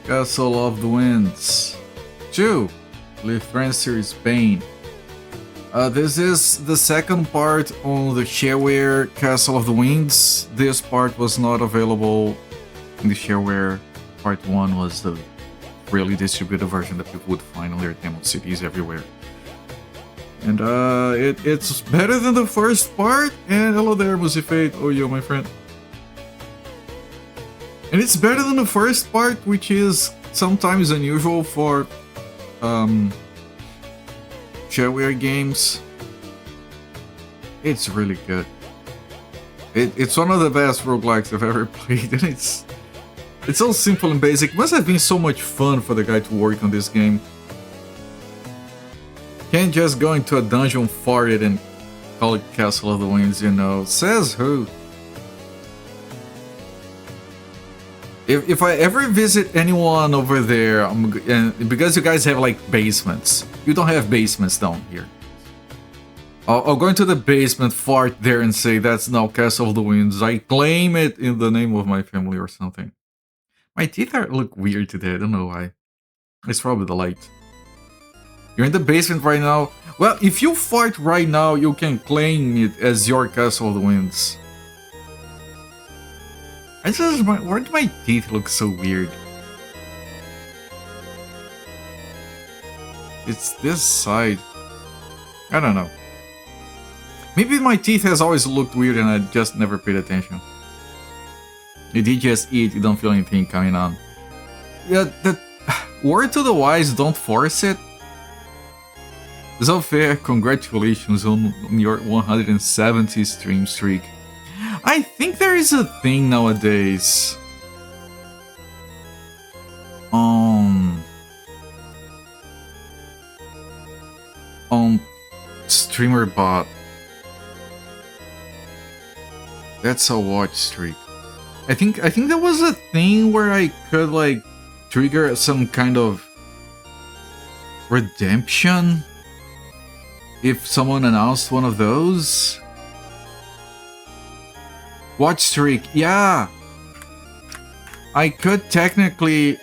Castle of the Winds 2, Lithrancer, Spain. This is the second part on the shareware Castle of the Winds. This part was not available in the shareware. Part 1 was the really distributed version that people would find on their demo CDs everywhere. And it's better than the first part. And hello there, Musifate. Oh, yo, my friend. And it's better than the first part, which is sometimes unusual for shareware games. It's really good. It's one of the best roguelikes I've ever played, and it's so simple and basic. It must have been so much fun for the guy to work on this game. Can't just go into a dungeon, fart it, and call it Castle of the Winds, you know. Says who? If I ever visit anyone over there, and because you guys have like basements, you don't have basements down here. I'll go into the basement, fart there, and say that's now Castle of the Winds. I claim it in the name of my family or something. My teeth look weird today. I don't know why. It's probably the light. You're in the basement right now. Well, if you fart right now, you can claim it as your Castle of the Winds. Why do my teeth look so weird? It's this side. I don't know. Maybe my teeth has always looked weird and I just never paid attention. You did just eat, you don't feel anything coming on. Yeah, the word to the wise, don't force it. Zofia, congratulations on your 170 stream streak. I think there is a thing nowadays. On streamer bot. That's a watch streak. I think there was a thing where I could like trigger some kind of redemption if someone announced one of those. Watch streak, yeah. I could technically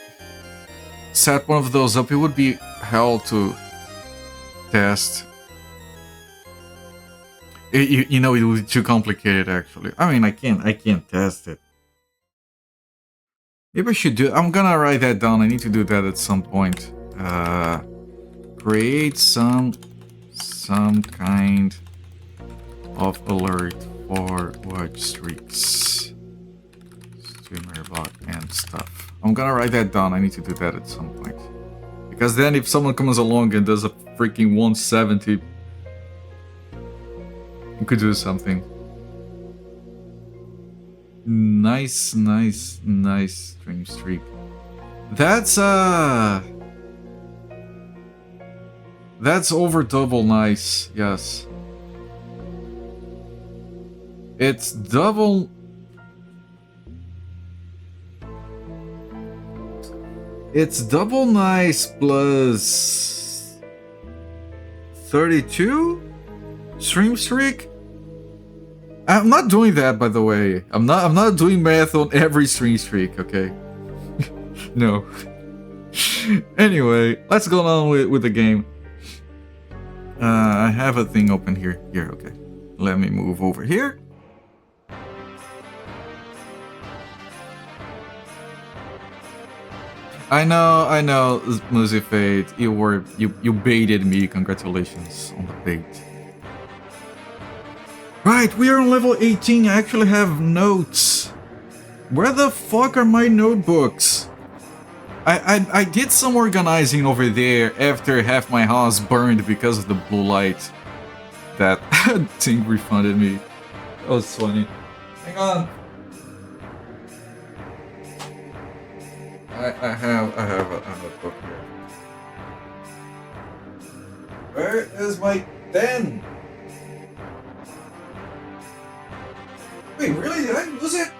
set one of those up. It would be hell to test. You know, it would be too complicated actually. I mean, I can't test it. Maybe I should do. I'm gonna write that down. I need to do that at some point. Create some kind of alert for watch streaks, streamer bot and stuff. I'm gonna write that down. I need to do that at some point. Because then if someone comes along and does a freaking 170, you could do something. Nice stream streak. That's over double nice, yes. It's double. It's double nice plus 32 stream streak. I'm not doing that, by the way. I'm not doing math on every stream streak, okay? No. Anyway, let's go on with the game. I have a thing open here. Here, okay. Let me move over here. I know, Musifate. You baited me. Congratulations on the bait. Right, we are on level 18. I actually have notes. Where the fuck are my notebooks? I did some organizing over there after half my house burned because of the blue light. That thing refunded me. That was funny. Hang on. I have a book here. Where is my pen? Wait, really? Did I lose it?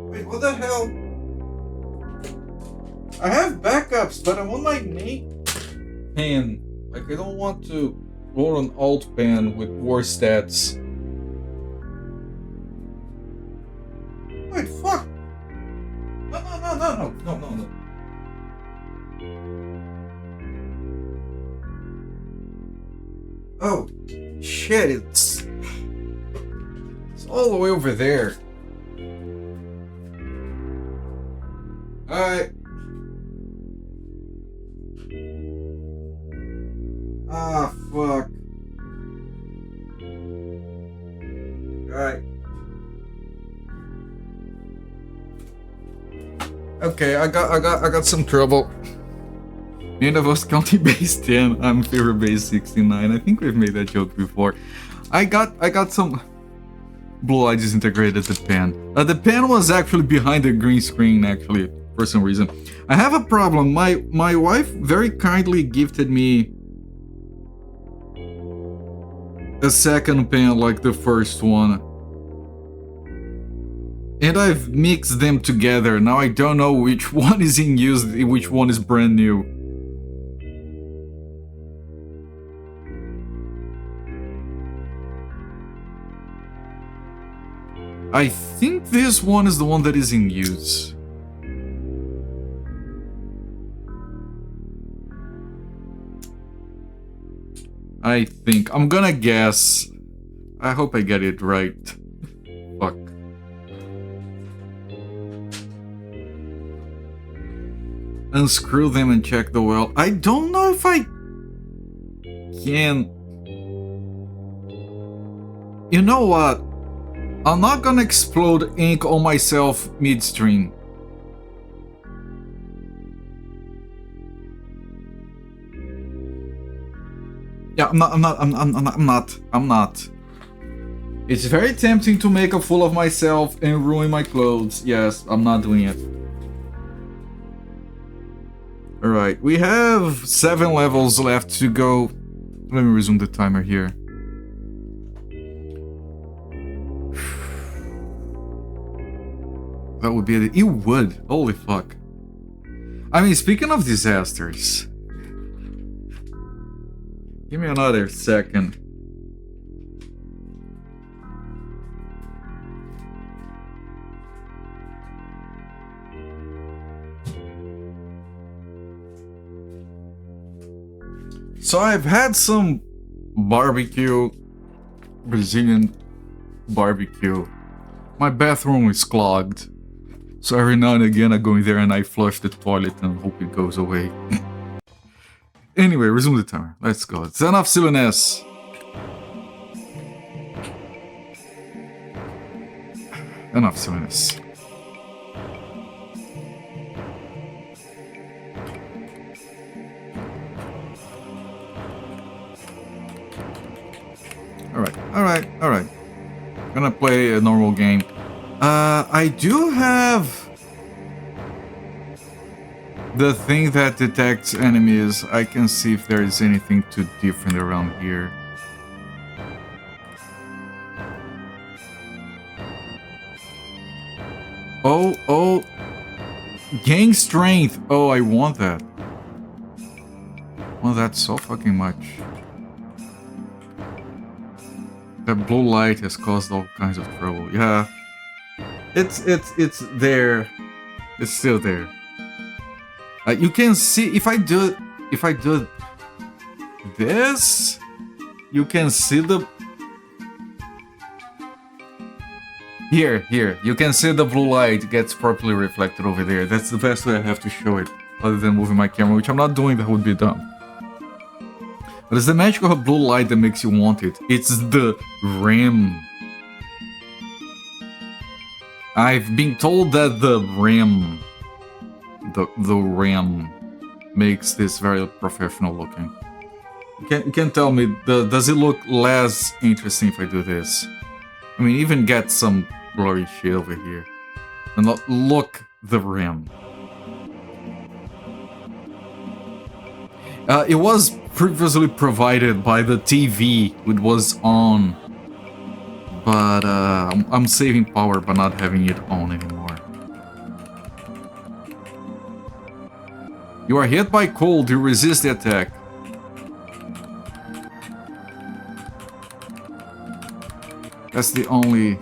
Wait, what the hell? I have backups, but I want my main pen. Like, I don't want to roll an alt pen with worse stats. shit, it's all the way over there. Alright. Ah, fuck. Alright. Okay, I got some trouble. End of us counting base 10. I'm favorite base 69. I think we've made that joke before. I got some blue light disintegrated the pen. The pen was actually behind the green screen actually for some reason. I have a problem. My wife very kindly gifted me a second pen like the first one. And I've mixed them together. Now I don't know which one is in use, which one is brand new. I think this one is the one that is in use. I think. I'm gonna guess. I hope I get it right. Fuck. Unscrew them and check the well. I don't know if I can. You know what? I'm not gonna explode ink on myself midstream. Yeah, I'm not. It's very tempting to make a fool of myself and ruin my clothes. Yes, I'm not doing it. Alright, we have 7 levels left to go. Let me resume the timer here. That would be it. You would. Holy fuck. I mean, speaking of disasters. Give me another second. So I've had some barbecue, Brazilian barbecue. My bathroom is clogged. So every now and again I go in there and I flush the toilet and hope it goes away. Anyway, resume the timer. Let's go. It's enough silliness. Enough silliness. Alright. Gonna play a normal game. I do have the thing that detects enemies. I can see if there is anything too different around here. Oh. Gain strength. Oh, I want that. Well, that's so fucking much. That blue light has caused all kinds of trouble. Yeah. It's there. It's still there. You can see if I do this, you can see the here. You can see the blue light gets properly reflected over there. That's the best way I have to show it, other than moving my camera, which I'm not doing. That would be dumb. But it's the magic of a blue light that makes you want it. It's the rim. I've been told that the rim makes this very professional looking. You can tell me, does it look less interesting if I do this? I mean, even get some blurry shit over here. And look the rim. It was previously provided by the TV it was on. But I'm saving power by not having it on anymore. You are hit by cold, you resist the attack. That's the only...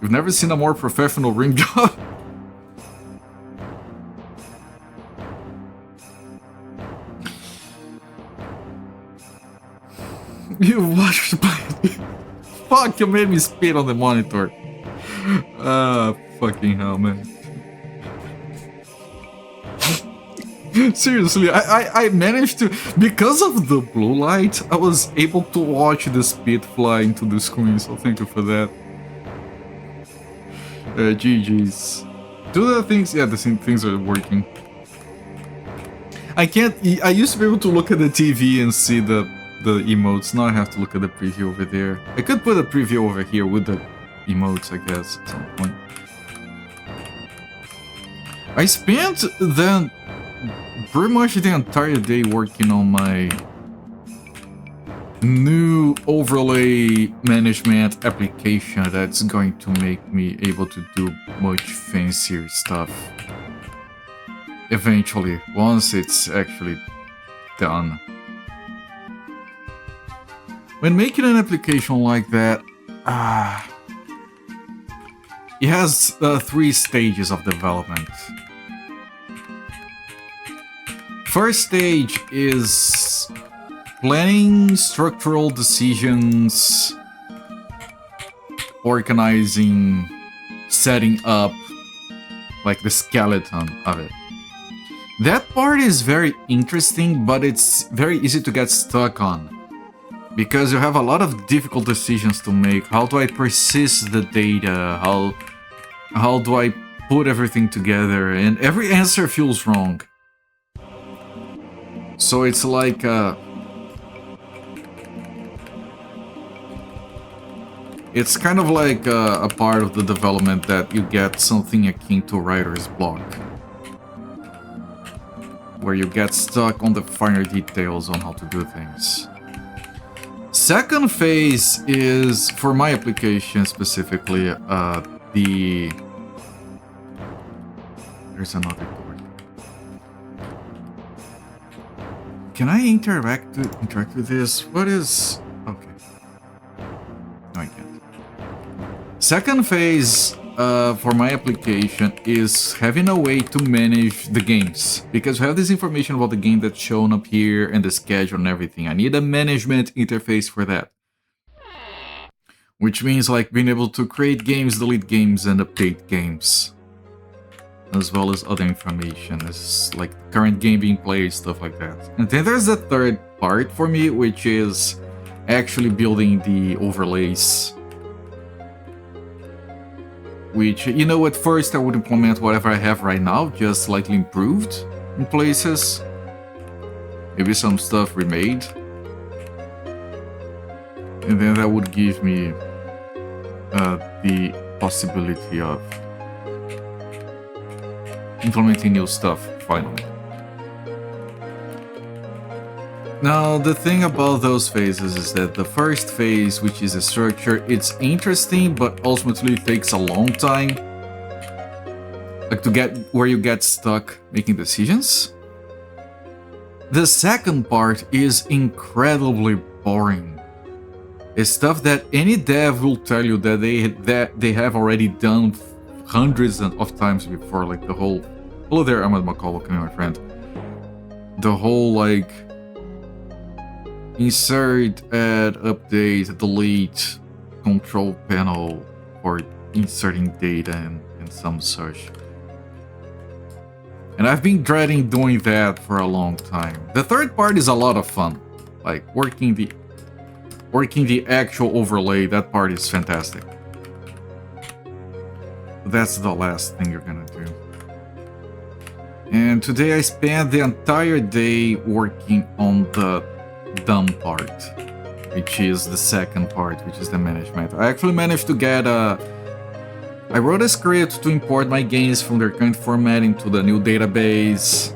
You've never seen a more professional rim job? You watched my... Fuck, you made me spit on the monitor. Fucking hell, man. Seriously, I managed to... Because of the blue light, I was able to watch the spit fly into the screen, so thank you for that. GG's. Do the things... Yeah, the same things are working. I can't... I used to be able to look at the TV and see the emotes. Now I have to look at the preview over there. I could put a preview over here with the emotes, I guess, at some point. I spent then pretty much the entire day working on my new overlay management application that's going to make me able to do much fancier stuff. Eventually, once it's actually done. When making an application like that, it has 3 stages of development. First stage is planning structural decisions, organizing, setting up, like the skeleton of it. That part is very interesting, but it's very easy to get stuck on. Because you have a lot of difficult decisions to make. How do I persist the data? How do I put everything together? And every answer feels wrong. So it's like it's kind of like a part of the development that you get something akin to writer's block, where you get stuck on the finer details on how to do things. Second phase is, for my application specifically, there's another door. Can I interact with this? What is... Okay. No, I can't. Second phase for my application is having a way to manage the games, because we have this information about the game that's shown up here and the schedule and everything. I need a management interface for that, which means like being able to create games, delete games, and update games, as well as other information, as like current game being played, stuff like that. And then there's the third part for me, which is actually building the overlays. Which, you know, at first I would implement whatever I have right now, just slightly improved in places. Maybe some stuff remade. And then that would give me the possibility of implementing new stuff, finally. Now, the thing about those phases is that the first phase, which is a structure, it's interesting, but ultimately it takes a long time. Like to get where you get stuck making decisions. The second part is incredibly boring. It's stuff that any dev will tell you that they have already done hundreds of times before, like the whole... Hello there, Ahmed McCall, welcome my friend. The whole, like... insert, add, update, delete, control panel for inserting data and some such. And I've been dreading doing that for a long time. The third part is a lot of fun. Like working the actual overlay, that part is fantastic. That's the last thing you're gonna do. And today I spent the entire day working on the dumb part, which is the second part, which is the management. I actually managed to get I wrote a script to import my games from their current format into the new database.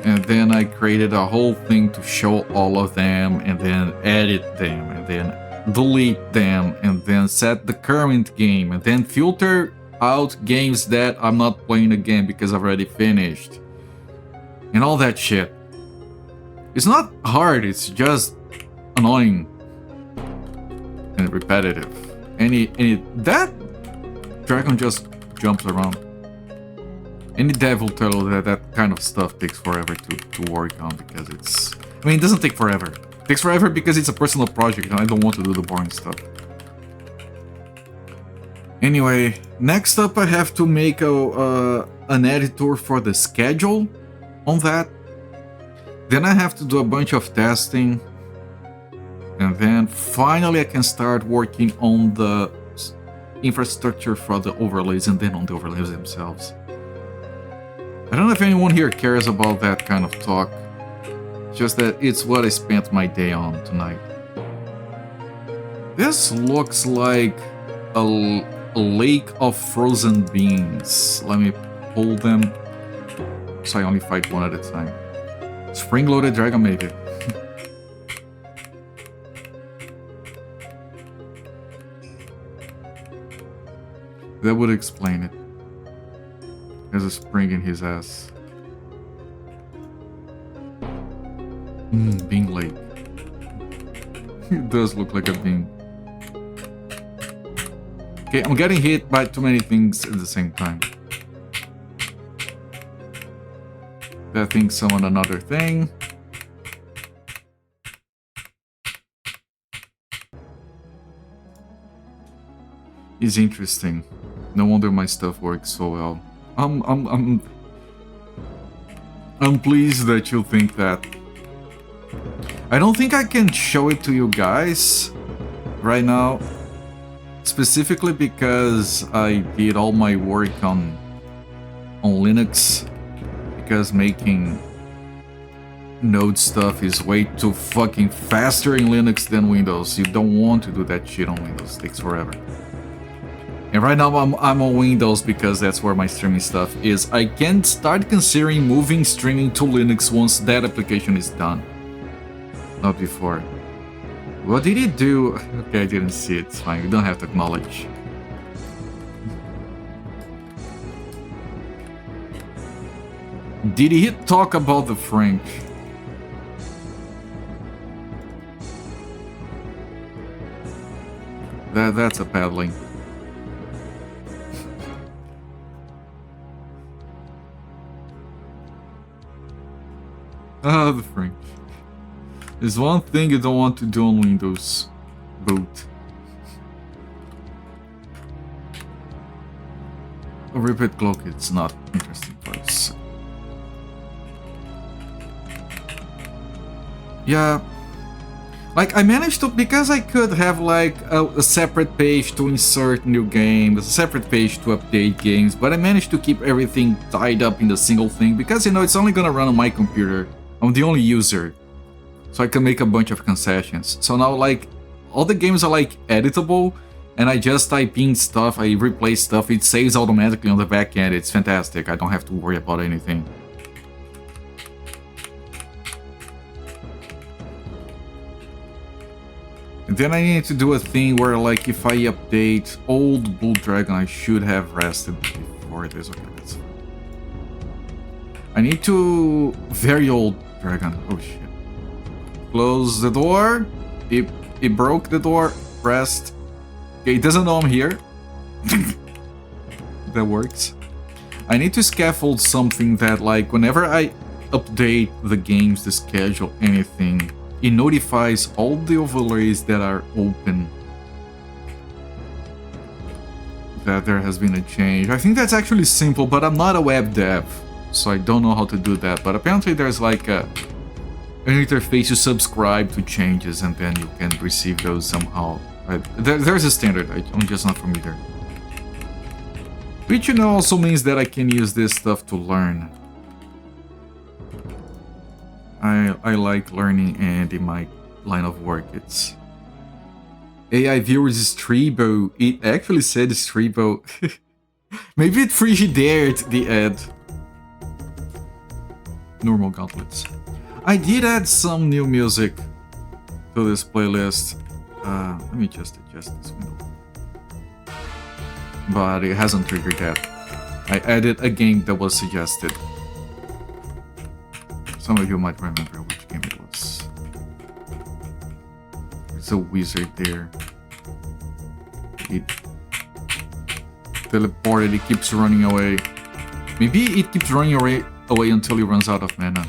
And then I created a whole thing to show all of them, and then edit them, and then delete them, and then set the current game, and then filter out games that I'm not playing again because I've already finished. And all that shit. It's not hard, it's just annoying and repetitive. That dragon just jumps around. Any dev will tell you that that kind of stuff takes forever to work on, because it's... I mean, it doesn't take forever. Takes forever because it's a personal project and I don't want to do the boring stuff. Anyway, next up I have to make an editor for the schedule on that. Then I have to do a bunch of testing. And then finally I can start working on the infrastructure for the overlays and then on the overlays themselves. I don't know if anyone here cares about that kind of talk. Just that it's what I spent my day on tonight. This looks like a lake of frozen beans. Let me pull them so I only fight one at a time. Spring-loaded dragon made it. That would explain it. There's a spring in his ass. Bean lake. It does look like a bean. Okay, I'm getting hit by too many things at the same time. That thing summoned another thing. It's interesting. No wonder my stuff works so well. I'm pleased that you think that. I don't think I can show it to you guys right now, specifically because I did all my work on Linux, because making Node stuff is way too fucking faster in Linux than Windows. You don't want to do that shit on Windows, it takes forever. And right now I'm on Windows because that's where my streaming stuff is. I can start considering moving streaming to Linux once that application is done. Not before. What did he do? Okay, I didn't see it. It's fine. You don't have to acknowledge. Did he talk about the French? That's a paddling. Ah, the French. There's one thing you don't want to do on Windows boot. A repeat cloak, it's not interesting for us. Yeah. Like, I managed to, because I could have like a separate page to insert new games, a separate page to update games, but I managed to keep everything tied up in the single thing because, you know, it's only gonna run on my computer. I'm the only user. So I can make a bunch of concessions. So now, like, all the games are, like, editable, and I just type in stuff, I replace stuff, it saves automatically on the back end. It's fantastic. I don't have to worry about anything. And then I need to do a thing where, like, if I update old Blue Dragon, I should have rested before this. Okay, that's fine. I need to... Very old Dragon. Oh, shit. Close the door. It broke the door. Rest. Okay, it doesn't know I'm here. That works. I need to scaffold something that, like, whenever I update the games, the schedule, anything, it notifies all the overlays that are open that there has been a change. I think that's actually simple, but I'm not a web dev, so I don't know how to do that. But apparently there's like an interface to subscribe to changes and then you can receive those somehow. There's a standard, I'm just not familiar. Which, you know, also means that I can use this stuff to learn. I like learning, and in my line of work it's... AI viewers Stribo. It actually said Stribo. Maybe it frigidared the ad. Normal gauntlets. I did add some new music to this playlist. Let me just adjust this window. But it hasn't triggered that. I added a game that was suggested. Some of you might remember which game it was. There's a wizard there. It teleported, it keeps running away. Maybe it keeps running away until it runs out of mana.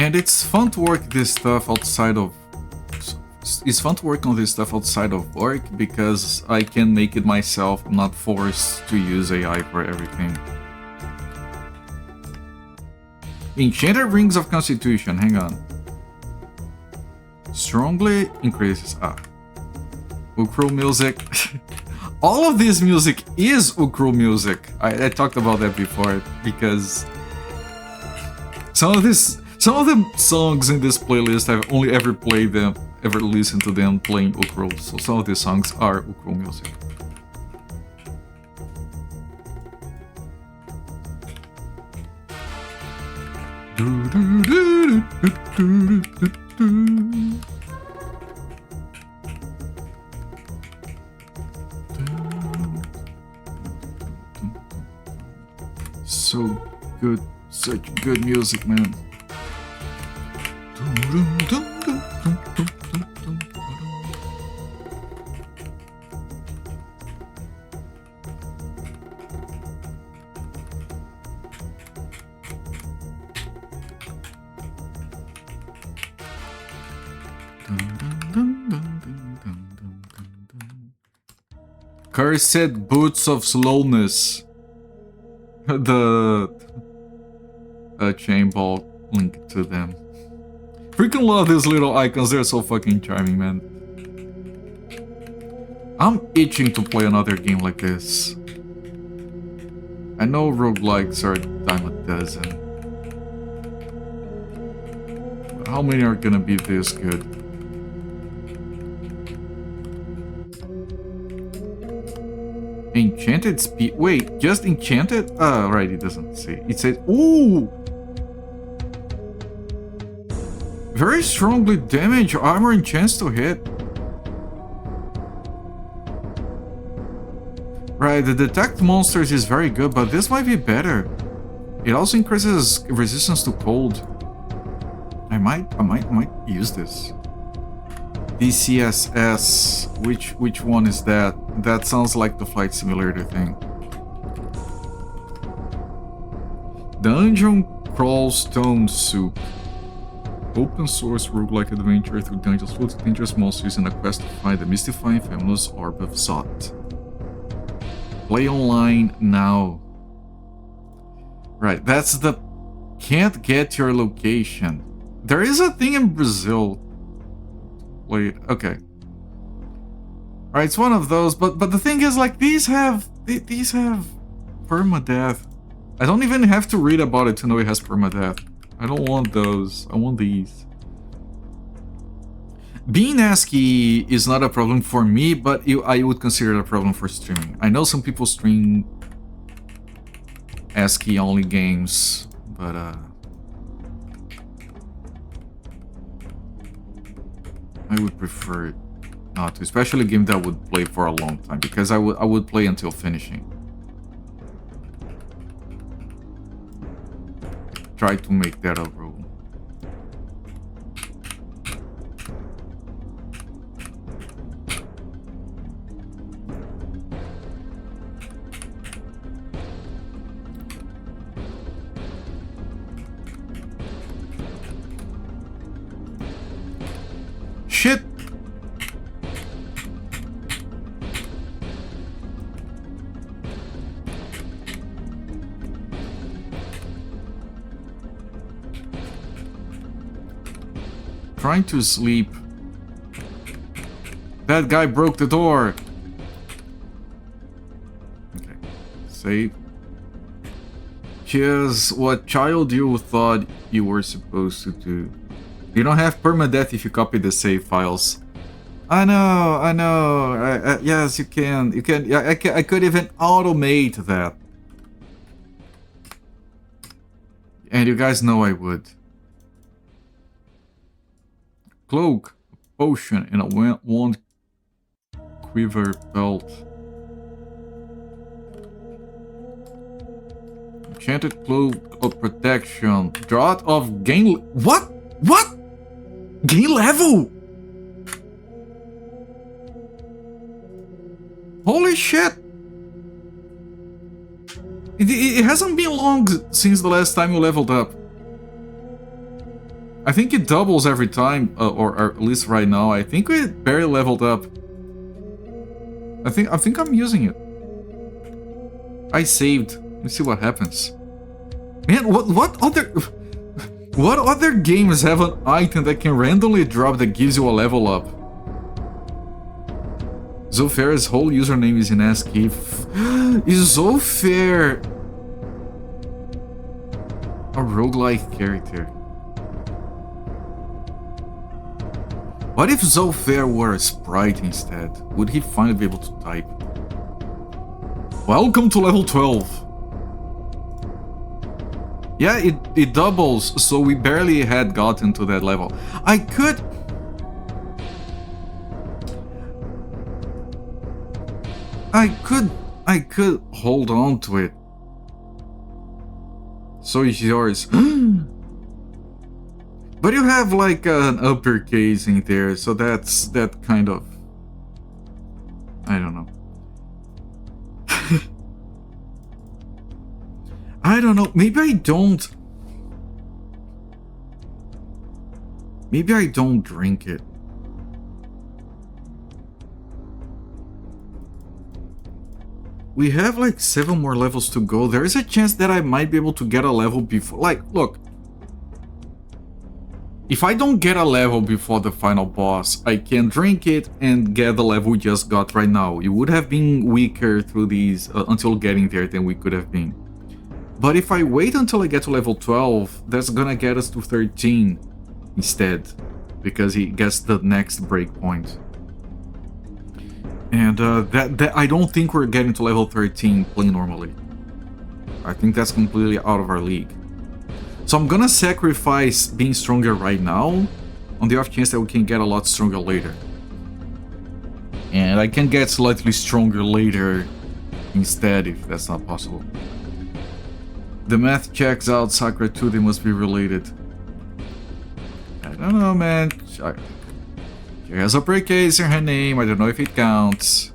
And it's fun to work this stuff outside of... It's fun to work on this stuff outside of work because I can make it myself, not forced to use AI for everything. Enchanted Rings of Constitution, hang on. Strongly increases... Ukro music. All of this music is Ukro music. I talked about that before because... Some of the songs in this playlist I've only ever listened to them playing Ukro, so some of these songs are Ukro music. So good. Such good music, man. Cursed Boots of Slowness. Chain ball link to them. Freaking love these little icons, they're so fucking charming, man. I'm itching to play another game like this. I know roguelikes are a dime a dozen. But how many are gonna be this good? Enchanted speed. Wait, just enchanted? Oh, right, it doesn't say. It says, ooh! Very strongly damage, armor and chance to hit. Right, the detect monsters is very good, but this might be better. It also increases resistance to cold. I might use this. DCSS, which one is that? That sounds like the flight simulator thing. Dungeon Crawl Stone Soup. Open source roguelike adventure through dungeons full of dangerous monsters in a quest to find the mystifying famous Orb of Zot. Play online now. Right, that's the... Can't get your location. There is a thing in Brazil. Wait, okay. Alright, it's one of those, but the thing is, like, these have permadeath. I don't even have to read about it to know it has permadeath. I don't want those. I want these. Being ASCII is not a problem for me, but I would consider it a problem for streaming. I know some people stream ASCII-only games, but I would prefer it not to, especially a game that I would play for a long time, because I would play until finishing. Try to make that a rule. Shit! Trying to sleep. That guy broke the door. Okay. Save. Here's what child you thought you were supposed to do. You don't have permadeath if you copy the save files. I know. Yes, you can. You can. Yeah, I could even automate that. And you guys know I would. Cloak, potion, and a wand quiver belt. Enchanted cloak of protection. Draught of gain. What? What? Gain level? Holy shit! It hasn't been long since the last time you leveled up. I think it doubles every time, or at least right now. I think we barely leveled up. I think I'm using it. I saved. Let's see what happens. Man, what other games have an item that can randomly drop that gives you a level up? Zofair's whole username is in ASCII. Is Zofair a roguelike character? What if Zofair were a sprite instead? Would he finally be able to type? Welcome to level 12. Yeah, it doubles, so we barely had gotten to that level. I could hold on to it. So it's yours. But you have like an uppercase in there, so that's that kind of... I don't know. I don't know, maybe I don't drink it. We have like 7 more levels to go. There is a chance that I might be able to get a level before... Like, look. If I don't get a level before the final boss, I can drink it and get the level we just got right now. It would have been weaker through these until getting there than we could have been. But if I wait until I get to level 12, that's gonna get us to 13 instead, because he gets the next breakpoint. And that I don't think we're getting to level 13 playing normally. I think that's completely out of our league. So I'm gonna sacrifice being stronger right now, on the off chance that we can get a lot stronger later. And I can get slightly stronger later instead, if that's not possible. The math checks out, Sakura too, they must be related. I don't know, man. She has a uppercase in her name, I don't know if it counts.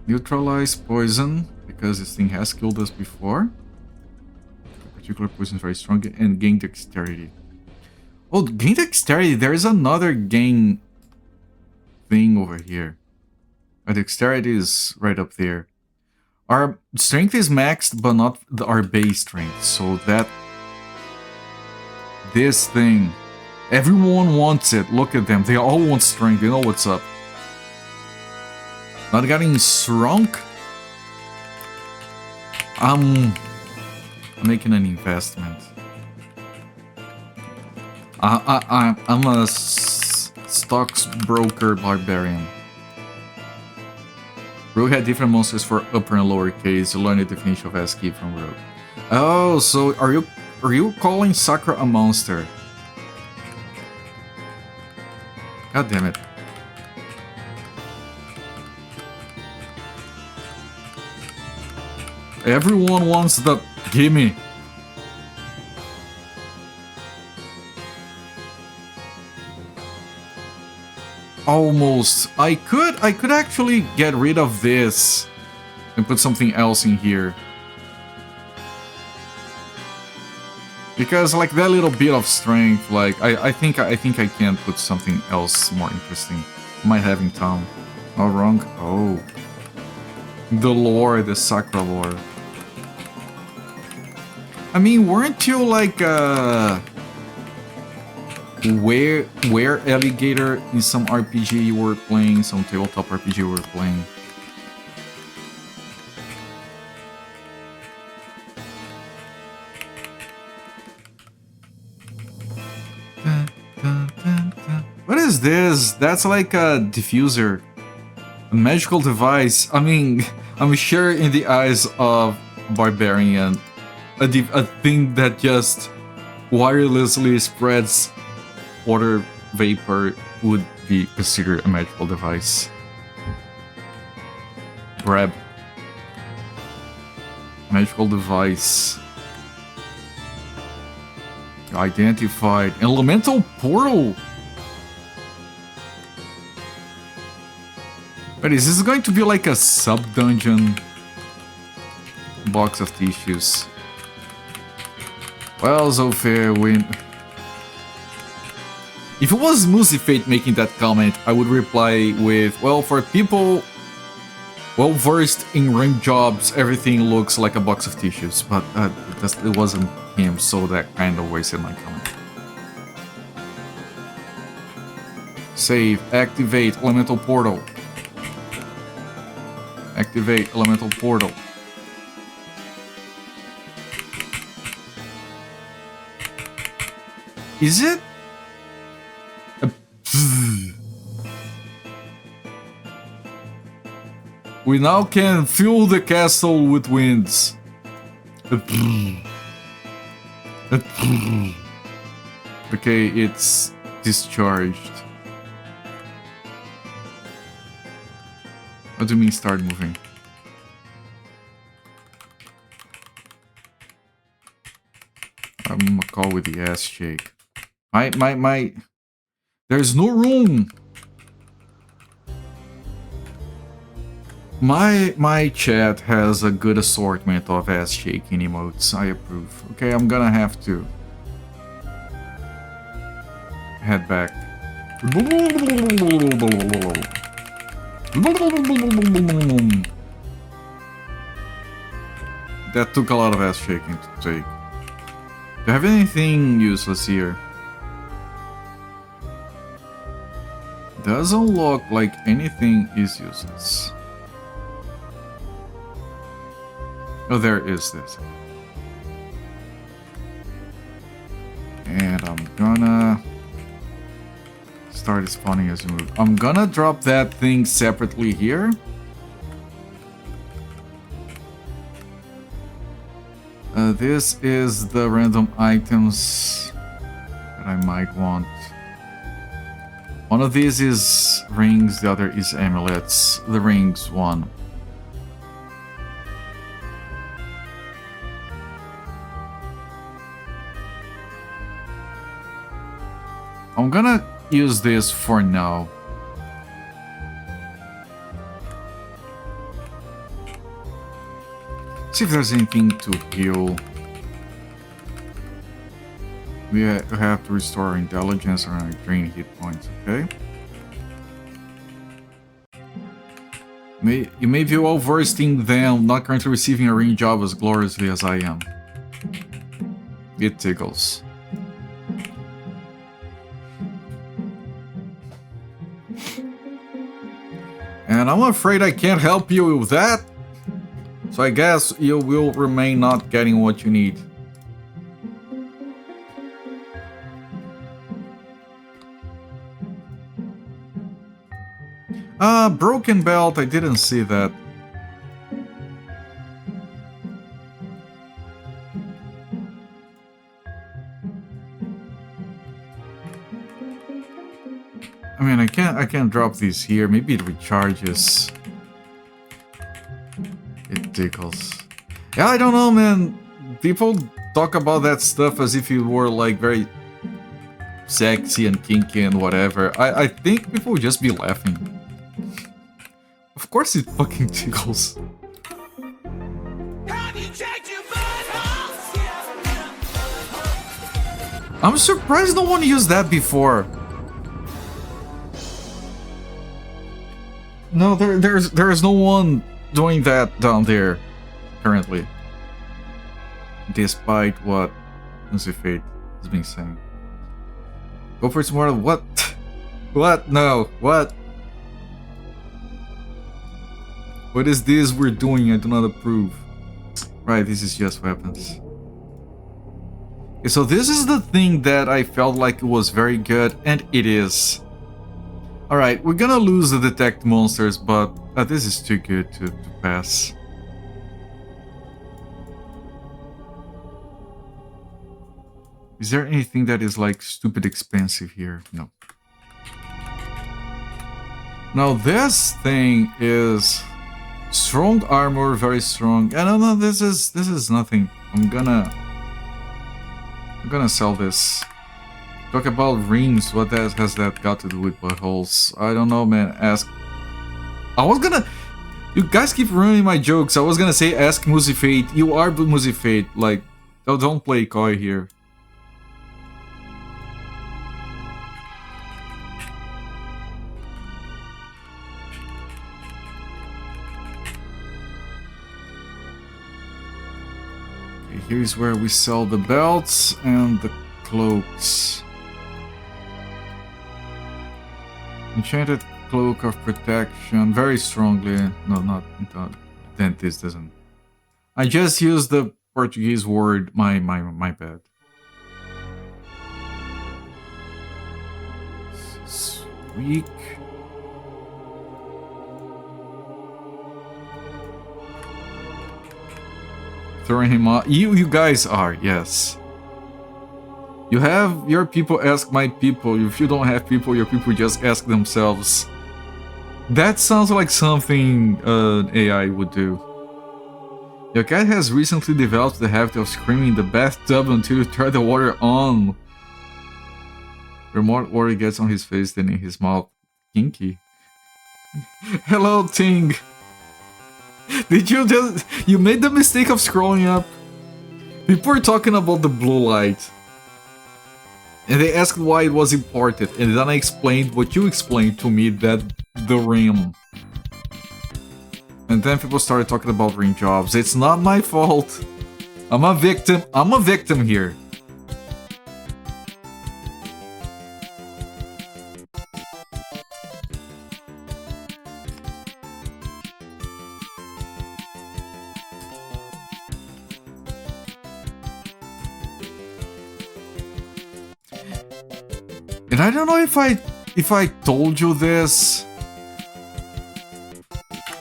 Neutralize poison, because this thing has killed us before. A particular poison is very strong, and gain dexterity. Oh, gain dexterity, there is another gain thing over here. Our dexterity is right up there. Our strength is maxed, but not our base strength, so that... This thing... Everyone wants it, look at them, they all want strength, they know what's up. Not getting shrunk? I'm making an investment. I'm a stockbroker barbarian. Rogue had different monsters for upper and lower case. You learn the definition of ASCII from Rogue. Oh, so are you calling Sakura a monster? God damn it. Everyone wants the gimme. Almost. I could actually get rid of this and put something else in here. Because like that little bit of strength, like I think I can put something else more interesting. Might have in town. Oh, wrong. Oh. The lore, the Sakura lore. I mean, weren't you like where alligator in some RPG you were playing, some tabletop RPG you were playing? What is this? That's like a diffuser. A magical device. I mean, I'm sure in the eyes of Barbarian, a thing that just wirelessly spreads water vapor would be considered a magical device. Grab. Magical device. Identified. Elemental portal! But is this going to be like a sub-dungeon box of tissues? Well, so fair win. If it was Musifate making that comment, I would reply with, well, for people well versed in rim jobs, everything looks like a box of tissues. But it wasn't him, so that kind of wasted my comment. Save, activate elemental portal. Activate elemental portal. Is it? We now can fill the castle with winds. Okay, it's discharged. What do you mean start moving? I'm gonna call with the ass shake. My. There's no room. My chat has a good assortment of ass shaking emotes. I approve. Okay, I'm gonna have to head back. That took a lot of ass shaking to take. Do you have anything useless here? Doesn't look like anything is useless. Oh, there is this. And I'm gonna start spawning as you move. I'm gonna drop that thing separately here. This is the random items that I might want. One of these is rings, the other is amulets. The rings one. I'm gonna use this for now. See if there's anything to heal. We have to restore our intelligence or drain hit points, okay? You may be well versed in them, not currently receiving a ring job as gloriously as I am. It tickles. And I'm afraid I can't help you with that. So I guess you will remain not getting what you need. Broken belt, I didn't see that. I mean, I can't drop these here. Maybe it recharges. It tickles. Yeah, I don't know, man. People talk about that stuff as if it were like very sexy and kinky and whatever. I think people would just be laughing. Of course it fucking tickles. I'm surprised no one used that before. No, there's no one doing that down there currently. Despite what Musifate has been saying. Go for some more. What? What? No. What? What is this we're doing? I do not approve. Right, this is just weapons. Okay, so this is the thing that I felt like it was very good, and it is. Alright, we're gonna lose the detect monsters, but this is too good to pass. Is there anything that is like stupid expensive here? No. Now this thing is strong armor, very strong. I don't know, this is nothing. I'm gonna sell this. Talk about rings, what has that got to do with buttholes? I don't know, man. I was gonna... You guys keep ruining my jokes. I was gonna say ask Musifate. You are Musifate. Like, don't play coy here. Okay, here's where we sell the belts and the cloaks. Enchanted cloak of protection, very strongly. No, not dentist doesn't. I just used the Portuguese word. My bad. Weak. Throwing him off. You guys are, yes. You have your people ask my people. If you don't have people, your people just ask themselves. That sounds like something AI would do. Your cat has recently developed the habit of screaming in the bathtub until you turn the water on. The more water gets on his face than in his mouth. Kinky. Hello, Ting. Did you just... You made the mistake of scrolling up. People are talking about the blue light. And they asked why it was imported. And then I explained what you explained to me, that the rim. And then people started talking about ring jobs. It's not my fault. I'm a victim. I'm a victim here. And I don't know if I told you this,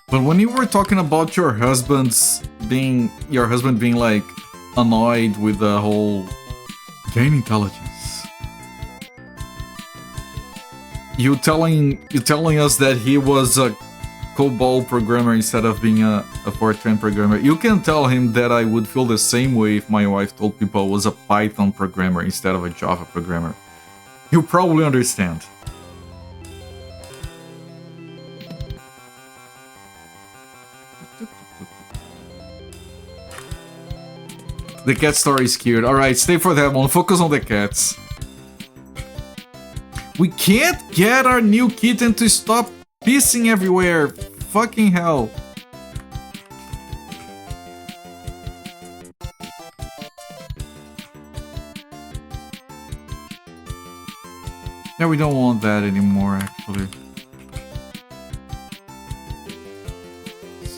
but when you were talking about your husband being like annoyed with the whole gain intelligence, you telling us that he was a COBOL programmer instead of being a Fortran programmer. You can tell him that I would feel the same way if my wife told people I was a Python programmer instead of a Java programmer. You'll probably understand. The cat story is cute. Alright, stay for that one. Focus on the cats. We can't get our new kitten to stop pissing everywhere. Fucking hell. Yeah, we don't want that anymore, actually.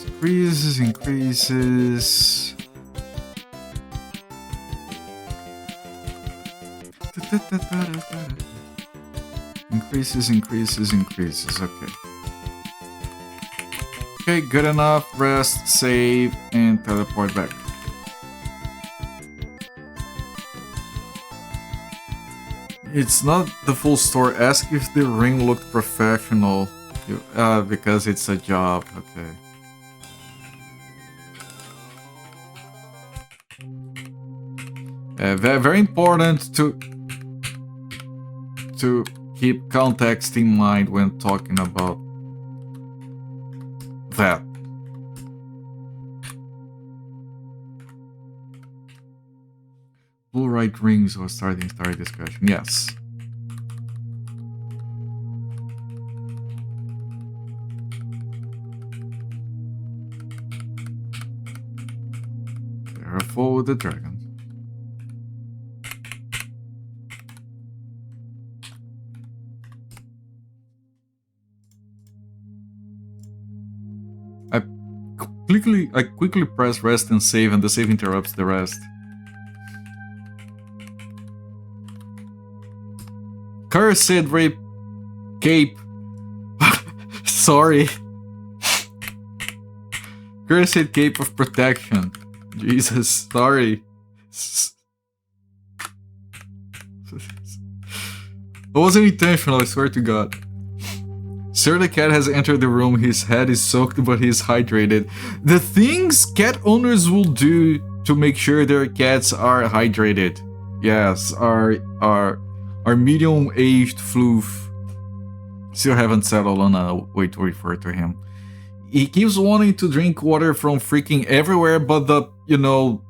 Increases. Increases, okay. Okay, good enough. Rest, save, and teleport back. It's not the full store. Ask if the ring looked professional. Because it's a job. Okay. Very important to keep context in mind when talking about that. Blue right rings was starting discussion. Yes. Careful with the dragon. I quickly press rest and save, and the save interrupts the rest. Cursed rape cape. Sorry. Cursed cape of protection. Jesus, sorry. It wasn't intentional, I swear to God. Sir, the cat has entered the room. His head is soaked, but he is hydrated. The things cat owners will do to make sure their cats are hydrated. Yes, our medium-aged floof still haven't settled on a way to refer to him. he keeps wanting to drink water from freaking everywhere but the, you know,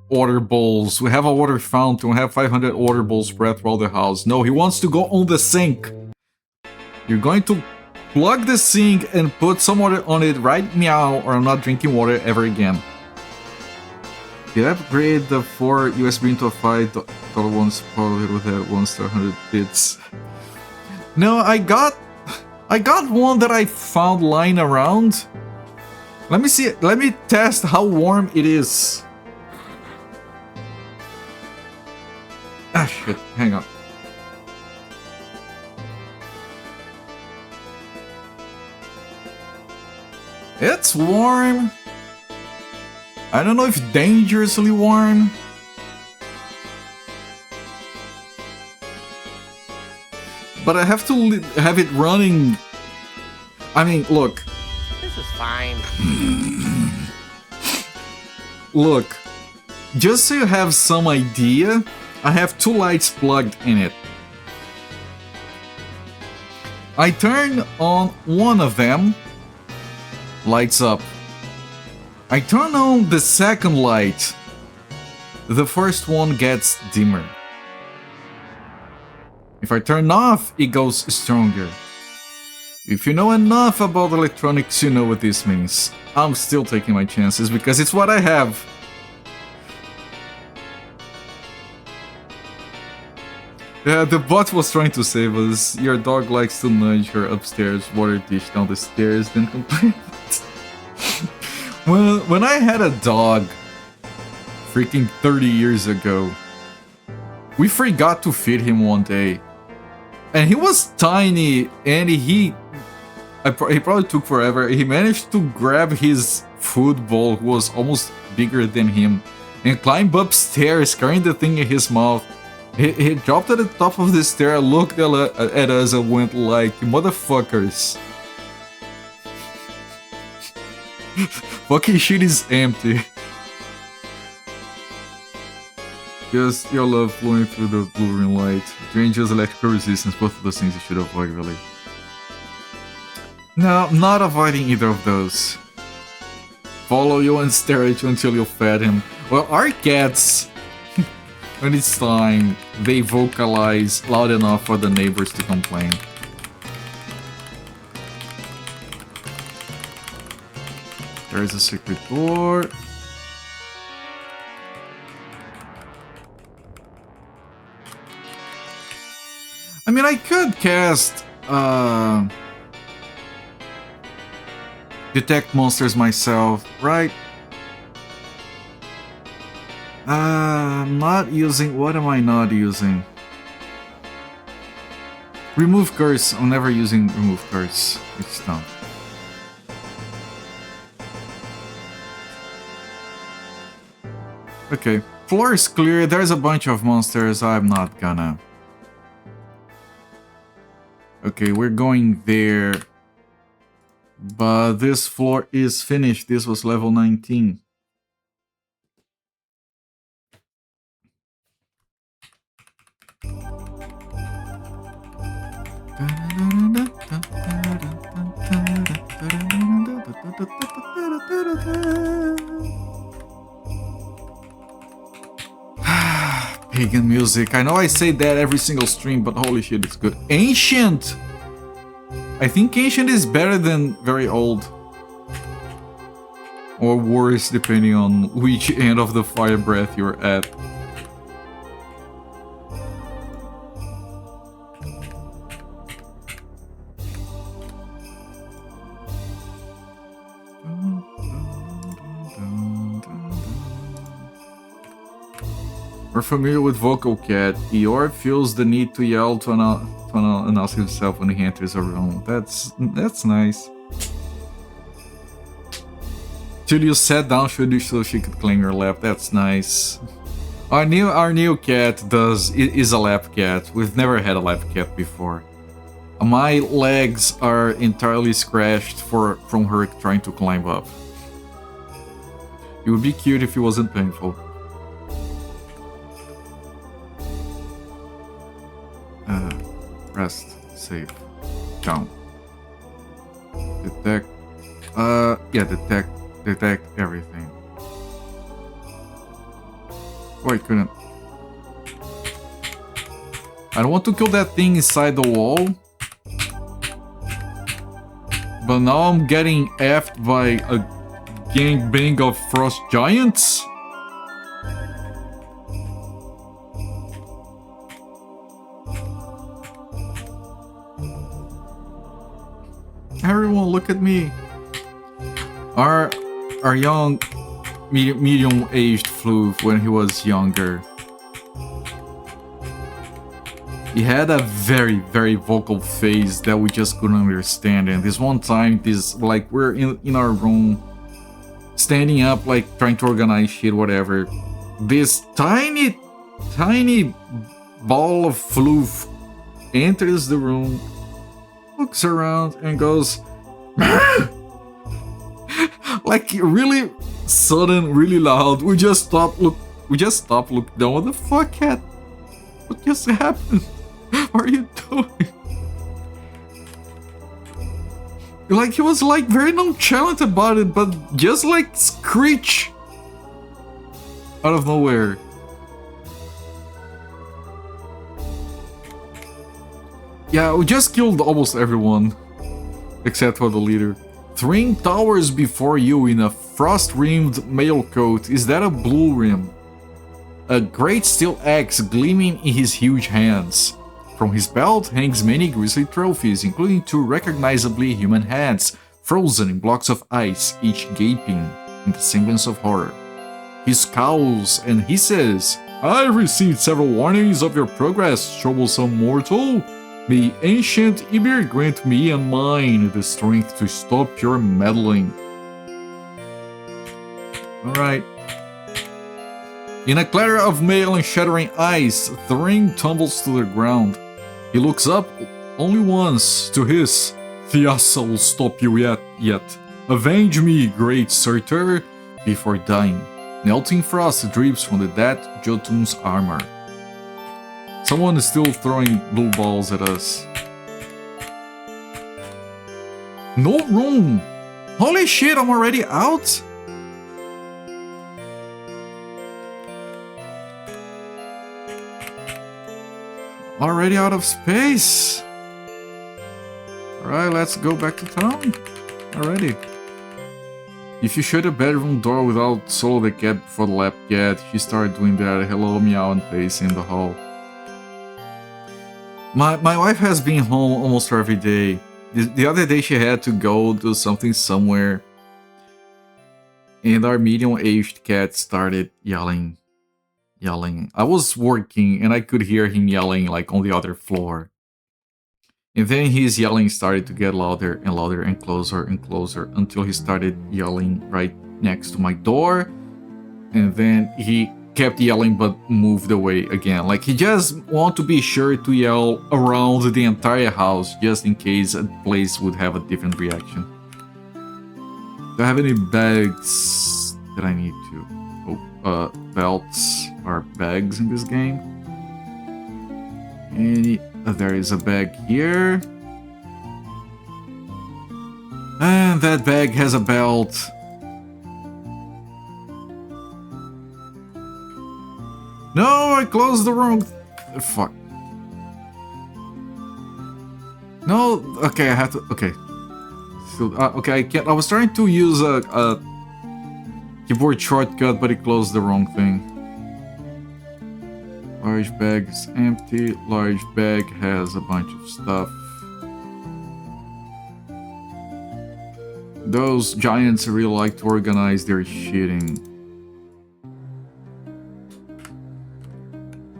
water bowls. We have a water fountain, we have 500 water bowls spread throughout the house. No, he wants to go on the sink. You're going to plug the sink and put some water on it right meow, or I'm not drinking water ever again. Did I upgrade the 4 USB into a 5 total ones probably with that 1 star 100 bits? No, I got one that I found lying around. Let me see, let me test how warm it is. Ah shit, hang on. It's warm. I don't know if dangerously warm. But I have to have it running. I mean, look. This is fine. Look, just so you have some idea, I have 2 lights plugged in it. I turn on one of them, lights up. I turn on the second light, the first one gets dimmer. If I turn off, it goes stronger. If you know enough about electronics, you know what this means. I'm still taking my chances because it's what I have. Yeah, the bot was trying to save us. Your dog likes to nudge her upstairs water dish down the stairs, then complain. When I had a dog, freaking 30 years ago, we forgot to feed him one day. And he was tiny, and he probably took forever. He managed to grab his food bowl, who was almost bigger than him, and climb upstairs, carrying the thing in his mouth. He dropped at the top of the stair, looked at us, and went like, "Motherfuckers." Fucking shit is empty. Just your love flowing through the blue ring light. Ranges, electrical resistance, both of those things you should avoid, really. No, I'm not avoiding either of those. Follow you and stare at you until you fed him. Well, our cats, when it's time, they vocalize loud enough for the neighbors to complain. There is a secret door. I mean, I could cast detect monsters myself, right? I'm not using... What am I not using? Remove curse. I'm never using remove curse. It's done. Okay, floor is clear. There's a bunch of monsters. I'm not gonna... Okay, we're going there. But this floor is finished. This was level 19. Pagan music. I know I say that every single stream, but holy shit, it's good. Ancient! I think Ancient is better than very old. Or worse, depending on which end of the fire breath you're at. We're familiar with Vocal Cat. Eeyore feels the need to yell to announce himself when he enters a room. That's nice. Till you sat down so she could clean your lap. That's nice. Our new cat is a lap cat. We've never had a lap cat before. My legs are entirely scratched from her trying to climb up. It would be cute if it wasn't painful. Rest, save, down, detect, Yeah, detect everything. Oh, I couldn't. I don't want to kill that thing inside the wall. But now I'm getting effed by a gangbang of frost giants? Everyone, look at me. Our young, medium-aged Floof when he was younger. He had a very, very vocal phase that we just couldn't understand. And this one time, like, we're in our room, standing up, like, trying to organize shit, whatever. This tiny ball of Floof enters the room, looks around, and goes... like, really sudden, really loud. We just stopped, look down. What the fuck, cat? What just happened? What are you doing? Like, he was like very nonchalant about it, but just like screech out of nowhere. Yeah, we just killed almost everyone except for the leader. 3 towers before you in a frost-rimmed mailcoat. Is that a blue rim? A great steel axe gleaming in his huge hands. From his belt hangs many grisly trophies, including 2 recognizably human heads, frozen in blocks of ice, each gaping in the semblance of horror. He scowls and hisses, "I've received several warnings of your progress, troublesome mortal. May ancient Ymir grant me and mine the strength to stop your meddling." Alright. In a clatter of mail and shattering ice, Thring tumbles to the ground. He looks up only once to hiss, "Thiassa will stop you yet. Avenge me, great Surtur," before dying. Melting frost drips from the dead Jotun's armor. Someone is still throwing blue balls at us. No room! Holy shit, I'm already out? Already out of space. Alright, let's go back to town. Already. If you shut a bedroom door without Solo the cat before the lap cat, she started doing that hello meow and face in the hall. My wife has been home almost every day. The other day she had to go do something somewhere. And our medium-aged cat started yelling. I was working and I could hear him yelling like on the other floor. And then his yelling started to get louder and louder and closer until he started yelling right next to my door. And then he kept yelling but moved away again. Like he just wanted to be sure to yell around the entire house just in case a place would have a different reaction. Do I have any bags that I need to? Oh, belts are bags in this game. There is a bag here. And that bag has a belt. No, I closed the wrong... Fuck. No, okay, I have to... Okay. So, okay, I can't... I was trying to use a keyboard shortcut, but it closed the wrong thing. Large bag is empty. Large bag has a bunch of stuff. Those giants really like to organize their shitting.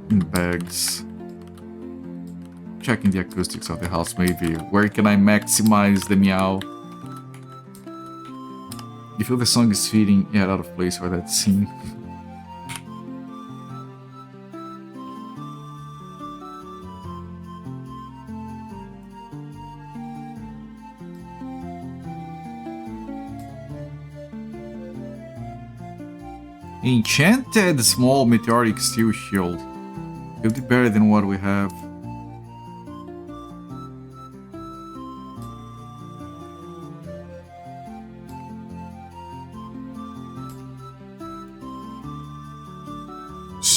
In bags. Checking the acoustics of the house maybe. Where can I maximize the meow? You feel the song is fitting yet out of place for that scene. Enchanted small meteoric steel shield. It'll be better than what we have.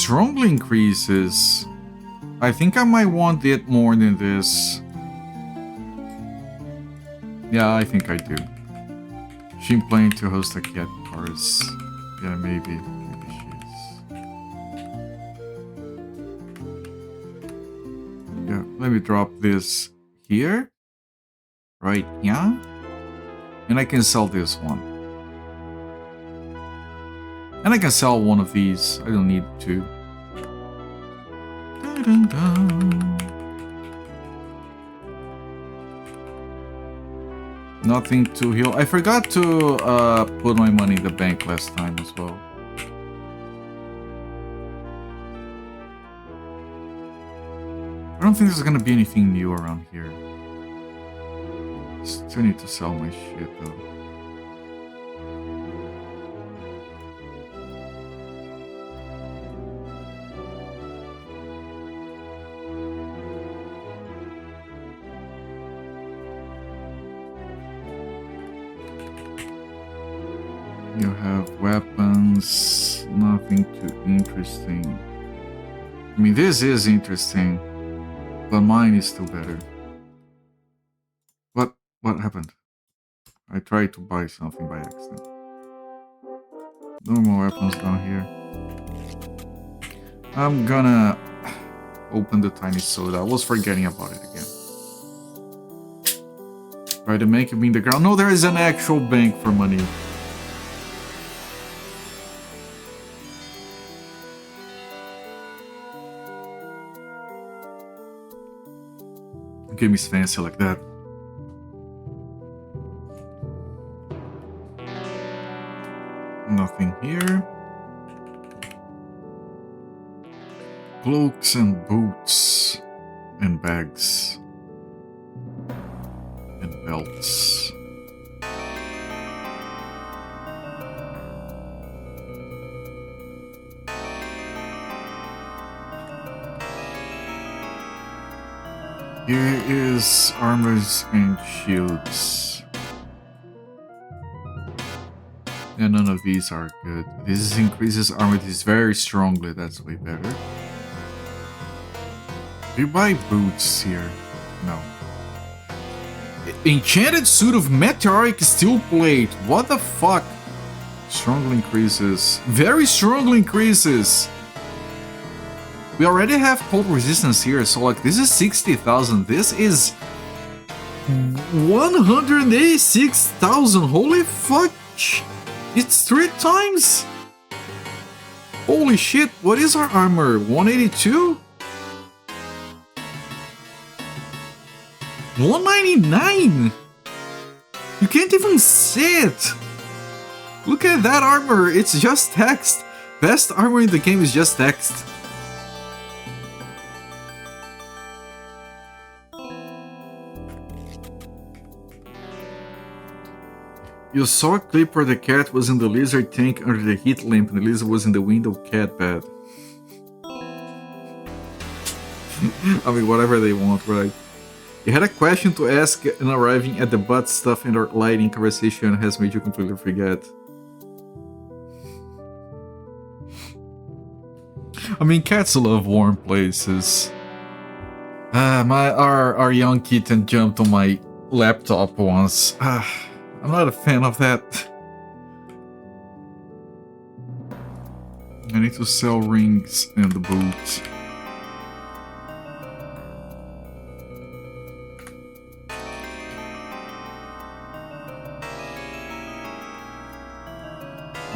strongly increases. I think I might want it more than this. Yeah, I think I do. She planning to host a cat cars. Yeah, maybe. Maybe she is. Yeah, let me drop this here. Right here. And I can sell this one. And I can sell one of these. I don't need two. Dun-dun-dun. Nothing to heal. I forgot to put my money in the bank last time as well. I don't think there's gonna be anything new around here. Still need to sell my shit though. You have weapons, nothing too interesting. I mean, this is interesting, but mine is still better. What happened? I tried to buy something by accident. No more weapons down here. I'm gonna open the tiny soda. I was forgetting about it again. Try to make it in the ground. No, there is an actual bank for money. Game is fancy like that. Nothing here. Cloaks and boots and bags and belts. Here is armors and shields. Yeah, none of these are good. This increases armor very strongly. That's way better. Do you buy boots here? No. Enchanted suit of meteoric steel plate. What the fuck? Strongly increases. Very strongly increases. We already have cold resistance here, so like this is 60,000. This is 186,000. Holy fuck. It's 3 times. Holy shit. What is our armor? 182? 199. You can't even see it. Look at that armor. It's just text. Best armor in the game is just text. You saw a clip where the cat was in the lizard tank under the heat lamp and the lizard was in the window cat bed. I mean, whatever they want, right? You had a question to ask and arriving at the butt stuff and our lighting conversation has made you completely forget. I mean, cats love warm places. Our young kitten jumped on my laptop once. I'm not a fan of that. I need to sell rings and the boots.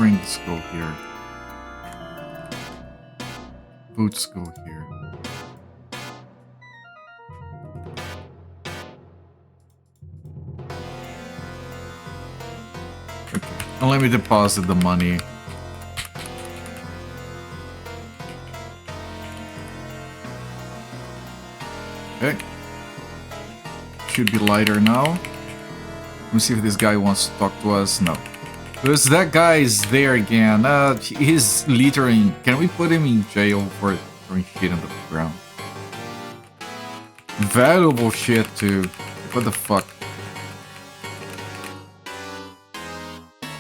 Rings go here. Boots go here. And let me deposit the money. Okay. Should be lighter now. Let me see if this guy wants to talk to us. No. Because that guy is there again. He's littering. Can we put him in jail for throwing shit on the ground? Valuable shit too. What the fuck?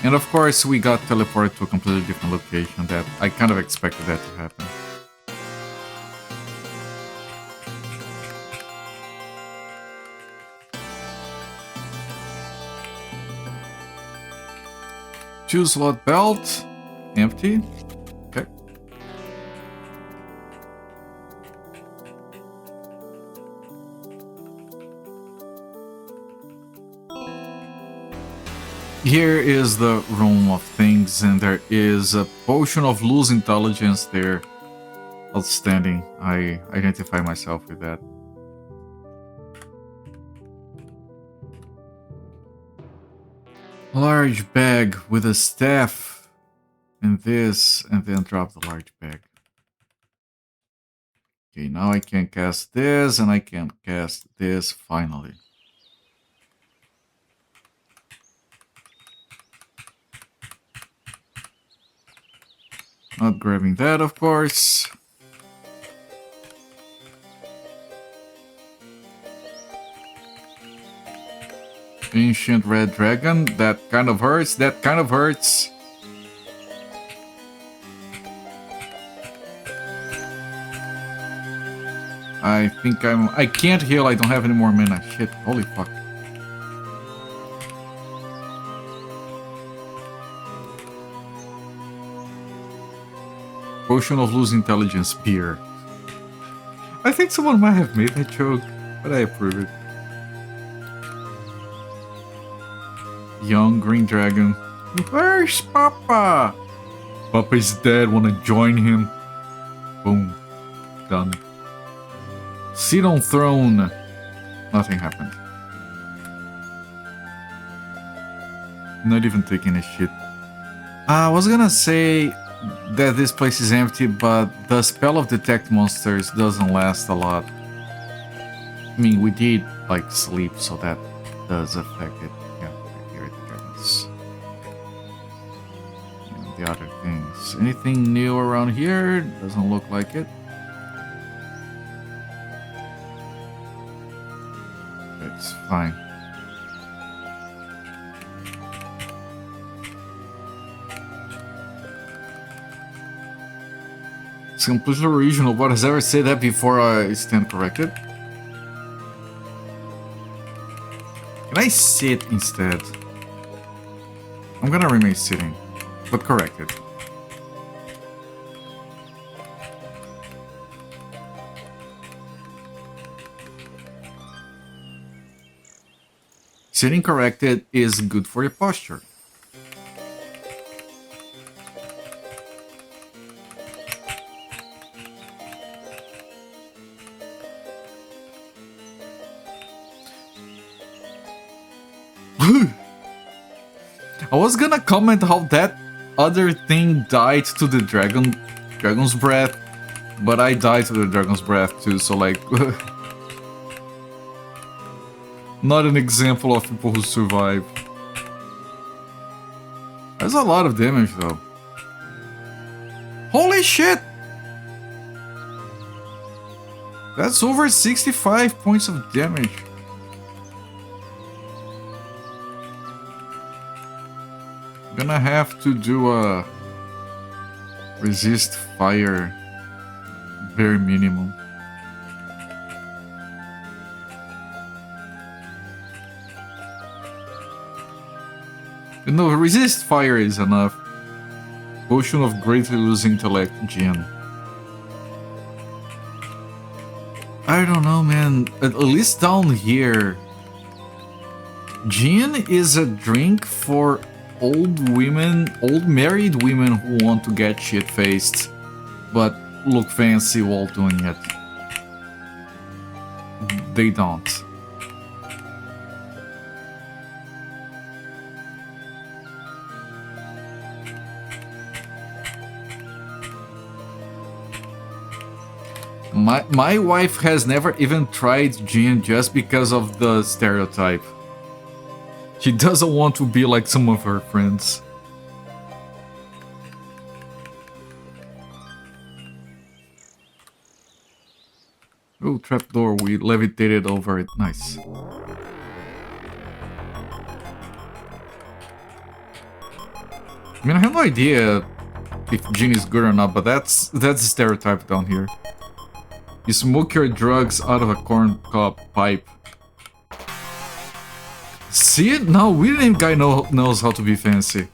And of course we got teleported to a completely different location. That I kind of expected that to happen. 2 slot belt. Empty. Okay. Here is the room of things, and there is a potion of loose intelligence there. Outstanding. I identify myself with that. Large bag with a staff. And this, and then drop the large bag. Okay, now I can cast this, and I can cast this finally. Not grabbing that, of course. Ancient red dragon. That kind of hurts. That kind of hurts. I think I can't heal. I don't have any more mana. Shit. Holy fuck. Potion of Loose Intelligence Spear. I think someone might have made that joke, but I approve it. Young green dragon. Where's Papa? Papa is dead. Wanna join him? Boom. Done. Sit on throne. Nothing happened. Not even taking a shit. I was gonna say that this place is empty, but the spell of detect monsters doesn't last a lot. I mean, we did like sleep, so that does affect it. Yeah, here it goes. And the other things. Anything new around here? Doesn't look like it. It's fine. It's completely original. But has ever said that before I stand corrected? Can I sit instead? I'm gonna remain sitting, but corrected. Sitting corrected is good for your posture. I was gonna comment how that other thing died to the dragon's breath, but I died to the dragon's breath too, so like not an example of people who survive. That's a lot of damage though. Holy shit! That's over 65 points of damage. Gonna have to do a resist fire bare minimum. No, resist fire is enough. Potion of greatly loose intellect, Jin. I don't know, man. At least down here, Gin is a drink for old women, old married women who want to get shit-faced, but look fancy while doing it. They don't. My wife has never even tried gin just because of the stereotype. She doesn't want to be like some of her friends. Oh, trapdoor, we levitated over it. Nice. I mean, I have no idea if gin is good or not, but that's a stereotype down here. You smoke your drugs out of a corn cob pipe. See it? Now, we name guy knows how to be fancy.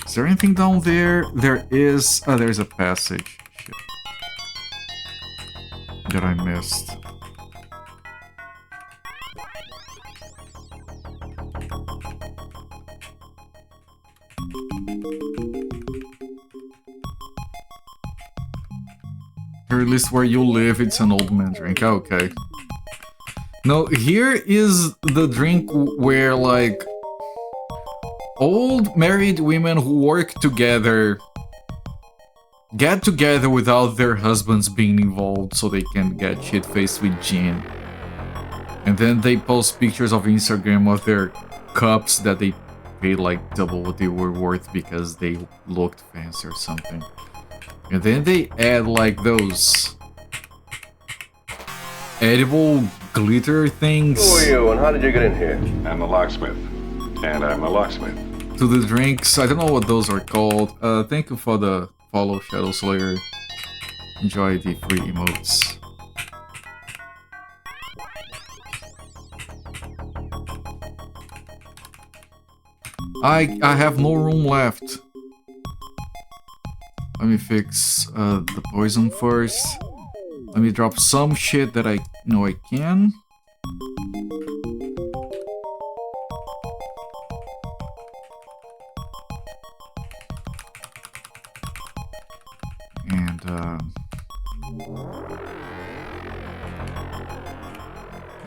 Is there anything down there? There is. Oh, there's a passage. Shit. That I missed. Or at least where you live, it's an old man drink. Okay. No, here is the drink where, like, old married women who work together get together without their husbands being involved so they can get shit-faced with gin. And then they post pictures of Instagram of their cups that they paid like double what they were worth because they looked fancy or something. And then they add like those edible glitter things. Who are you and how did you get in here? I'm a locksmith. And I'm a locksmith. To the drinks. I don't know what those are called. Thank you for the follow, Shadow Slayer. Enjoy the free emotes. I have no room left. Let me fix the poison first. Let me drop some shit that I know I can. And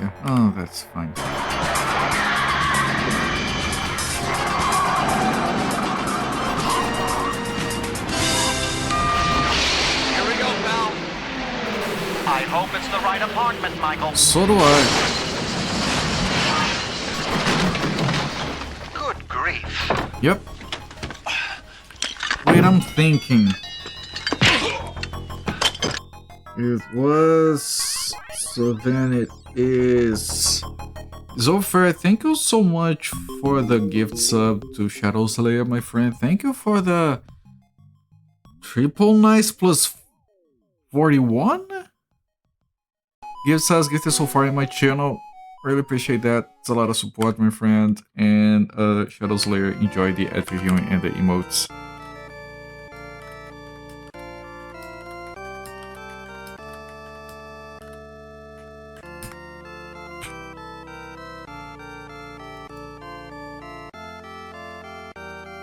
yeah, oh, that's fine. I hope it's the right apartment, Michael. So do I. Good grief. Yep. Wait, I'm thinking. It was... So then it is... Zofer, thank you so much for the gift sub to Shadow Slayer, my friend. Thank you for the... Triple nice plus 41? Gift subs gifted so far in my channel. Really appreciate that. It's a lot of support, my friend. And Shadow Slayer, enjoy the ad viewing and the emotes.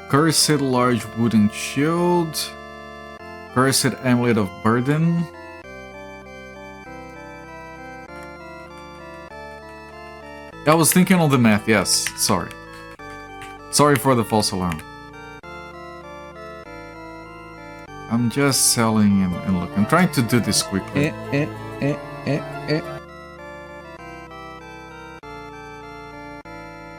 Cursed large wooden shield. Cursed amulet of burden. I was thinking on the math, yes. Sorry. Sorry for the false alarm. I'm just selling and look. I'm trying to do this quickly.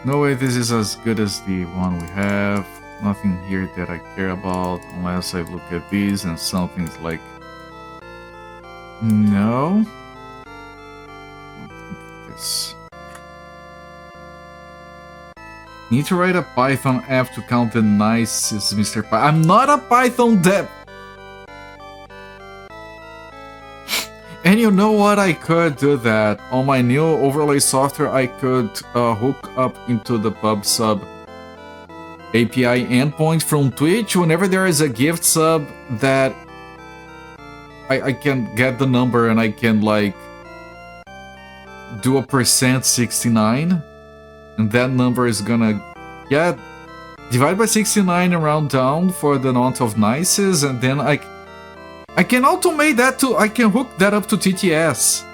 No way this is as good as the one we have. Nothing here that I care about unless I look at these and something's like... No? This... Need to write a Python app to count the nices, Mr. I'm not a Python dev! And you know what? I could do that. On my new overlay software, I could hook up into the PubSub API endpoint from Twitch. Whenever there is a gift sub that I can get the number and I can like do a %69. And that number is gonna get divide by 69 and round down for the amount of nices, and then I can automate that to I can hook that up to TTS.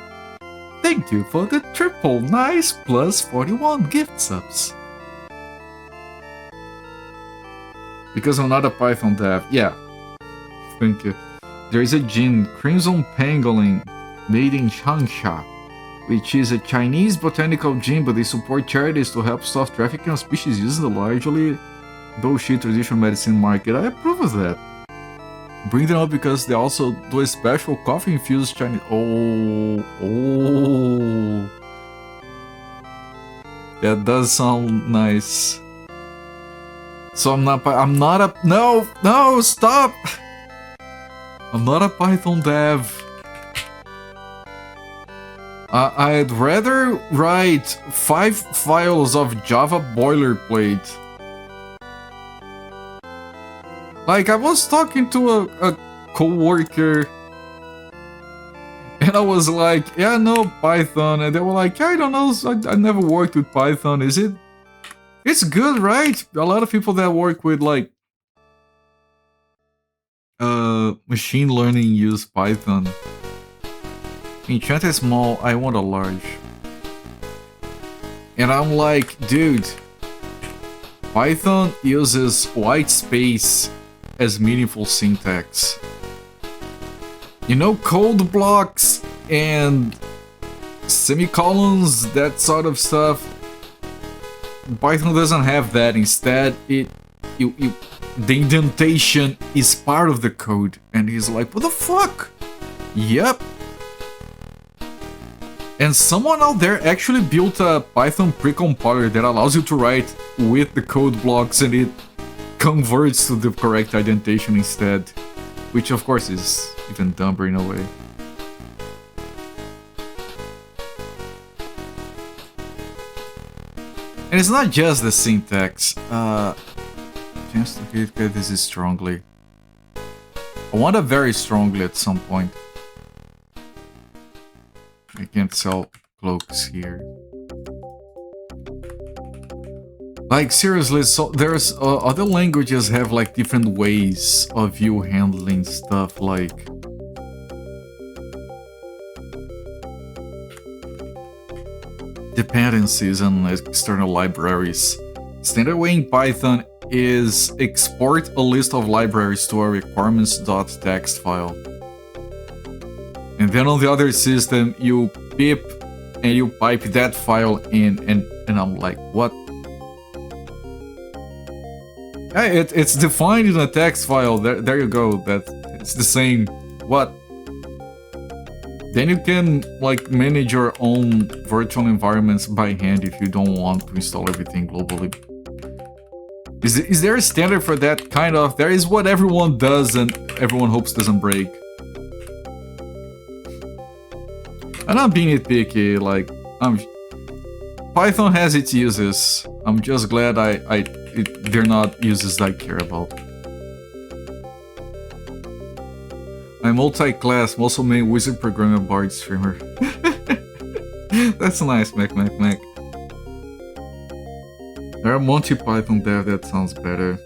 Thank you for the triple nice plus 41 gift subs. Because I'm not a Python dev. Yeah. Thank you. There is a gin, Crimson Pangolin, made in Changsha, which is a Chinese botanical gin, but they support charities to help stop trafficking of species using the largely bullshit traditional medicine market. I approve of that. Bring them up because they also do a special coffee-infused Chinese... Oh. That does sound nice. So I'm not a... No, stop! I'm not a Python dev. I'd rather write 5 files of Java boilerplate Like, I was talking to a co-worker, and I was like, yeah, no, Python. And they were like, yeah, I don't know, I never worked with Python. Is it? It's good, right? A lot of people that work with, like, machine learning use Python. Enchant is small, I want a large. And I'm like, dude, Python uses white space as meaningful syntax. You know, code blocks and semicolons, that sort of stuff. Python doesn't have that. Instead, the indentation is part of the code. And he's like, what the fuck? Yep. And someone out there actually built a Python precompiler that allows you to write with the code blocks and it converts to the correct indentation instead. Which of course is even dumber in a way. And it's not just the syntax. Chance to get this is strongly. I want it very strongly at some point. I can't sell cloaks here. Like, seriously, so there's other languages have like different ways of you handling stuff, like dependencies on external libraries. Standard way in Python is export a list of libraries to a requirements.txt file. And then on the other system, you pip and you pipe that file in, and I'm like, what? Hey, it's defined in a text file. There you go. It's the same. What? Then you can like manage your own virtual environments by hand if you don't want to install everything globally. Is there a standard for that? Kind of. There is what everyone does and everyone hopes doesn't break. I'm not being nitpicky, like, Python has its uses. I'm just glad they're not uses I care about. I'm multi-class, I'm also main wizard programmer bard streamer. That's nice, Mac. There are Monty Python dev, that sounds better.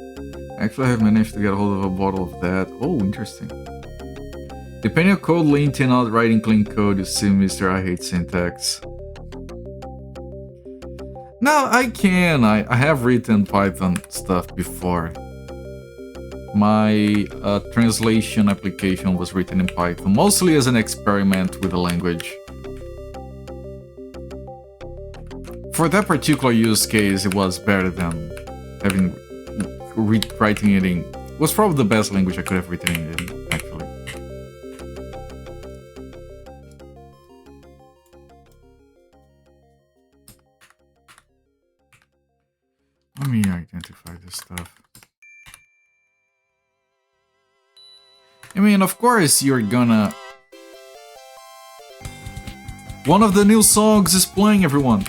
Actually, I have managed to get a hold of a bottle of that. Oh, interesting. Depending on code lint and not writing clean code, you see, Mr. I hate syntax. No, I can. I have written Python stuff before. My translation application was written in Python, mostly as an experiment with the language. For that particular use case, it was better than having writing it in. It was probably the best language I could have written it in, actually. Let me identify this stuff. I mean, of course you're gonna... One of the new songs is playing, everyone!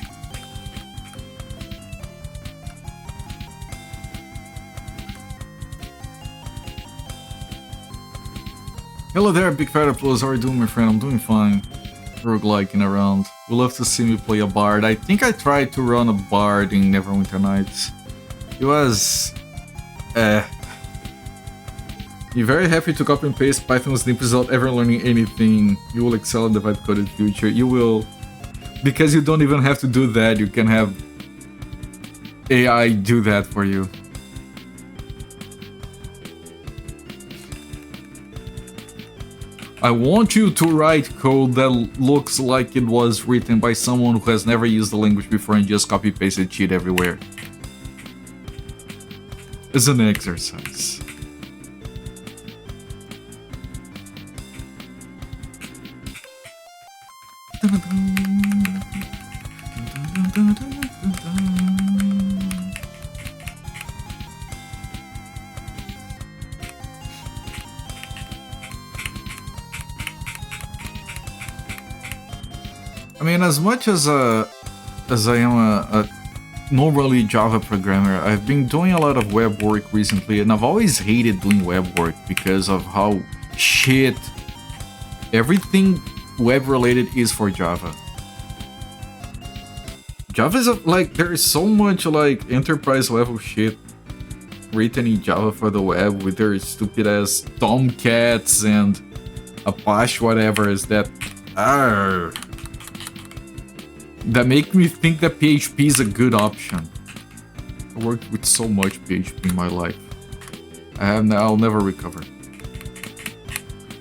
Hello there, Big Fat Applause. How are you doing, my friend? I'm doing fine. Rogueliking around. Would love to see me play a bard. I think I tried to run a bard in Neverwinter Nights. It was... You're very happy to copy and paste Python snippets without ever learning anything. You will excel in the vibe-coded future. You will... Because you don't even have to do that, you can have AI do that for you. I want you to write code that looks like it was written by someone who has never used the language before and just copy-pasted shit everywhere. It's an exercise. I mean, as much as I am normally Java programmer. I've been doing a lot of web work recently, and I've always hated doing web work because of how shit everything web related is for Java. Java is like, there's so much like enterprise level shit written in Java for the web with their stupid ass Tomcats and Apache whatever is that make me think that PHP is a good option. I worked with so much PHP in my life. I'll never recover.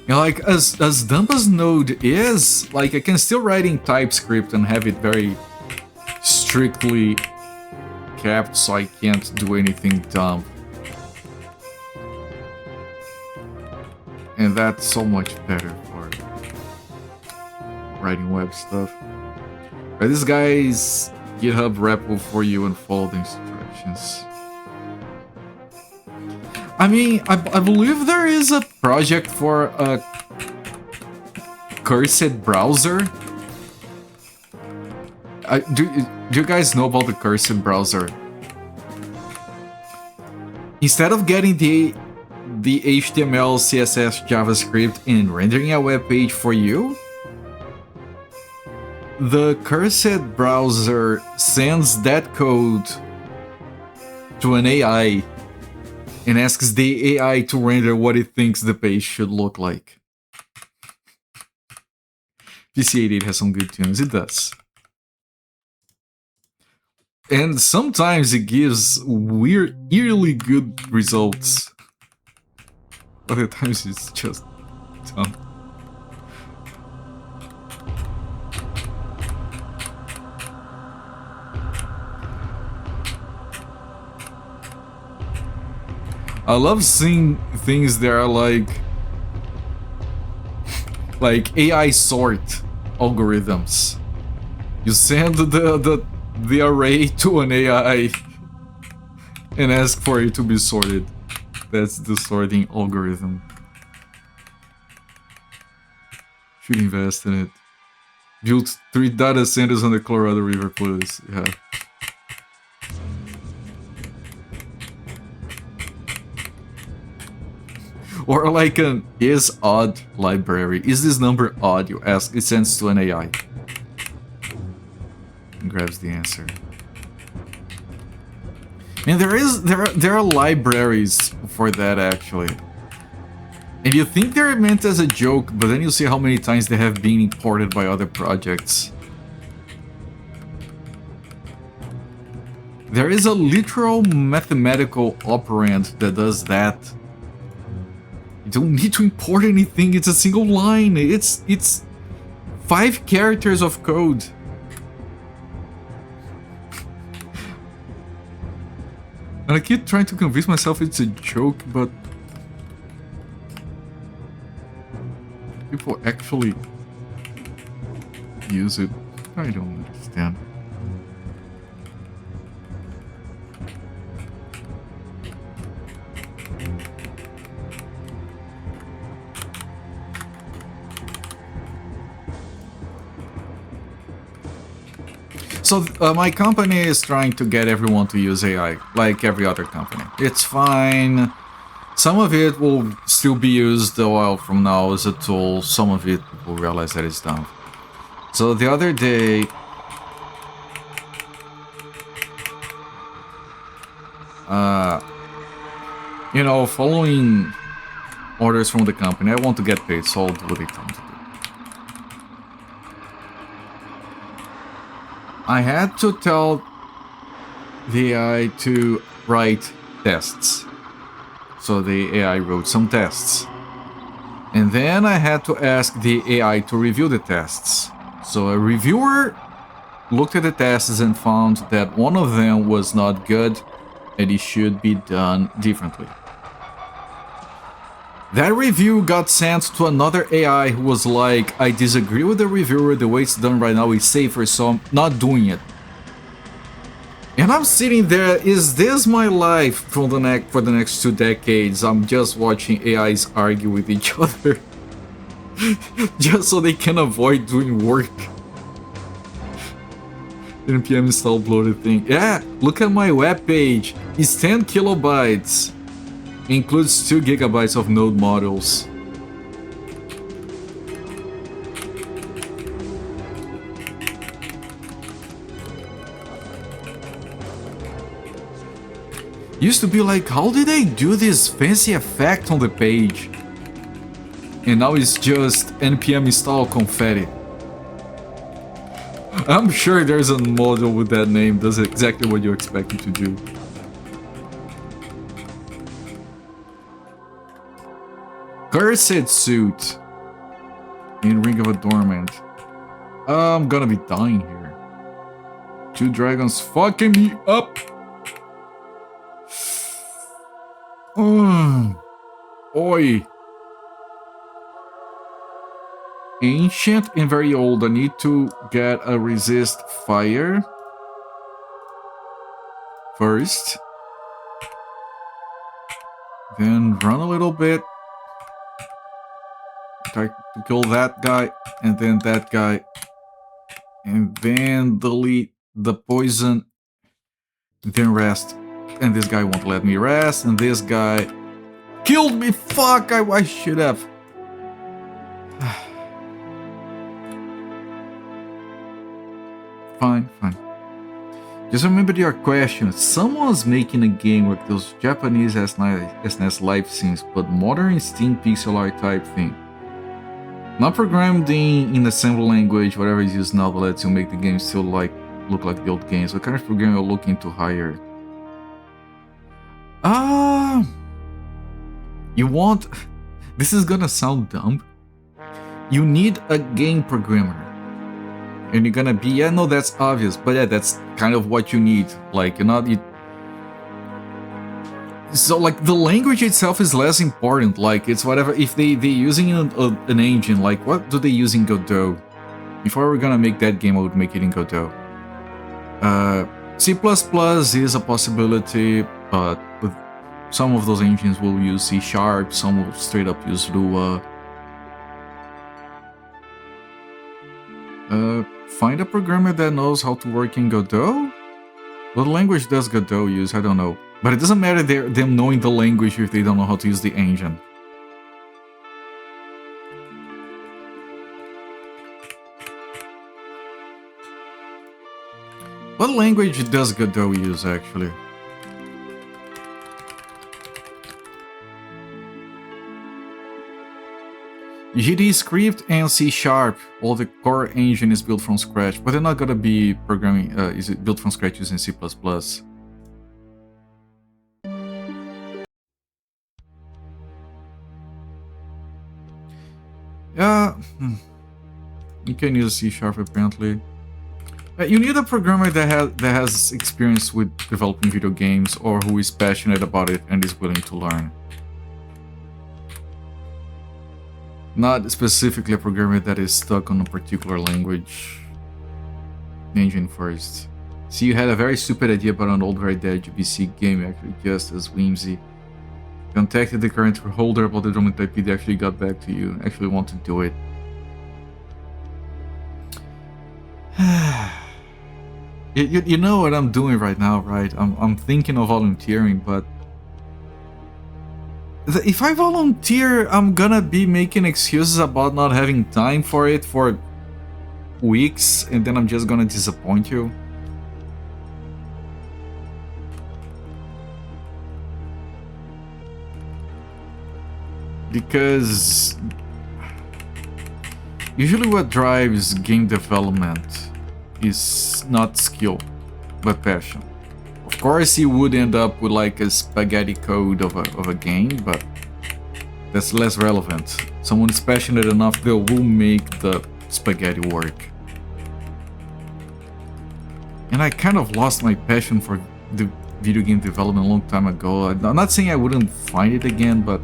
You know, like as dumb as Node is, like I can still write in TypeScript and have it very strictly kept so I can't do anything dumb. And that's so much better for writing web stuff. Right, this guy's GitHub repo for you and follow the instructions. I mean, I believe there is a project for a cursed browser. Do you guys know about the cursed browser? Instead of getting the HTML, CSS, JavaScript and rendering a web page for you, the cursed browser sends that code to an AI and asks the AI to render what it thinks the page should look like. PC88 has some good tunes, it does. And sometimes it gives weird, eerily good results. Other times it's just dumb. I love seeing things that are like AI sort algorithms. You send the array to an AI and ask for it to be sorted. That's the sorting algorithm. Should invest in it. Built 3 data centers on the Colorado River, please. Yeah. Or like an is odd library. Is this number odd? You ask, it sends to an AI. And grabs the answer. And there are libraries for that actually. And you think they're meant as a joke, but then you see how many times they have been imported by other projects. There is a literal mathematical operand that does that. You don't need to import anything, it's a single line. It's 5 characters of code. And I keep trying to convince myself it's a joke, but people actually use it. I don't understand. So my company is trying to get everyone to use AI, like every other company. It's fine. Some of it will still be used a while from now as a tool. Some of it will realize that it's dumb. So the other day, you know, following orders from the company, I want to get paid, so I'll do what they tell me to do. I had to tell the AI to write tests. So the AI wrote some tests. And then I had to ask the AI to review the tests. So a reviewer looked at the tests and found that one of them was not good and it should be done differently. That review got sent to another AI who was like, I disagree with the reviewer, the way it's done right now is safer, so I'm not doing it. And I'm sitting there, is this my life for the next 2 decades? I'm just watching AIs argue with each other. Just so they can avoid doing work. npm install bloated thing. Yeah, look at my web page. It's 10 kilobytes. Includes 2 gigabytes of node modules. Used to be like, how did they do this fancy effect on the page? And now it's just npm install confetti. I'm sure there's a module with that name, does exactly what you expect it to do. Cursed suit in Ring of Adornment. I'm gonna be dying here. 2 dragons fucking me up. Oi. Ancient and very old. I need to get a resist fire first. Then run a little bit. Try to kill that guy, and then that guy. And then delete the poison. Then rest. And this guy won't let me rest. And this guy killed me. Fuck, I should have. Fine. Just remember your question. Someone's making a game with those Japanese SNES life scenes, but modern Steam pixel art type thing. Not programmed in assembly language, whatever is used now that lets you make the game still look like the old games. What kind of program you're looking to hire? You want... This is gonna sound dumb. You need a game programmer. And you're gonna be... Yeah, no, that's obvious. But yeah, that's kind of what you need. Like, you're not... So, like, the language itself is less important. Like, it's whatever... If they're using an engine, like, what do they use in Godot? If I were gonna make that game, I would make it in Godot. C++ is a possibility, but with some of those engines will use C#, some will straight up use Lua. Find a programmer that knows how to work in Godot? What language does Godot use? I don't know. But it doesn't matter them knowing the language if they don't know how to use the engine. What language does Godot use, actually? GD script and C#. All the core engine is built from scratch, but they're not gonna be programming. Is it built from scratch using C++? Yeah, you can use C# apparently. You need a programmer that has experience with developing video games, or who is passionate about it and is willing to learn. Not specifically a programmer that is stuck on a particular language engine first. See, you had a very stupid idea about an old very dead GBC game, actually just as whimsy. Contacted the current holder about the dominant IP, they actually got back to you, actually want to do it. You know what I'm doing right now, right? I'm thinking of volunteering, but if I volunteer, I'm gonna be making excuses about not having time for it for weeks, and then I'm just gonna disappoint you. Because usually what drives game development is not skill, but passion. Of course, you would end up with like a spaghetti code of a game, but that's less relevant. Someone is passionate enough, they will make the spaghetti work. And I kind of lost my passion for the video game development a long time ago. I'm not saying I wouldn't find it again, but...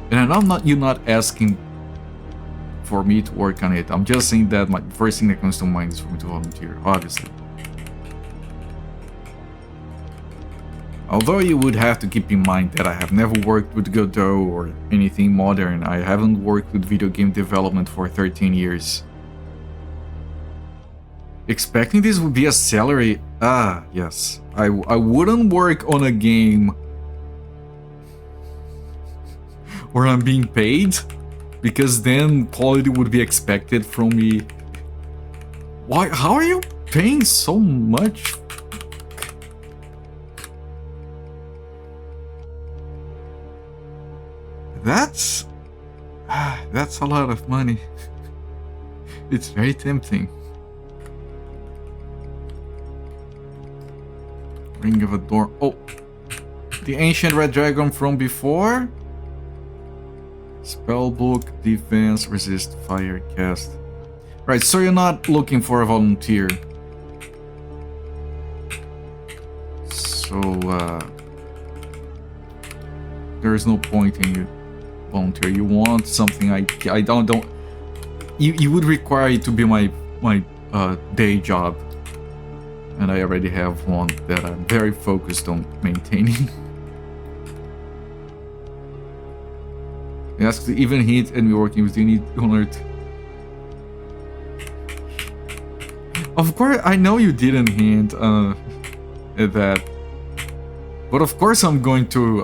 And I'm not asking for me to work on it. I'm just saying that my first thing that comes to mind is for me to volunteer, obviously. Although you would have to keep in mind that I have never worked with Godot or anything modern. I haven't worked with video game development for 13 years. Expecting this would be a salary. Ah, yes. I wouldn't work on a game where I'm being paid, because then quality would be expected from me. Why? How are you paying so much? That's a lot of money. It's very tempting. Ring of a door. Oh, the ancient red dragon from before. Spellbook, defense, resist, fire, cast. Right, so you're not looking for a volunteer. So there is no point in you volunteer. You want something I don't. You would require it to be my day job. And I already have one that I'm very focused on maintaining. It asks to even hint and we're working with you need alert. Of course, I know you didn't hint at that. But of course I'm going to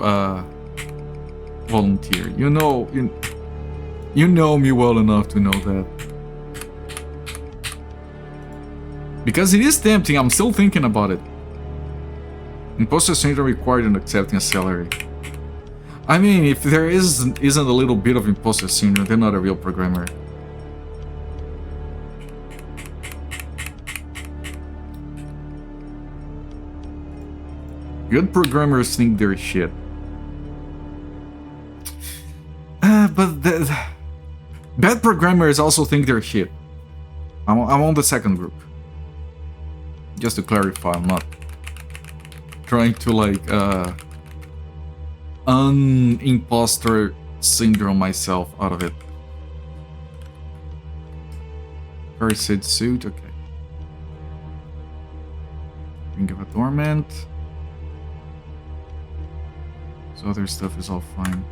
volunteer. You know me well enough to know that. Because it is tempting, I'm still thinking about it. Imposter syndrome required in accepting a salary. I mean, if there isn't a little bit of imposter syndrome, they're not a real programmer. Good programmers think they're shit. But bad programmers also think they're shit. I'm on the second group. Just to clarify, I'm not trying to like imposter syndrome myself out of it. Cursed suit, okay. Ring of a Dormant. So other stuff is all fine.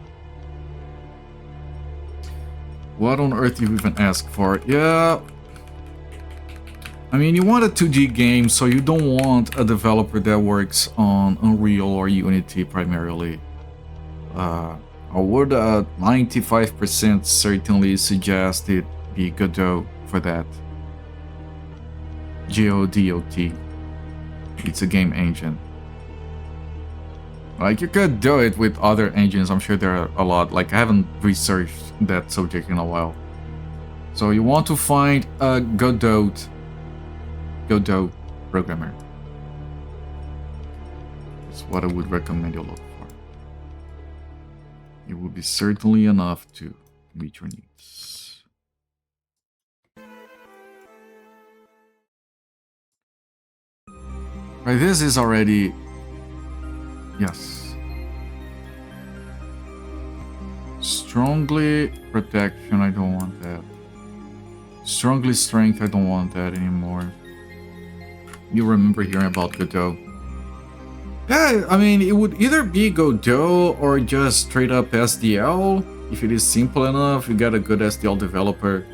What on earth do you even ask for? Yeah. I mean, you want a 2D game, so you don't want a developer that works on Unreal or Unity primarily. I would 95% certainly suggest it be Godot for that. Godot. It's a game engine. Like, you could do it with other engines, I'm sure there are a lot. Like, I haven't researched that subject in a while. So you want to find a Godot programmer. That's what I would recommend you look for. It would be certainly enough to meet your needs. Right, this is already... Yes. Strongly protection, I don't want that. Strongly strength, I don't want that anymore. You remember hearing about Godot. Yeah, I mean, it would either be Godot or just straight up SDL. If it is simple enough, you got a good SDL developer.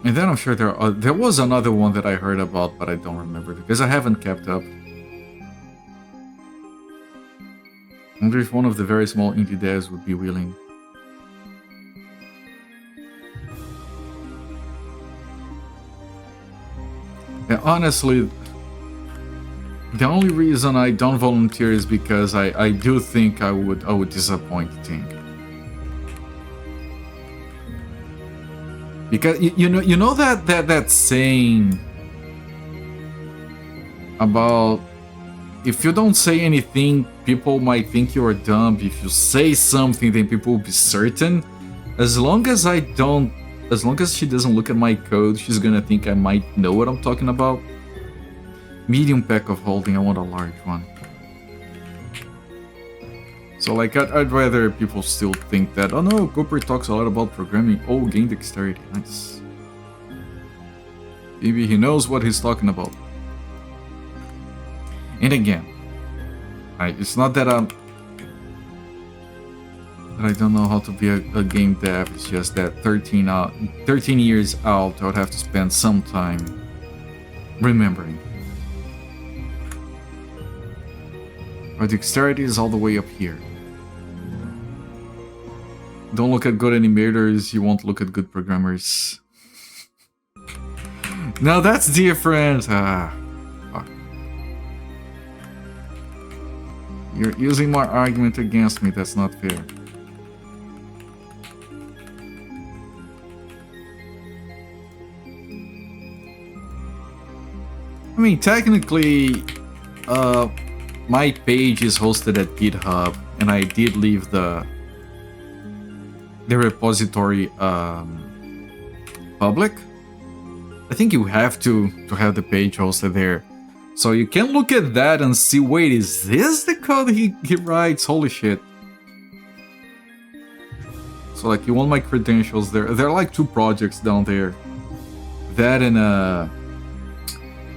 And then I'm sure there was another one that I heard about, but I don't remember because I haven't kept up. I wonder if one of the very small indie devs would be willing. Yeah, honestly, the only reason I don't volunteer is because I do think I would disappoint Ting. Because you know that saying about if you don't say anything, people might think you're dumb. If you say something, then people will be certain. As long as she doesn't look at my code, she's gonna think I might know what I'm talking about. Medium pack of holding, I want a large one. So like, I'd rather people still think that, oh no, Cooper talks a lot about programming. Oh, gain dexterity, nice. Maybe he knows what he's talking about. And again, it's not that But I don't know how to be a game dev. It's just that 13 years out, I would have to spend some time remembering. Our dexterity is all the way up here. Don't look at good animators, you won't look at good programmers. Now that's different. Fuck. You're using my argument against me, that's not fair. I mean, technically, my page is hosted at GitHub, and I did leave the repository public. I think you have to have the page hosted there, so you can look at that and see. Wait, is this the code he writes? Holy shit! So like, you want my credentials there? There are like 2 projects down there. That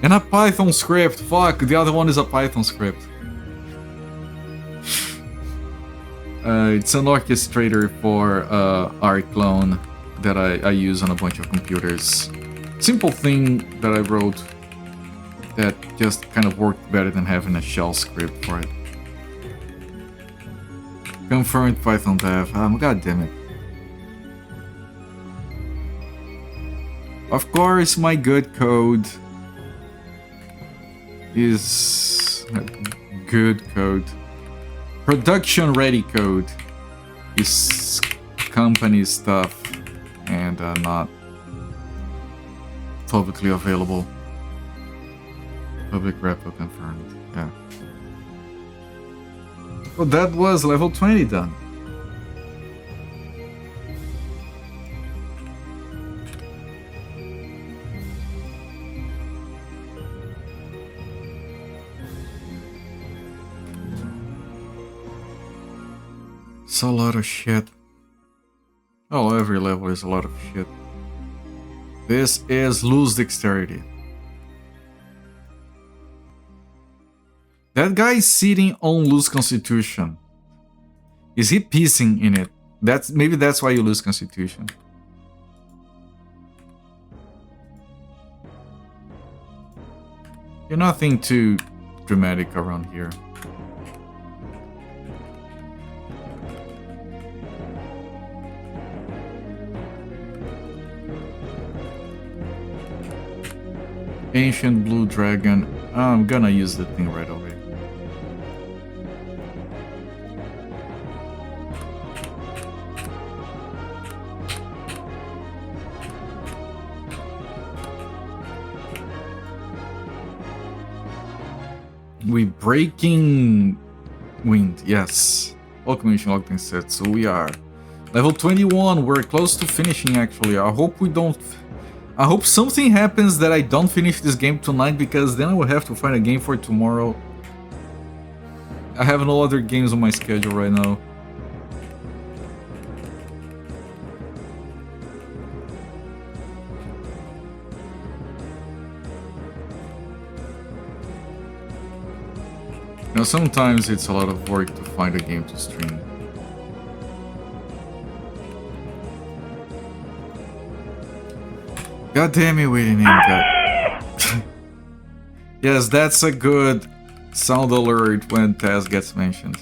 and a Python script. Fuck, the other one is a Python script. It's an orchestrator for rclone that I use on a bunch of computers. Simple thing that I wrote that just kind of worked better than having a shell script for it. Confirmed Python dev. God damn it. Of course, my good code is good code. Production ready code is company stuff and not publicly available. Public repo confirmed. Yeah. Well, that was level 20 done. It's a lot of shit. Oh, every level is a lot of shit. This is lose dexterity. That guy is sitting on lose constitution. Is he pissing in it? Maybe that's why you lose constitution. You're nothing too dramatic around here. Ancient blue dragon. I'm gonna use the thing right away. We breaking wind, yes. Welcome mission locked in set. So we are level 21. We're close to finishing actually. I hope something happens that I don't finish this game tonight, because then I will have to find a game for tomorrow. I have no other games on my schedule right now. You know, sometimes it's a lot of work to find a game to stream. God damn it, we didn't aim that. Yes, that's a good sound alert when Taz gets mentioned.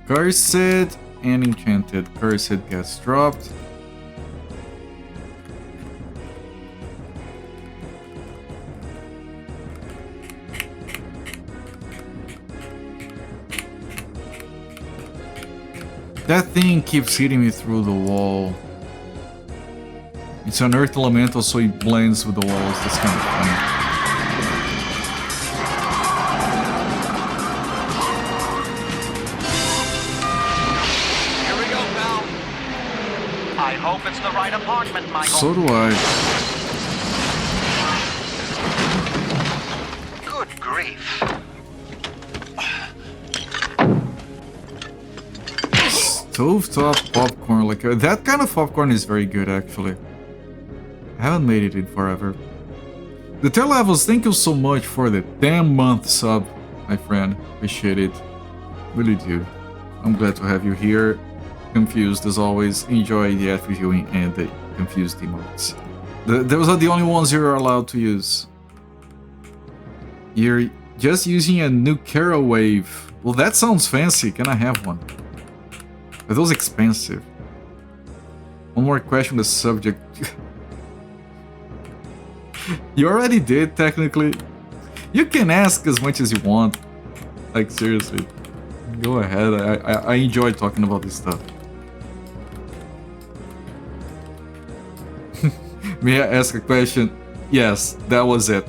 Cursed and enchanted. Cursed gets dropped. That thing keeps hitting me through the wall. It's an earth elemental, so it blends with the walls. That's kind of funny. I hope it's the right apartment, Michael. So do I. Good grief. Stovetop popcorn, like that kind of popcorn is very good actually. I haven't made it in forever. The 10 levels, thank you so much for the 10-month sub, my friend. Appreciate it. Really do. I'm glad to have you here. Confused as always. Enjoy the ad reviewing and the confused emotes. Those are the only ones you're allowed to use. You're just using a new Carol wave. Well, that sounds fancy. Can I have one? Are those expensive? One more question on the subject. You already did, technically. You can ask as much as you want. Like, seriously. Go ahead. I enjoy talking about this stuff. May I ask a question? Yes, that was it.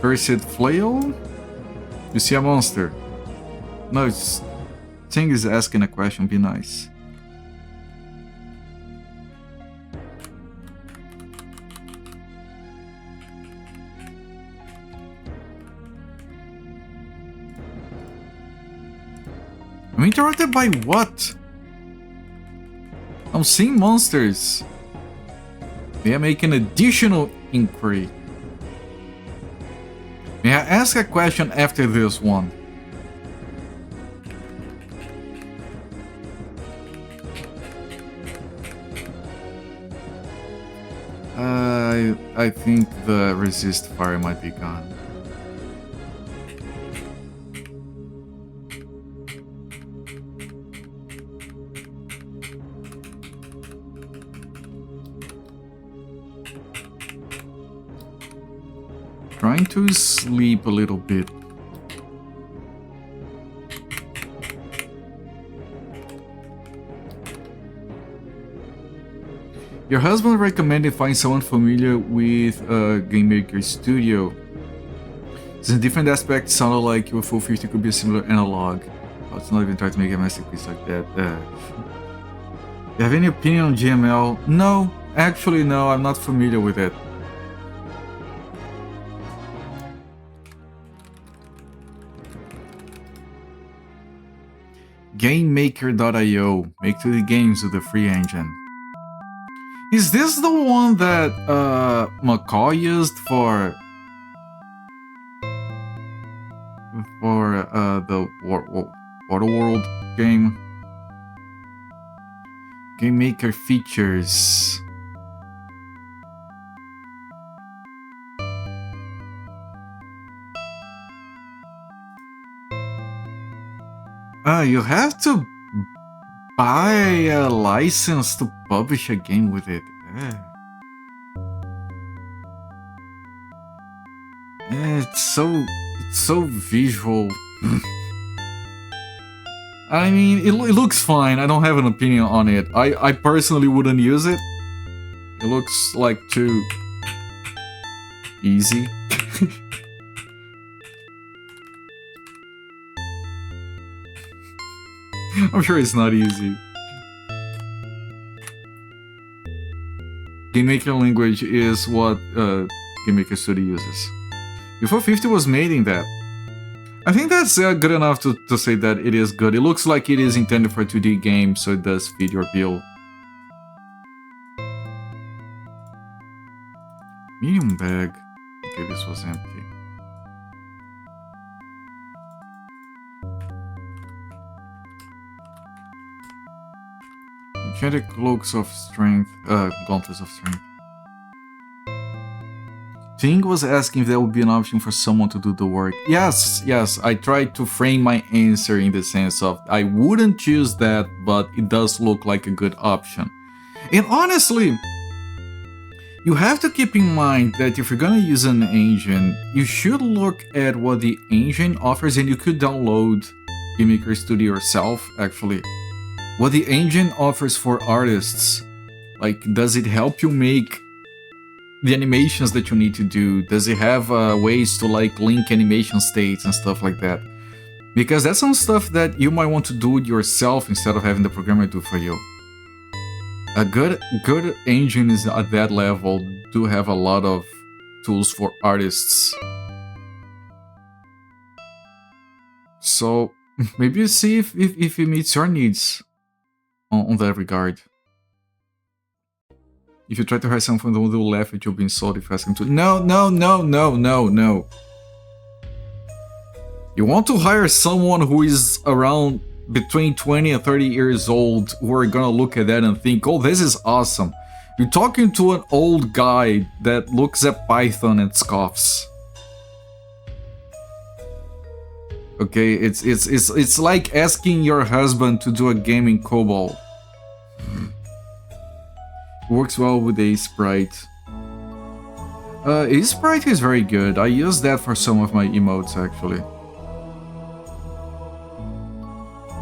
Cursed flail? You see a monster? No, it's... Ting is asking a question, be nice. I'm interrupted by what? I'm seeing monsters. May I make an additional inquiry? May I ask a question after this one? I think the resist fire might be gone. Trying to sleep a little bit. Your husband recommended find someone familiar with a Game Maker Studio. Since different aspects sounded like your full 50 could be a similar analog. Let's not even try to make a masterpiece like that. You have any opinion on GML? No, actually no, I'm not familiar with it. GameMaker.io. Make 2D games with the free engine. Is this the one that McCall used for the Waterworld game? Game Maker features. You have to buy a license to publish a game with it. It's so visual. I mean, it looks fine. I don't have an opinion on it. I personally wouldn't use it. It looks like too easy. I'm sure it's not easy. Game Maker language is what Game Maker Studio uses. Before 50 was made in that. I think that's good enough to say that it is good. It looks like it is intended for a 2D game, so it does fit your bill. Medium bag. Okay, this was empty. Enchanted cloaks of strength, gauntlets of strength. Ting was asking if there would be an option for someone to do the work. Yes, I tried to frame my answer in the sense of I wouldn't choose that, but it does look like a good option. And honestly, you have to keep in mind that if you're gonna use an engine, you should look at what the engine offers, and you could download Game Maker Studio yourself, actually. What the engine offers for artists. Like, does it help you make the animations that you need to do? Does it have ways to like link animation states and stuff like that? Because that's some stuff that you might want to do it yourself instead of having the programmer do for you. A good engine is at that level do have a lot of tools for artists. So Maybe you see if it meets your needs on that regard. If you try to hire someone who will laugh at you being sold if you ask him to. No. You want to hire someone who is around between 20 and 30 years old, who are gonna look at that and think, oh, this is awesome. You're talking to an old guy that looks at Python and scoffs. Okay, it's like asking your husband to do a game in COBOL. Works well with a sprite. Sprite is very good. I use that for some of my emotes actually.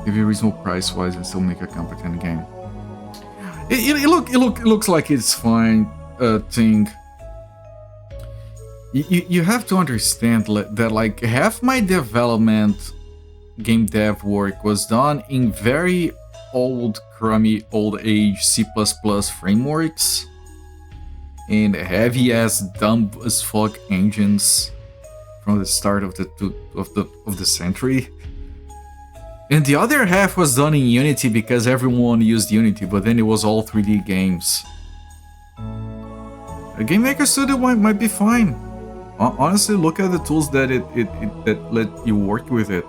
Give you a reasonable price wise and still make a competent game. It looks like it's fine thing. You have to understand that like half my development game dev work was done in very old, crummy, old age C++ frameworks and heavy ass, dumb as fuck engines from the start of the century. And the other half was done in Unity because everyone used Unity, but then it was all 3D games. A Game Maker Studio might be fine. Honestly, look at the tools that that let you work with it.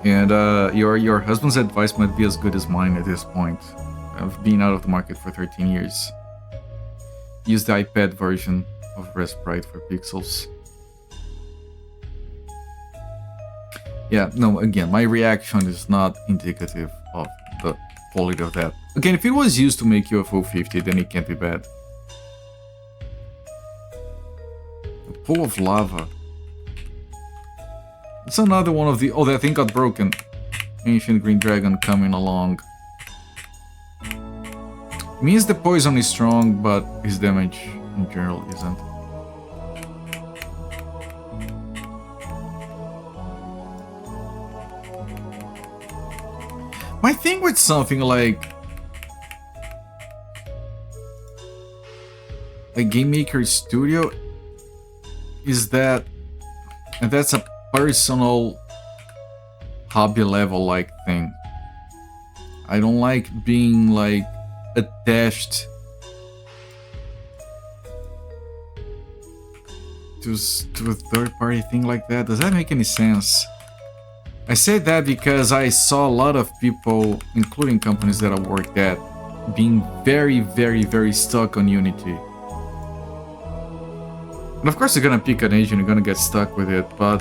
And your husband's advice might be as good as mine at this point. I've been out of the market for 13 years. Use the iPad version of Sprite for pixels. Yeah, no, again, my reaction is not indicative of the quality of that. Again, if it was used to make you a full 50, then it can't be bad. A pool of lava. It's another one of the... Oh, that thing got broken. Ancient green dragon coming along. Means the poison is strong, but his damage in general isn't. My thing with something like a Game Maker Studio is that, and that's a personal hobby level like thing. I don't like being like attached to a third party thing like that. Does that make any sense? I say that because I saw a lot of people, including companies that I worked at, being very stuck on Unity. And of course you're gonna pick an engine, you're gonna get stuck with it, but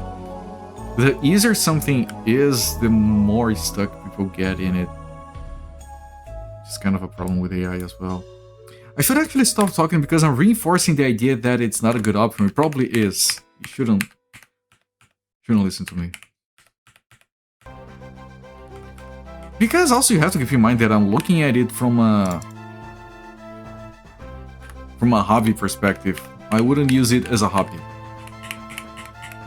the easier something is, the more stuck people get in it. It's kind of a problem with AI as well. I should actually stop talking because I'm reinforcing the idea that it's not a good option. It probably is. You shouldn't listen to me. Because also you have to keep in mind that I'm looking at it from a hobby perspective. I wouldn't use it as a hobby.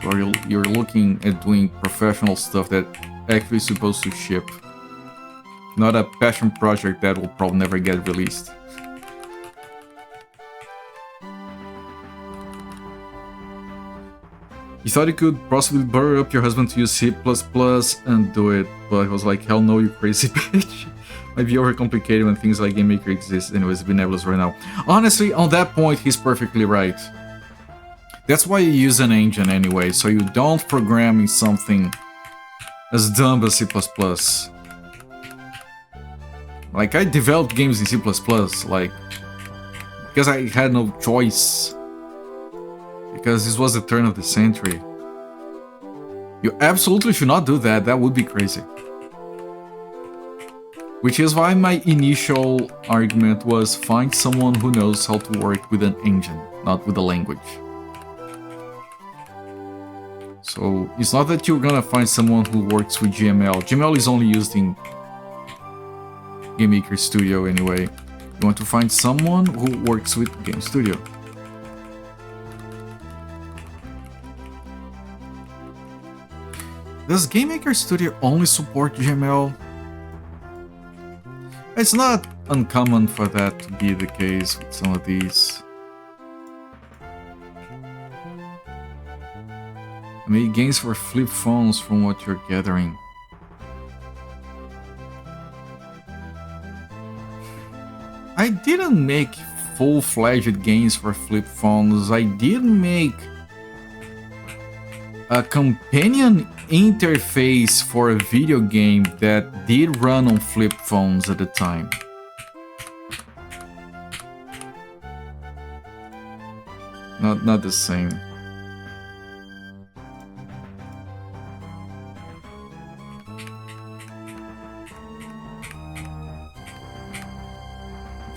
Or you're looking at doing professional stuff that actually is supposed to ship. Not a passion project that will probably never get released. You thought you could possibly burr up your husband to use C++ and do it, but he was like, hell no, you crazy bitch. Might be overcomplicated when things like Game Maker exist. Anyways, it's been nebulous right now. Honestly, on that point, he's perfectly right. That's why you use an engine anyway, so you don't program in something as dumb as C++. Like, I developed games in C++, like, because I had no choice. Because this was the turn of the century. You absolutely should not do that, that would be crazy. Which is why my initial argument was find someone who knows how to work with an engine, not with a language. So it's not that you're gonna find someone who works with GML. GML is only used in Game Maker Studio anyway. You want to find someone who works with Game Studio. Does Game Maker Studio only support GML? It's not uncommon for that to be the case with some of these. Make games for flip phones from what you're gathering. I didn't make full-fledged games for flip phones. I did make a companion interface for a video game that did run on flip phones at the time. Not the same.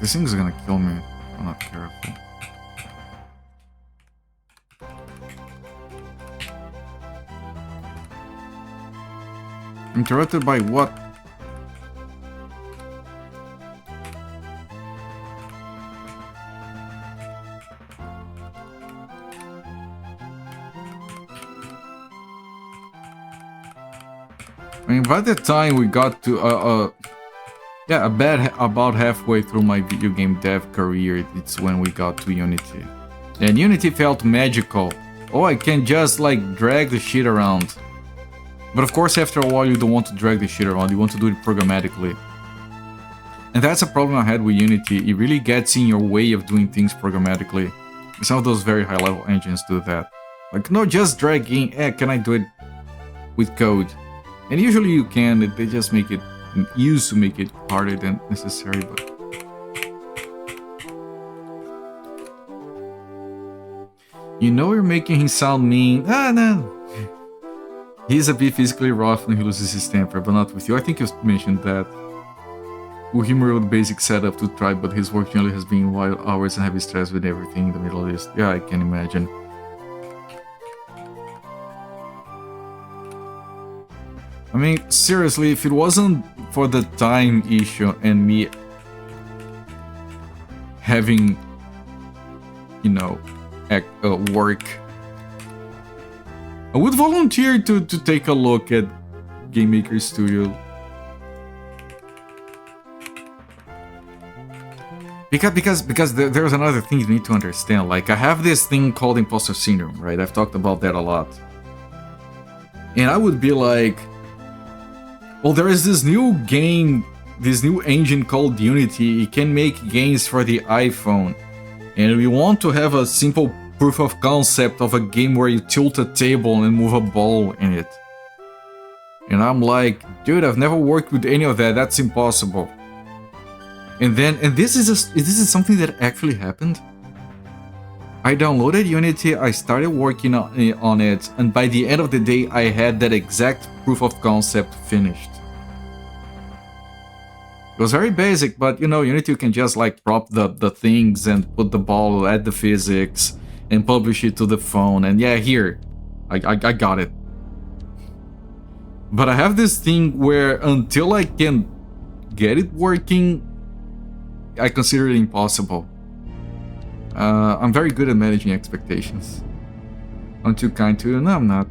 This thing's gonna kill me if I'm not careful. Interrupted by what? I mean, by the time we got to yeah, about halfway through my video game dev career, it's when we got to Unity. And Unity felt magical. Oh, I can just like drag the shit around. But of course, after a while, you don't want to drag the shit around, you want to do it programmatically. And that's a problem I had with Unity, it really gets in your way of doing things programmatically. Some of those very high level engines do that. Like, no, just dragging, can I do it with code? And usually you can, they just make it, used to make it harder than necessary, but... You know you're making him sound mean. Ah, no. He's a bit physically rough when he loses his temper, but not with you. I think you mentioned that. We'll humor with basic setup to try, but his work generally has been wild hours and heavy stress with everything in the Middle East. Yeah, I can imagine. I mean, seriously, if it wasn't for the time issue and me having, you know, work, I would volunteer to take a look at Game Maker Studio. Because there's another thing you need to understand. Like, I have this thing called imposter syndrome, right? I've talked about that a lot. And I would be like, well, there is this new game, this new engine called Unity. It can make games for the iPhone. And we want to have a simple proof of concept of a game where you tilt a table and move a ball in it. And I'm like, dude, I've never worked with any of that. That's impossible. And this is something that actually happened. I downloaded Unity, I started working on it, and by the end of the day, I had that exact proof of concept finished. It was very basic, but you know, Unity you can just like prop the things and put the ball, add the physics, and publish it to the phone, and yeah, here, I got it. But I have this thing where until I can get it working, I consider it impossible. I'm very good at managing expectations. I'm too kind to you. No, I'm not.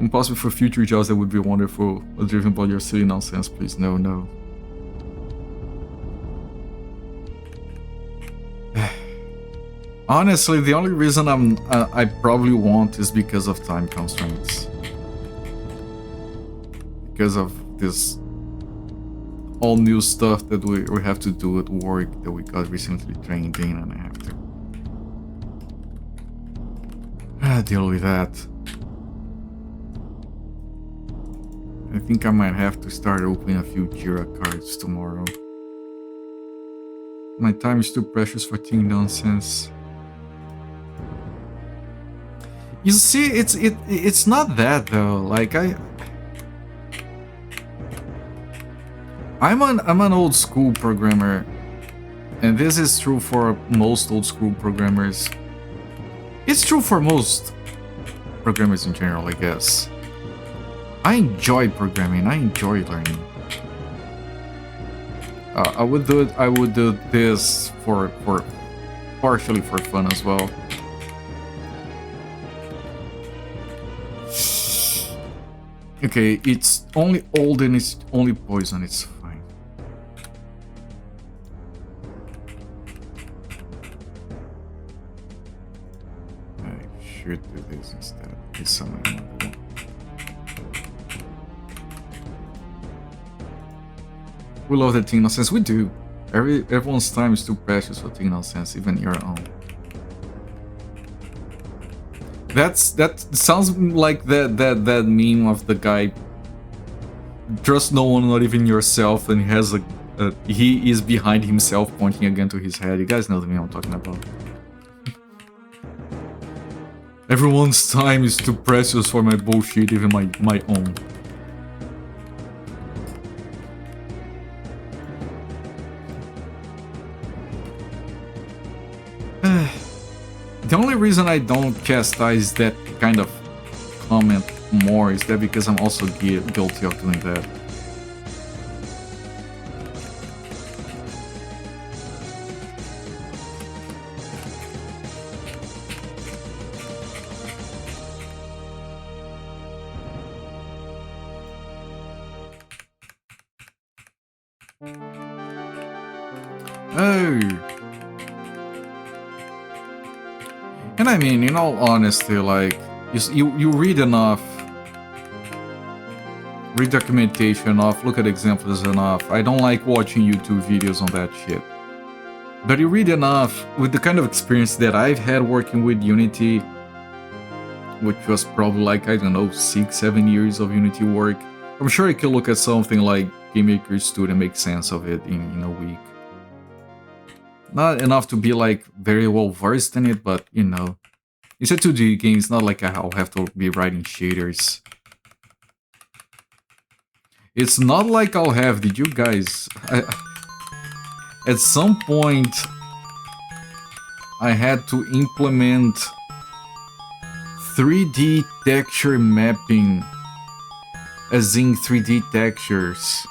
Impossible for future jobs that would be wonderful, but driven by your silly nonsense, please. No, no. Honestly, the only reason I probably won't is because of time constraints. Because of this all new stuff that we have to do at work that we got recently trained in, and I have to deal with that. I think I might have to start opening a few Jira cards tomorrow. My time is too precious for team nonsense. You see, it's not that though. Like I'm an old school programmer, and this is true for most old school programmers. It's true for most programmers in general, I guess. I enjoy programming, I enjoy learning. I would do this for partially for fun as well. Okay, it's only old and it's only poison, it's fine. I should do this instead. He's summoning another one. We love the team nonsense. We do. Everyone's time is too precious for team nonsense, even your own. That sounds like that meme of the guy. Trust no one, not even yourself, and he is behind himself, pointing again to his head. You guys know the meme I'm talking about. Everyone's time is too precious for my bullshit, even my own. The only reason I don't chastise that kind of comment more is that because I'm also guilty of doing that. Oh. And I mean, in all honesty, like, you read enough, read documentation enough, look at examples enough. I don't like watching YouTube videos on that shit. But you read enough, with the kind of experience that I've had working with Unity, which was probably like, I don't know, 6-7 years of Unity work, I'm sure I could look at something like Game Maker Studio and make sense of it in a week. Not enough to be like very well versed in it, but you know, it's a 2D game. It's not like I'll have to be writing shaders. It's not like I'll have. Did you guys? At some point, I had to implement 3D texture mapping, as in 3D textures.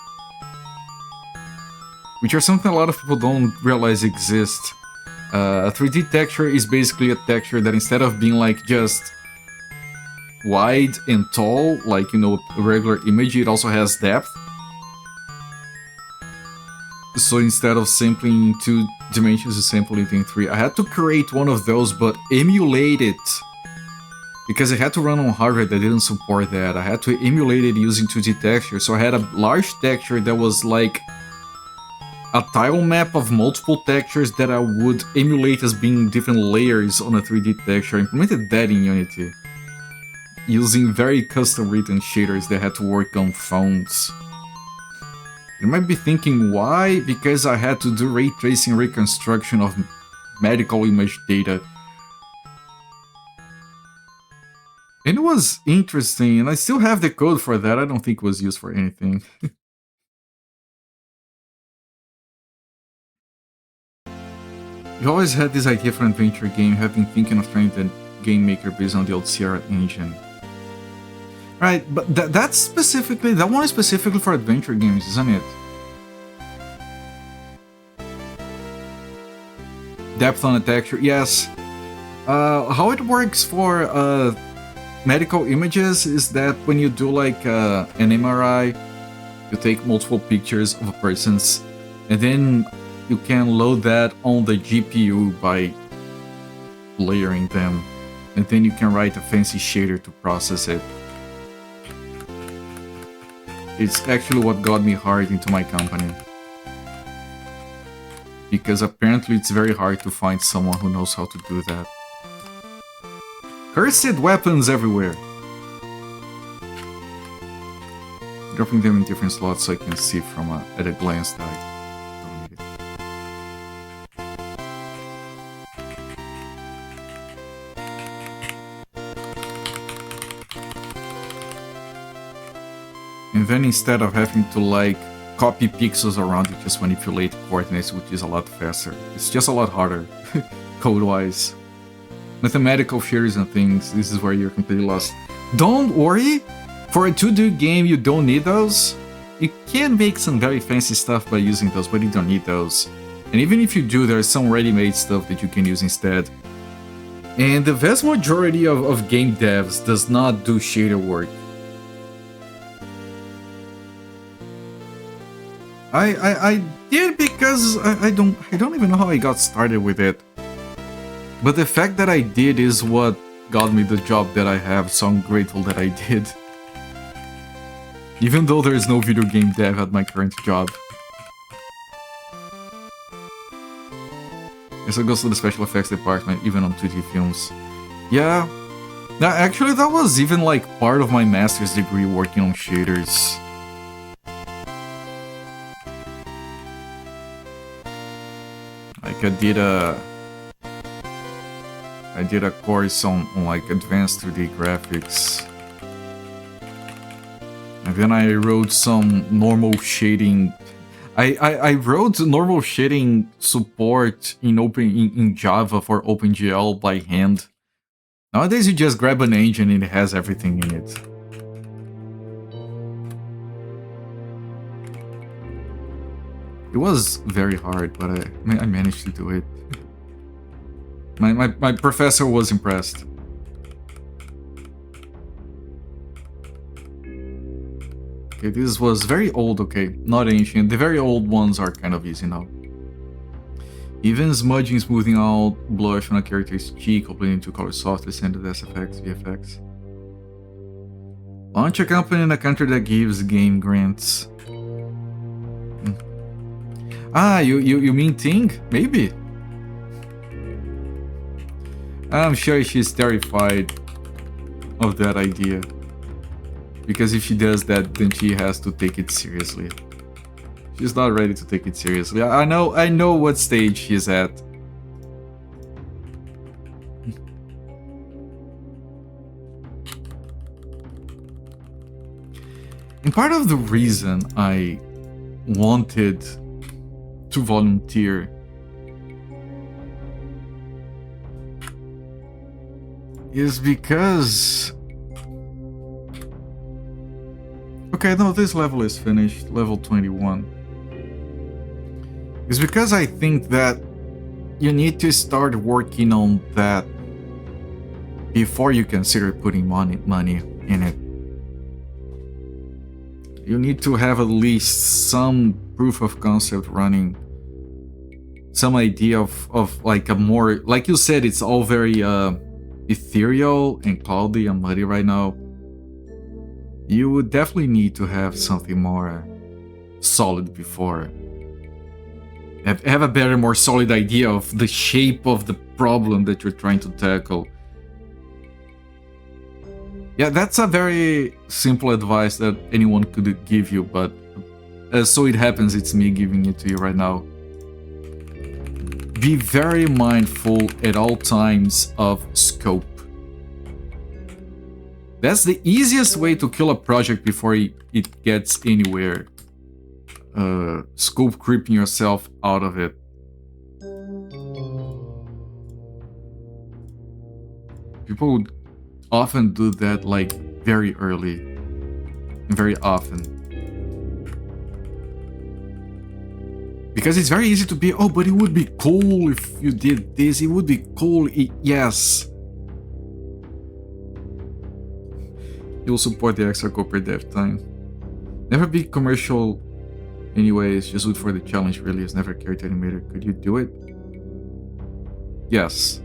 Which are something a lot of people don't realize exist. A 3D texture is basically a texture that instead of being like just wide and tall, like, you know, a regular image, it also has depth. So instead of sampling in 2 dimensions, you sample it in 3. I had to create one of those, but emulate it. Because it had to run on hardware that didn't support that. I had to emulate it using 2D texture. So I had a large texture that was like a tile map of multiple textures that I would emulate as being different layers on a 3D texture. I implemented that in Unity, using very custom written shaders that had to work on phones. You might be thinking, why? Because I had to do ray tracing reconstruction of medical image data. And it was interesting, and I still have the code for that. I don't think it was used for anything. You always had this idea for an adventure game, have been thinking of trying the game maker based on the old Sierra engine. Right, but that one is specifically for adventure games, isn't it? Depth on a texture, yes. How it works for medical images is that when you do like an MRI, you take multiple pictures of a person's, and then you can load that on the GPU by layering them, and then you can write a fancy shader to process it. It's actually what got me hired into my company. Because apparently it's very hard to find someone who knows how to do that. Cursed weapons everywhere! Dropping them in different slots so I can see from at a glance that I don't need it. And then instead of having to like copy pixels around it, just manipulate coordinates, which is a lot faster. It's just a lot harder, code-wise. Mathematical shaders and things, this is where you're completely lost. Don't worry! For a 2D game, you don't need those. You can make some very fancy stuff by using those, but you don't need those. And even if you do, there's some ready-made stuff that you can use instead. And the vast majority of game devs does not do shader work. I did because I don't even know how I got started with it. But the fact that I did is what got me the job that I have, so I'm grateful that I did. Even though there is no video game dev at my current job. It also goes to the special effects department, even on 2D films. Yeah. Actually, that was even like part of my master's degree working on shaders. Like I did a course on like advanced 3D graphics. And then I wrote some normal shading. I wrote normal shading support in Java for OpenGL by hand. Nowadays you just grab an engine and it has everything in it. It was very hard, but I managed to do it. My professor was impressed. Okay, this was very old, okay, not ancient. The very old ones are kind of easy now. Even smudging, smoothing out, blush on a character's cheek, opening to color softly, send it SFX, VFX. Launch a company in a country that gives game grants. Ah, you mean Ting? Maybe. I'm sure she's terrified of that idea. Because if she does that, then she has to take it seriously. She's not ready to take it seriously. I know what stage she's at. And part of the reason I wanted to volunteer is because... Okay, no, this level is finished, level 21. It's because I think that you need to start working on that before you consider putting money in it. You need to have at least some proof of concept running. Some idea of like a more... Like you said, it's all very ethereal and cloudy and muddy right now. You would definitely need to have something more solid before. Have a better, more solid idea of the shape of the problem that you're trying to tackle. Yeah, that's a very simple advice that anyone could give you, but so it happens, it's me giving it to you right now. Be very mindful at all times of scope. That's the easiest way to kill a project before it gets anywhere. Scope creeping yourself out of it. People would often do that like very early. And very often. Because it's very easy to be, oh, but it would be cool if you did this, it would be cool, yes. You'll support the extra corporate dev time. Never be commercial anyways, just look for the challenge really, is never character animator. Could you do it? Yes.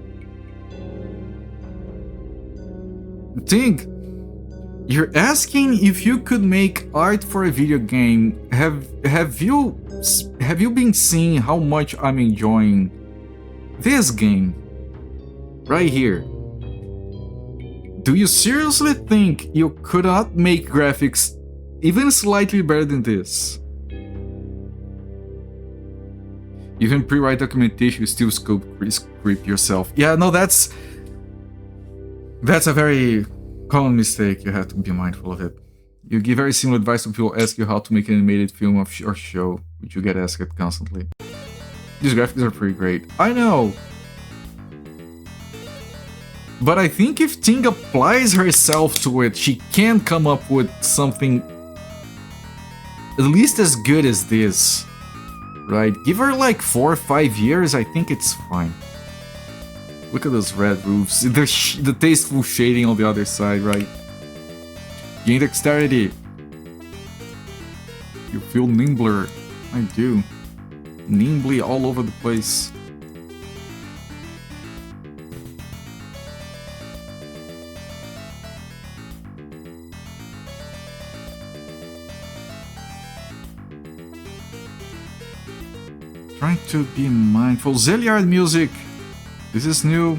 Think, you're asking if you could make art for a video game. Have you been seeing how much I'm enjoying this game right here? Do you seriously think you could not make graphics even slightly better than this? Even pre-write documentation, you still scope creep yourself. Yeah, no, that's a very common mistake. You have to be mindful of it. You give very similar advice when people ask you how to make an animated film or show, which you get asked constantly. These graphics are pretty great. I know. But I think if Ting applies herself to it, she can come up with something at least as good as this. Right? Give her like 4 or 5 years, I think it's fine. Look at those red roofs. The tasteful shading on the other side, right? Gain dexterity. You feel nimbler. I do. Nimbly all over the place. Trying to be mindful. Zilliard music. This is new.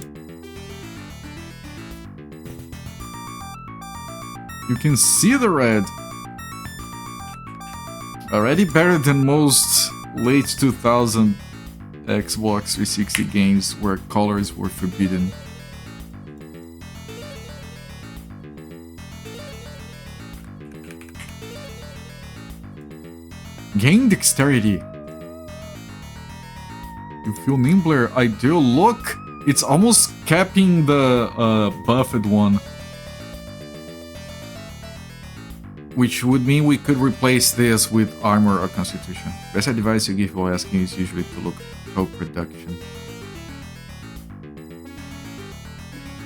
You can see the red. Already better than most late 2000 Xbox 360 games where colors were forbidden. Gain dexterity. You feel nimbler. I do. Look, it's almost capping the buffed one. Which would mean we could replace this with armor or constitution. Best advice you give while asking is usually to look pro production.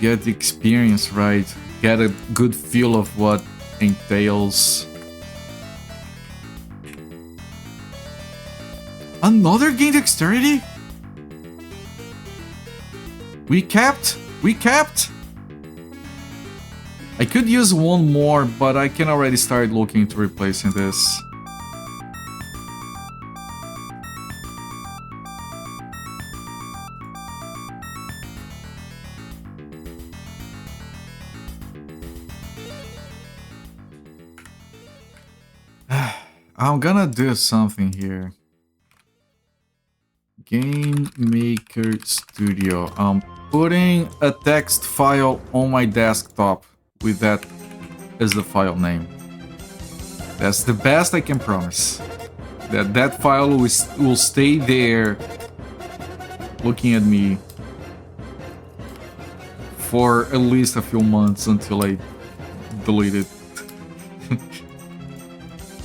Get the experience right. Get a good feel of what entails. Another gain dexterity? We capped? We capped? I could use one more, but I can already start looking into replacing this. I'm gonna do something here. Game Maker Studio. I'm putting a text file on my desktop with that as the file name. That's the best I can promise. That file will stay there looking at me for at least a few months until I delete it.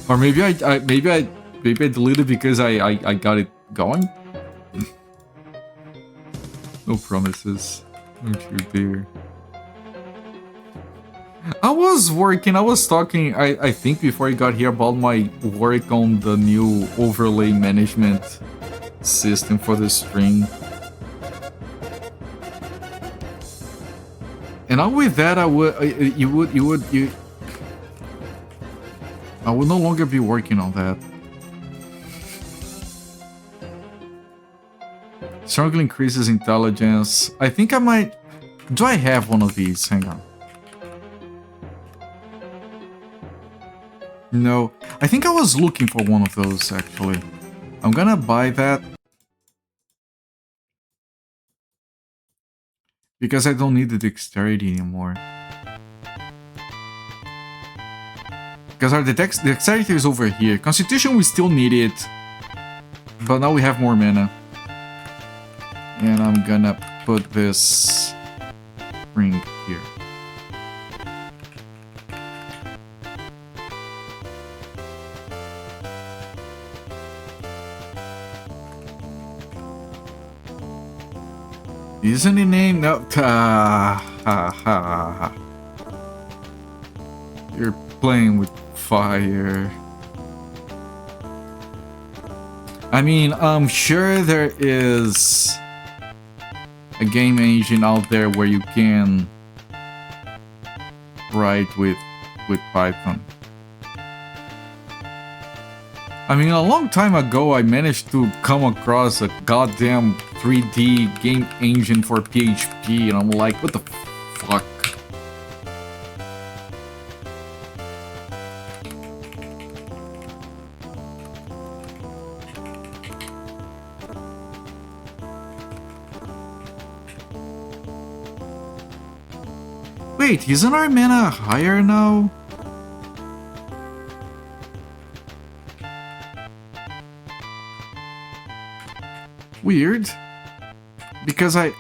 Or maybe I deleted it because I got it going. No promises. Don't you dare. I was talking, I think before I got here about my work on the new overlay management system for the stream. And now with that, I would no longer be working on that. Strongly increases intelligence. I think I might... Do I have one of these? Hang on. No. I think I was looking for one of those, actually. I'm gonna buy that. Because I don't need the dexterity anymore. Because our dexterity is over here. Constitution, we still need it. But now we have more mana. And I'm gonna put this ring here. Isn't it named? No. You're playing with fire. I mean, I'm sure there is a game engine out there where you can write with Python. I mean, a long time ago I managed to come across a goddamn 3D game engine for PHP, and I'm like, what the fuck? Wait, isn't our mana higher now? Weird. Because I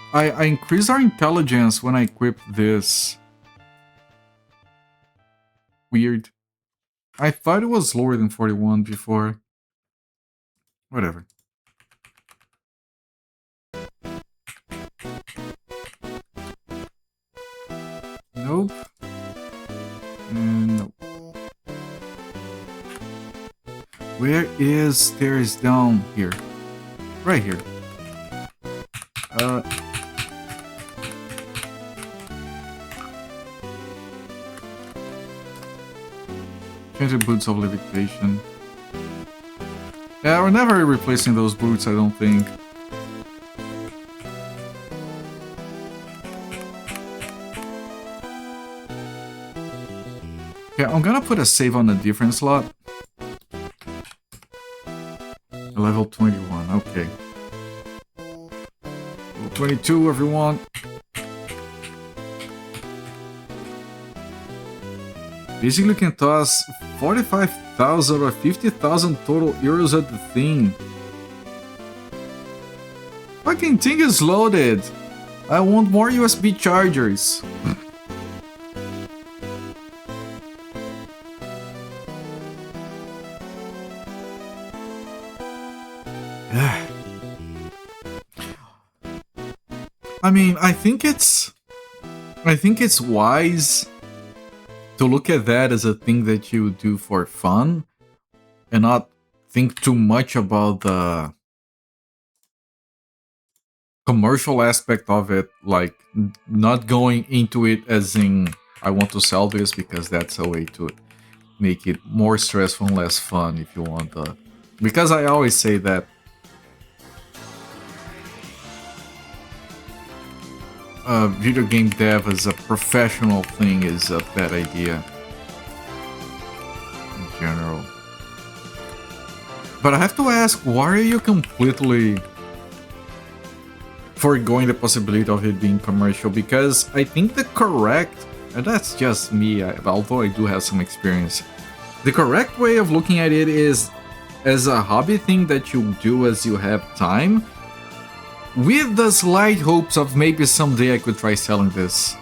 increased our intelligence when I equipped this. Weird. I thought it was lower than 41 before. Whatever. Nope. Nope. Where is stairs down here? Right here. Change the boots of levitation. Yeah, we're never replacing those boots, I don't think. Yeah, I'm gonna put a save on a different slot. Level 21, okay. Level 22, everyone. Basically can toss 45,000 or 50,000 total euros at the thing. Fucking thing is loaded. I want more USB chargers. I mean, I think it's wise to look at that as a thing that you do for fun and not think too much about the commercial aspect of it, like not going into it as in I want to sell this, because that's a way to make it more stressful and less fun if you want the... Because I always say that video game dev as a professional thing is a bad idea in general. But I have to ask, why are you completely foregoing the possibility of it being commercial? Because I think the correct, and that's just me, although I do have some experience, the correct way of looking at it is as a hobby thing that you do as you have time, with the slight hopes of maybe someday I could try selling this.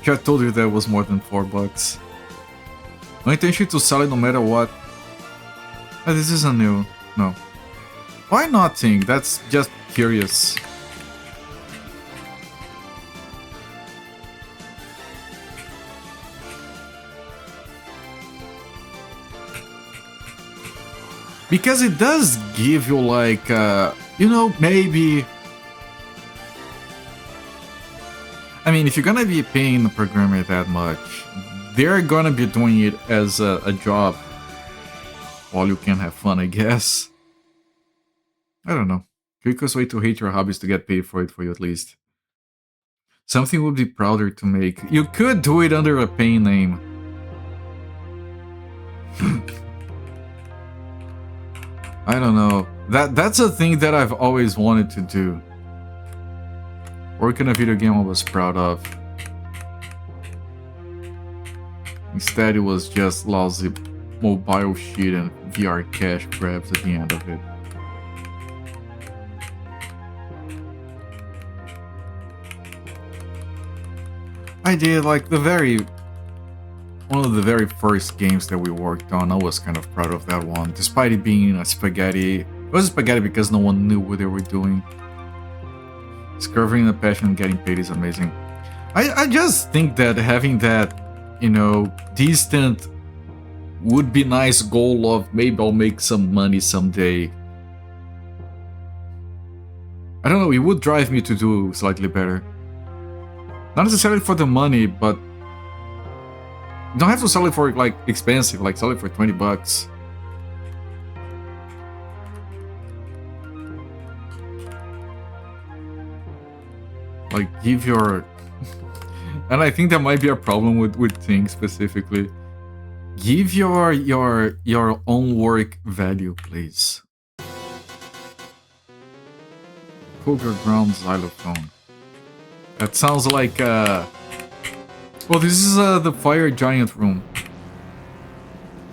I told you that was more than $4. No intention to sell it no matter what. Oh, this is a new... No. Why not think? That's just curious. Because it does give you like... you know, maybe... I mean, if you're gonna be paying the programmer that much, they're gonna be doing it as a job while you can have fun, I guess. I don't know. Quickest way to hate your hobby is to get paid for it for you at least. Something would be prouder to make. You could do it under a pain name. I don't know. That's a thing that I've always wanted to do. Work in a video game I was proud of. Instead, it was just lousy mobile shit and VR cash grabs at the end of it. I did like one of the very first games that we worked on. I was kind of proud of that one, despite it being a spaghetti. It was spaghetti because no one knew what they were doing. Discovering the passion and getting paid is amazing. I just think that having that, you know, distant would be nice goal of maybe I'll make some money someday. I don't know, it would drive me to do slightly better. Not necessarily for the money, but you don't have to sell it for like expensive, like sell it for $20. Like give your... and I think that might be a problem with things specifically. Give your own work value, please. Cougar ground xylophone. That sounds like well, this is the fire giant room.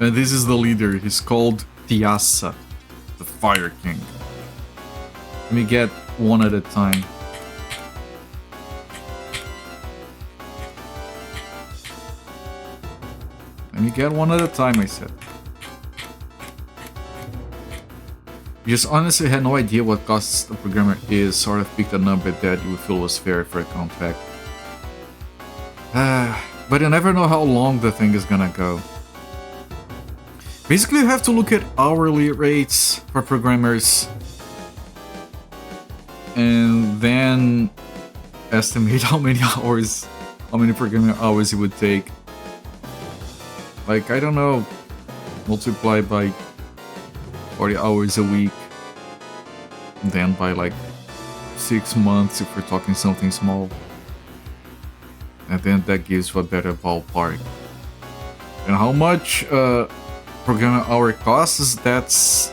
And this is the leader. He's called Tiasa, the Fire King. Let me get one at a time. Let me get one at a time, I said. You just honestly had no idea what costs the programmer is, sort of picked a number that you would feel was fair for a contract. But you never know how long the thing is gonna go. Basically, you have to look at hourly rates for programmers and then estimate how many hours, how many programming hours it would take. Like, I don't know, multiply by 40 hours a week. And then by like 6 months if we're talking something small. And then that gives you a better ballpark. And how much programming hour costs, that's...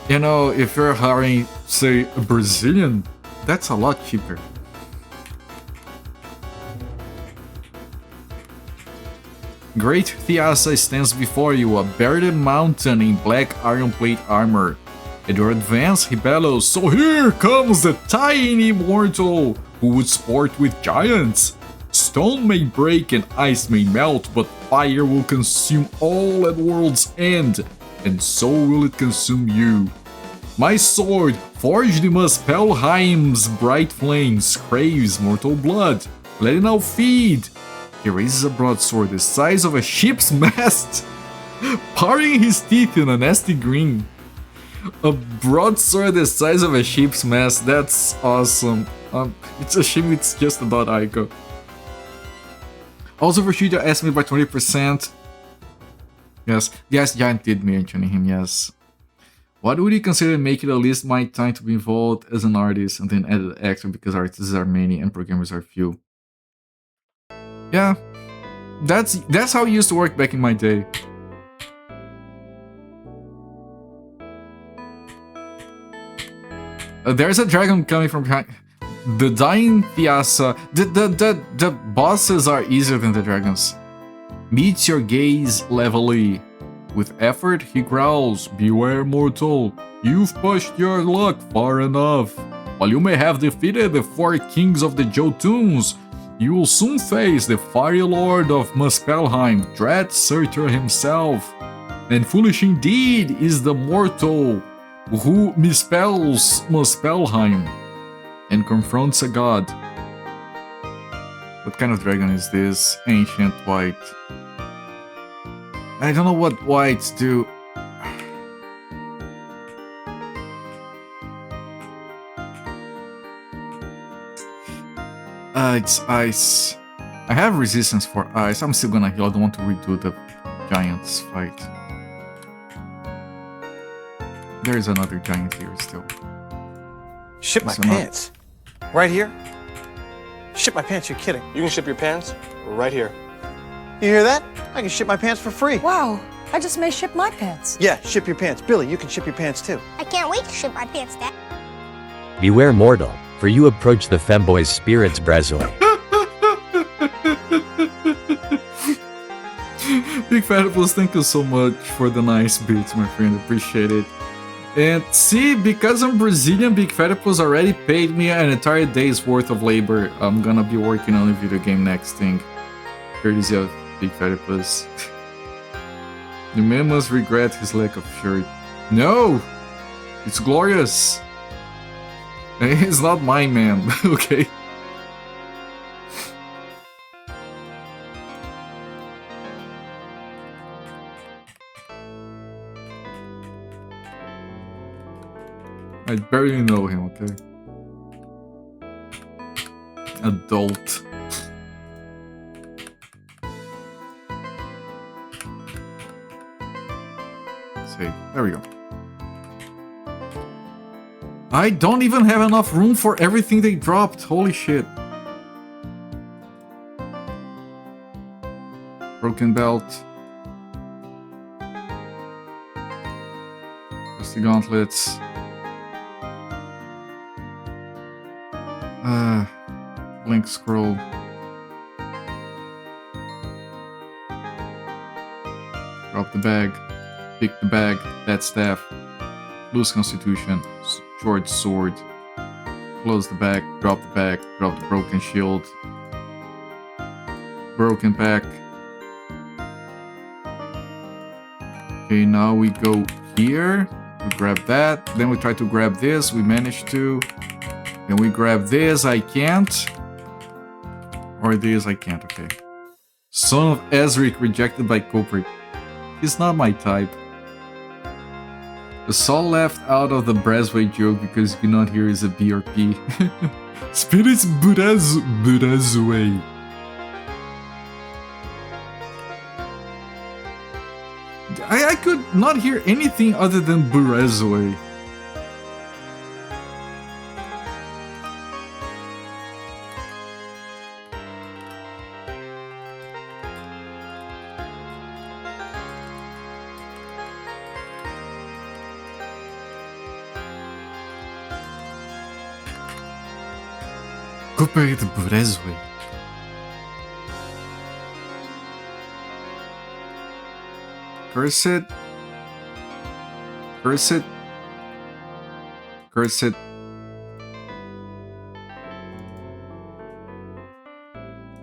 You know, if you're hiring, say, a Brazilian, that's a lot cheaper. Great Thiassa stands before you, a bearded mountain in black iron plate armor. At your advance, he bellows, "So here comes the tiny mortal who would sport with giants. Stone may break and ice may melt, but fire will consume all at world's end, and so will it consume you. My sword, forged in Muspelheim's bright flames, craves mortal blood. Let it now feed." He raises a broadsword the size of a ship's mast, parting his teeth in a nasty grin. A broadsword the size of a ship's mast, that's awesome. It's a shame it's just a .ico. Also, Rashida asked me by 20%. Yes, Giant did mention him, yes. What would you consider making at least my time to be involved as an artist and then add extra because artists are many and programmers are few? Yeah, that's how it used to work back in my day. There's a dragon coming from behind. The Dying Thiassa. The bosses are easier than the dragons. Meets your gaze levelly. With effort, he growls, "Beware, mortal. You've pushed your luck far enough. While you may have defeated the 4 kings of the Jotuns, you will soon face the fiery lord of Muspelheim, Dread Surtur himself. And foolish indeed is the mortal who misspells Muspelheim and confronts a god." What kind of dragon is this? Ancient white. I don't know what whites do. It's ice. I have resistance for ice. I'm still gonna heal. I don't want to redo the giants fight. There's another giant here still. Ship my pants. Right here? Ship my pants, you're kidding. You can ship your pants right here. You hear that? I can ship my pants for free. Wow, I just may ship my pants. Yeah, ship your pants. Billy, you can ship your pants too. I can't wait to ship my pants, Dad. Beware mortal, for you approach the femboy's spirit's brazoy. Big Fatipus, thank you so much for the nice beats, my friend. Appreciate it. And see, because I'm Brazilian, Big Fatipus already paid me an entire day's worth of labor. I'm gonna be working on a video game next thing. Courtesy of Big Fatipus. The man must regret his lack of shirt. No! It's glorious! It's not mine, man. Okay. I barely know him, okay? Adult. Save. There we go. I don't even have enough room for everything they dropped. Holy shit. Broken belt. Rusty gauntlets. Blink scroll. Drop the bag. Pick the bag. That staff. Loose constitution. Short sword. Close the bag. Drop the bag. Drop the broken shield. Broken pack. Okay, now we go here. We grab that. Then we try to grab this. We managed to. Then we grab this. I can't. Or this, I can't. Okay. Son of Ezric rejected by Culprit. He's not my type. The Saul left out of the Brasway joke because you cannot hear is a BRP. Spirits Burazway. I could not hear anything other than Burezwe. Compared to Burezwe. Curse it. Curse it. Curse it.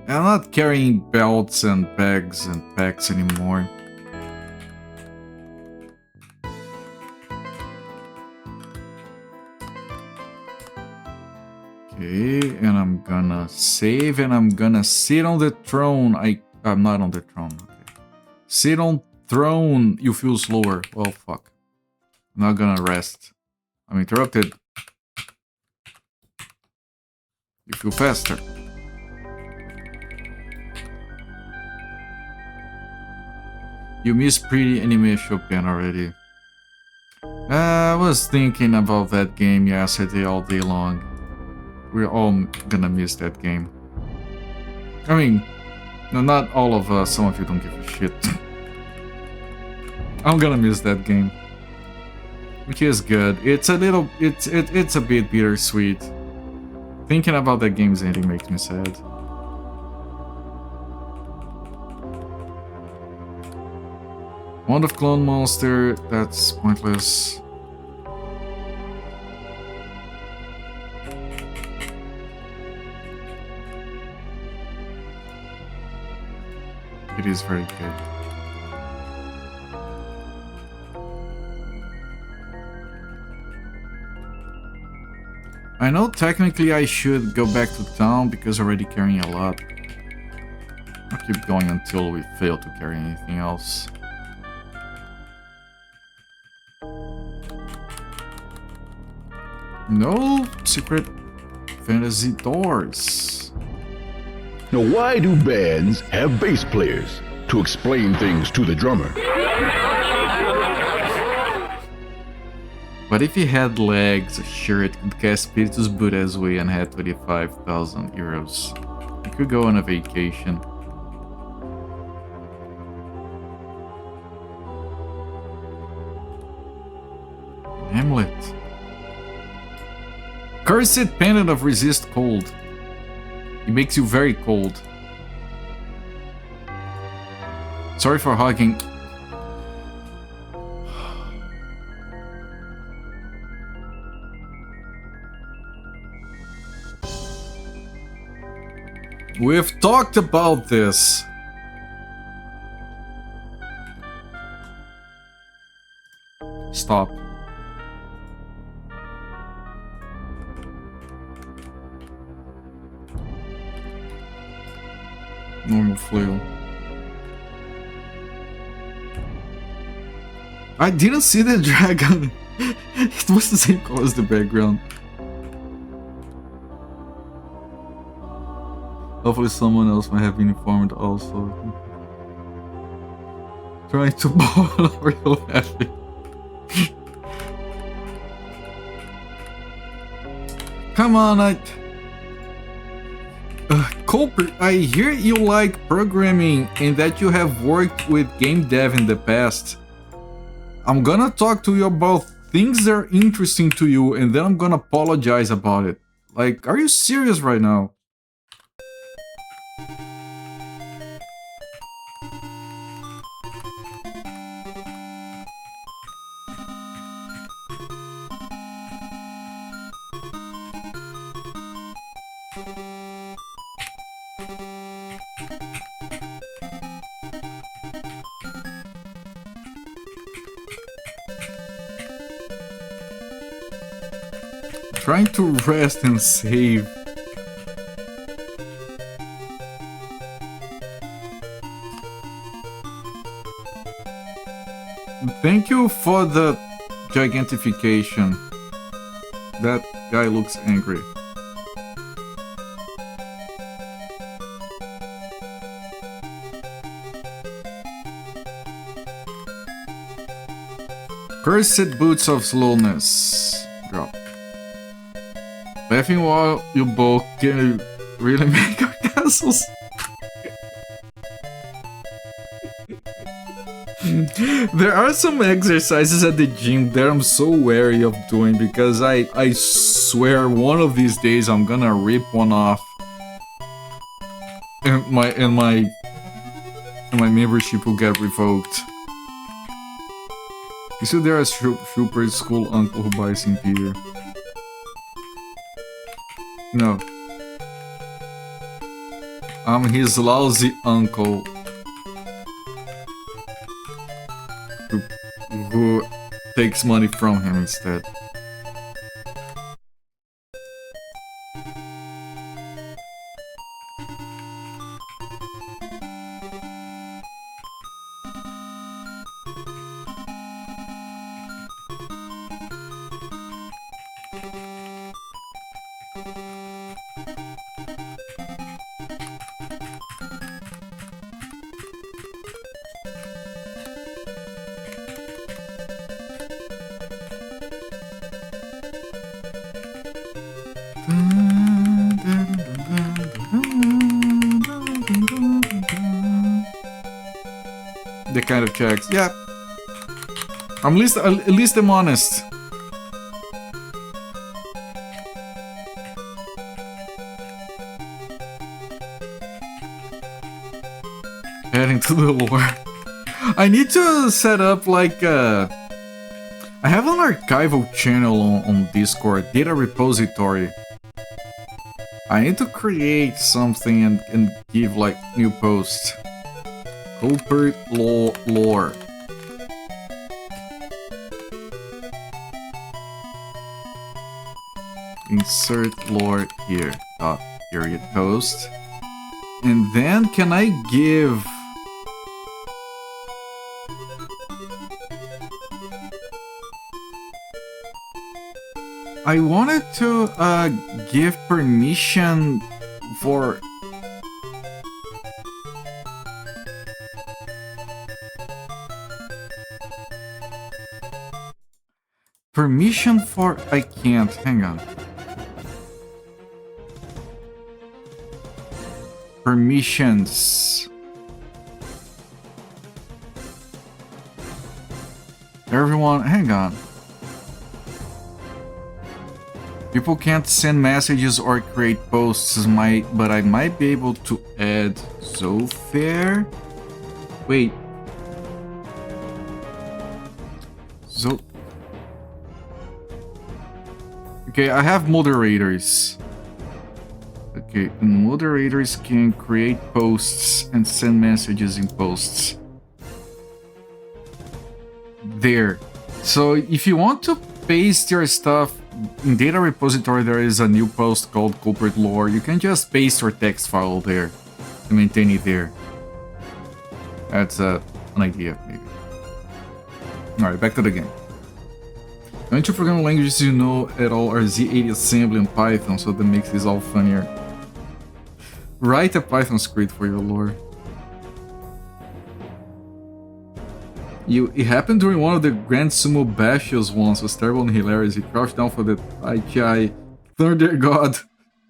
I'm not carrying belts and bags and packs anymore. Okay, and I'm gonna save and I'm gonna sit on the throne. I'm not on the throne. Okay. Sit on throne, you feel slower. Well, fuck. I'm not gonna rest. I'm interrupted. You feel faster. You missed pretty anime Chopin already. I was thinking about that game yesterday all day long. We're all gonna miss that game. I mean, no, not all of us. Some of you don't give a shit. I'm gonna miss that game, which is good. It's a little, it's a bit bittersweet. Thinking about that game's ending makes me sad. Wand of Clone Monster, that's pointless. It is very good. I know technically I should go back to town because I'm already carrying a lot. I'll keep going until we fail to carry anything else. No secret fantasy doors. Now, why do bands have bass players? To explain things to the drummer. But if he had legs, a shirt, could cast Spiritus Burezwe and had 25,000 euros, he could go on a vacation. Hamlet. Cursed Pendant of Resist Cold. It makes you very cold. Sorry for hogging. We've talked about this. Stop. Normal flail. I didn't see the dragon. It was the same color as the background. Hopefully someone else might have been informed also. Trying to ball real heavy. Come on, Culper, I hear you like programming and that you have worked with game dev in the past. I'm gonna talk to you about things that are interesting to you and then I'm gonna apologize about it. Like, are you serious right now? Trying to rest and save. Thank you for the gigantification. That guy looks angry. Cursed boots of slowness. Drop. Laughing while you both can really make our castles. There are some exercises at the gym that I'm so wary of doing because I swear one of these days I'm gonna rip one off. And my membership will get revoked. You see, there is super school uncle who buys St. Peter. No. I'm his lousy uncle. Who takes money from him instead. The kind of checks, yeah. At least I'm honest. Adding to the lore. I need to set up like I have an archival channel on Discord, data repository. I need to create something and give like new posts. Culprit lore. Insert lore here. Period post. And then can I give... I wanted to give permission for... Permission for... I can't, hang on. Permissions. Everyone, hang on. People can't send messages or create posts, but I might be able to add Zofair. Wait. Okay, I have moderators. Okay, and moderators can create posts and send messages in posts. There. So if you want to paste your stuff in data repository, there is a new post called Culprit Lore. You can just paste your text file there and maintain it there. That's an idea, maybe. Alright, back to the game. The only two programming languages you know at all are Z80 assembly and Python, so that makes this all funnier. Write a Python script for your lore. It happened during one of the Grand Sumo Bashes once. It was terrible and hilarious. He crouched down for the ITI Thunder God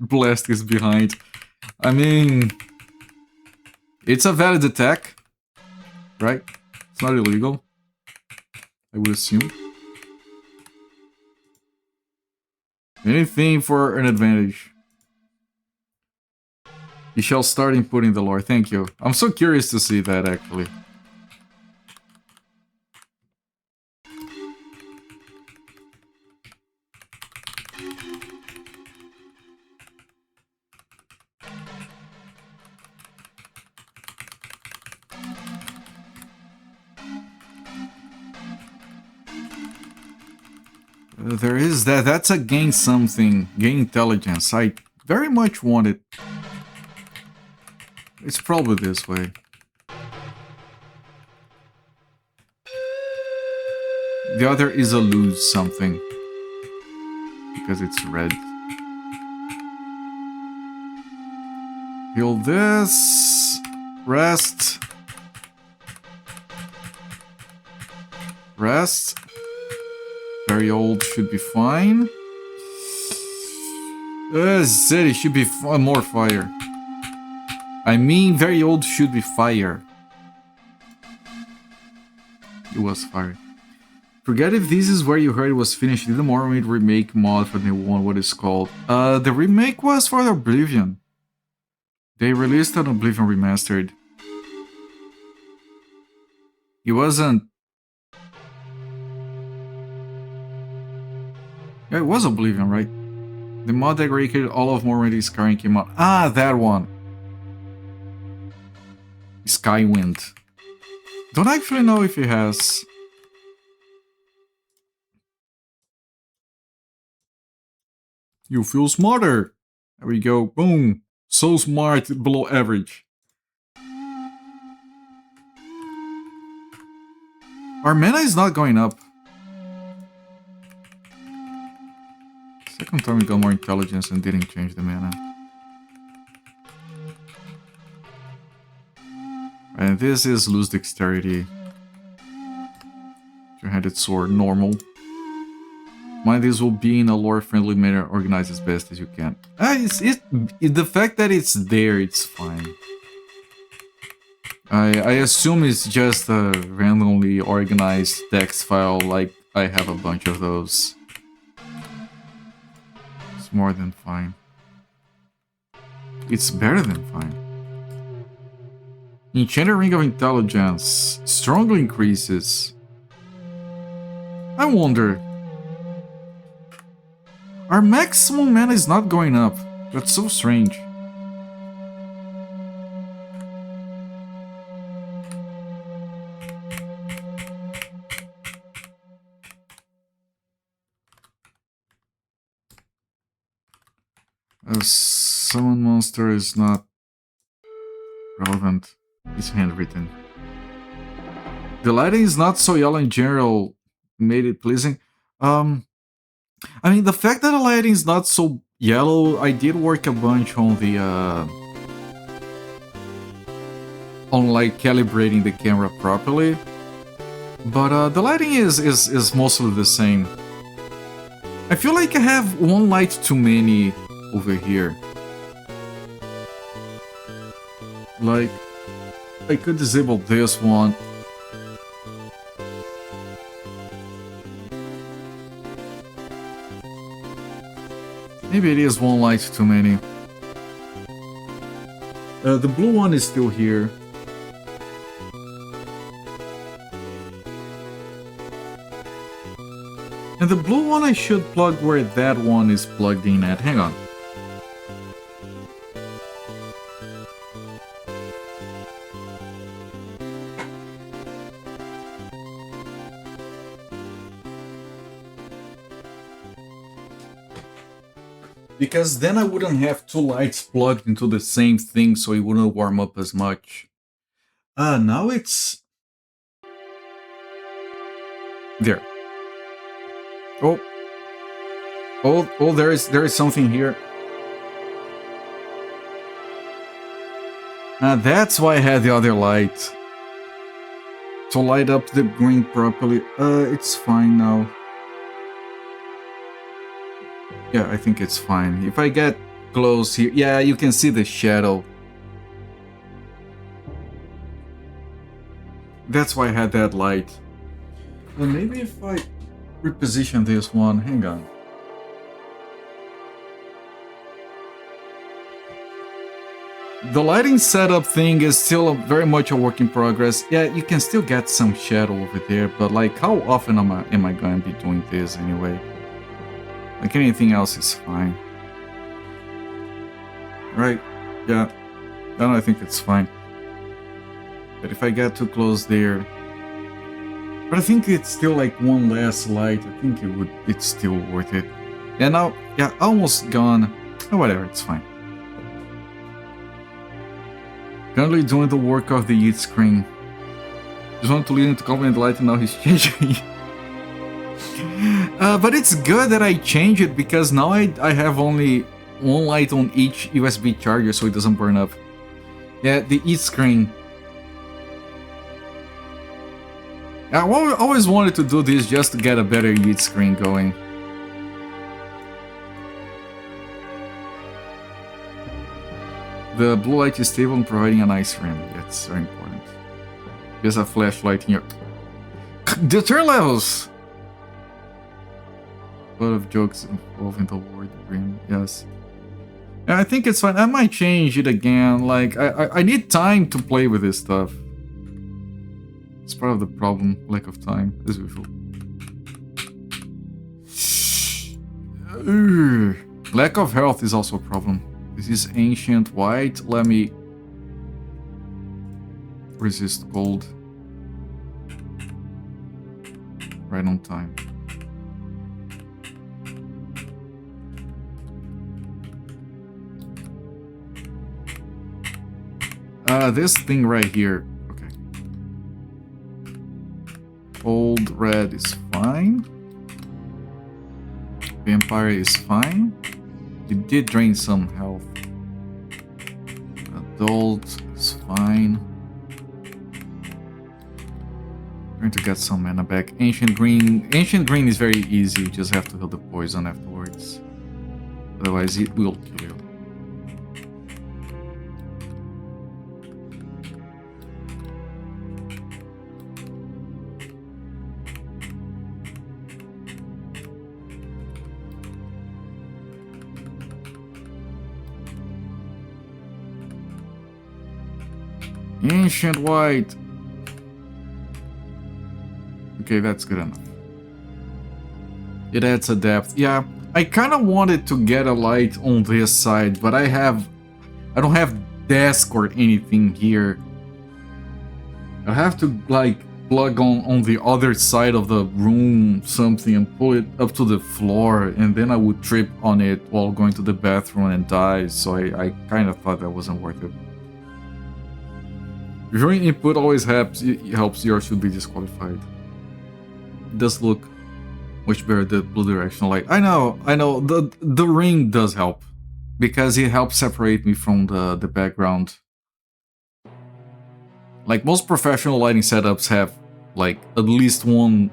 blast his behind. I mean, it's a valid attack, right? It's not illegal, I would assume. Anything for an advantage. You shall start inputting the lore. Thank you. I'm so curious to see that, actually. There is that. That's a gain something. Gain intelligence. I very much want it. It's probably this way. The other is a lose something. Because it's red. Heal this. Rest. Rest. Very old should be fine. City should be more fire. I mean, very old should be fire. It was fire. Forget if this is where you heard it was finished. Did the Morrowind remake mod for the one? What is called? The remake was for Oblivion. They released an Oblivion remastered. It wasn't. Yeah, it was Oblivion, right? The mod that recreated all of Morrowind Skyrim came out. Ah, that one. Skywind. Don't actually know if it has. You feel smarter. There we go. Boom. So smart, below average. Our mana is not going up. Second time we got more intelligence and didn't change the mana. And this is lose dexterity. Two-handed sword, normal. Mind this will be in a lore-friendly manner, organized as best as you can. The fact that it's there, it's fine. I assume it's just a randomly organized text file, like I have a bunch of those. It's more than fine. It's better than fine. Enchanted Ring of Intelligence strongly increases. I wonder. Our maximum mana is not going up. That's so strange. A summon monster is not relevant. It's handwritten. The lighting is not so yellow in general made it pleasing. I mean, the fact that the lighting is not so yellow, I did work a bunch on the on like calibrating the camera properly, but the lighting is mostly the same. I feel like I have one light too many over here. Like, I could disable this one. Maybe it is one light too many. The blue one is still here. And the blue one I should plug where that one is plugged in at. Hang on. Because then I wouldn't have two lights plugged into the same thing, so it wouldn't warm up as much. Now it's... There. Oh, there is something here. That's why I had the other light. To light up the green properly. It's fine now. Yeah, I think it's fine. If I get close here... Yeah, you can see the shadow. That's why I had that light. Well, maybe if I reposition this one... Hang on. The lighting setup thing is still very much a work in progress. Yeah, you can still get some shadow over there, but like, how often am I going to be doing this anyway? Like, anything else is fine. Right? Yeah. I think it's fine. But if I get too close there... But I think it's still like one less light. I think it's still worth it. Yeah, now... Yeah, almost gone. Oh, whatever, it's fine. Currently doing the work of the eat screen. Just want to lead him to compliment the light and now he's changing. But it's good that I change it because now I have only one light on each USB charger so it doesn't burn up. Yeah, the eat screen. always wanted to do this just to get a better Yeet screen going. The blue light is stable and providing a nice rim. That's very important. There's a flashlight here. The turn levels! A lot of jokes involving the word rim, yes. Yeah, I think it's fine. I might change it again. Like, I need time to play with this stuff. It's part of the problem, lack of time, as usual. Lack of health is also a problem. This is ancient white. Let me resist cold. Right on time. This thing right here. Okay. Old red is fine. Vampire is fine. It did drain some health. Adult is fine. Trying to get some mana back. Ancient green. Ancient green is very easy. You just have to heal the poison afterwards. Otherwise, it will kill you. Ancient white. Okay, that's good enough. It adds a depth. Yeah, I kind of wanted to get a light on this side, but I don't have desk or anything here. I have to like plug on the other side of the room something and pull it up to the floor, and then I would trip on it while going to the bathroom and die. So I kind of thought that wasn't worth it. Viewing input always helps, yours should be disqualified. It does look much better, the blue directional light. I know, the ring does help, because it helps separate me from the background. Like most professional lighting setups have like at least one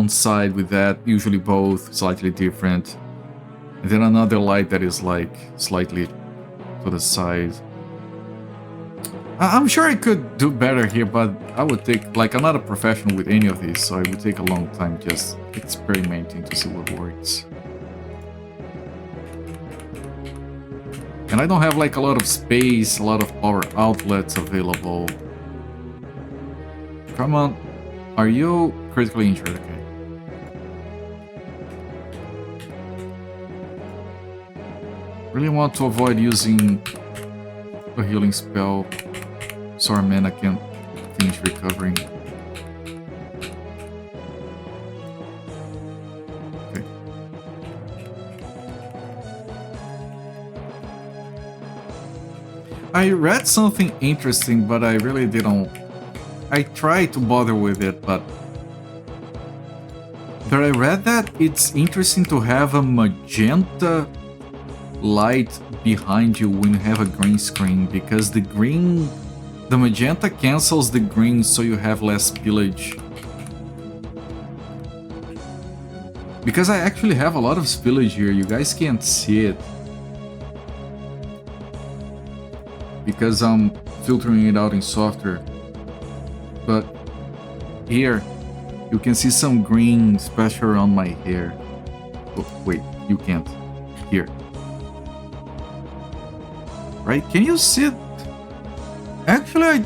side with that, usually both, slightly different. And then another light that is like slightly to the side. I'm sure I could do better here, but I would take, like, I'm not a professional with any of these, so it would take a long time just experimenting to see what works. And I don't have like a lot of space, a lot of power outlets available. Come on, are you critically injured? Okay. Really want to avoid using a healing spell. So our mana can finish recovering. Okay. I read something interesting, but I really didn't. I tried to bother with it, but I read that it's interesting to have a magenta light behind you when you have a green screen, because the magenta cancels the green, so you have less spillage. Because I actually have a lot of spillage here, you guys can't see it. Because I'm filtering it out in software. But here, you can see some green, especially around my hair. Oh, wait, you can't. Here. Right, can you see it? Actually,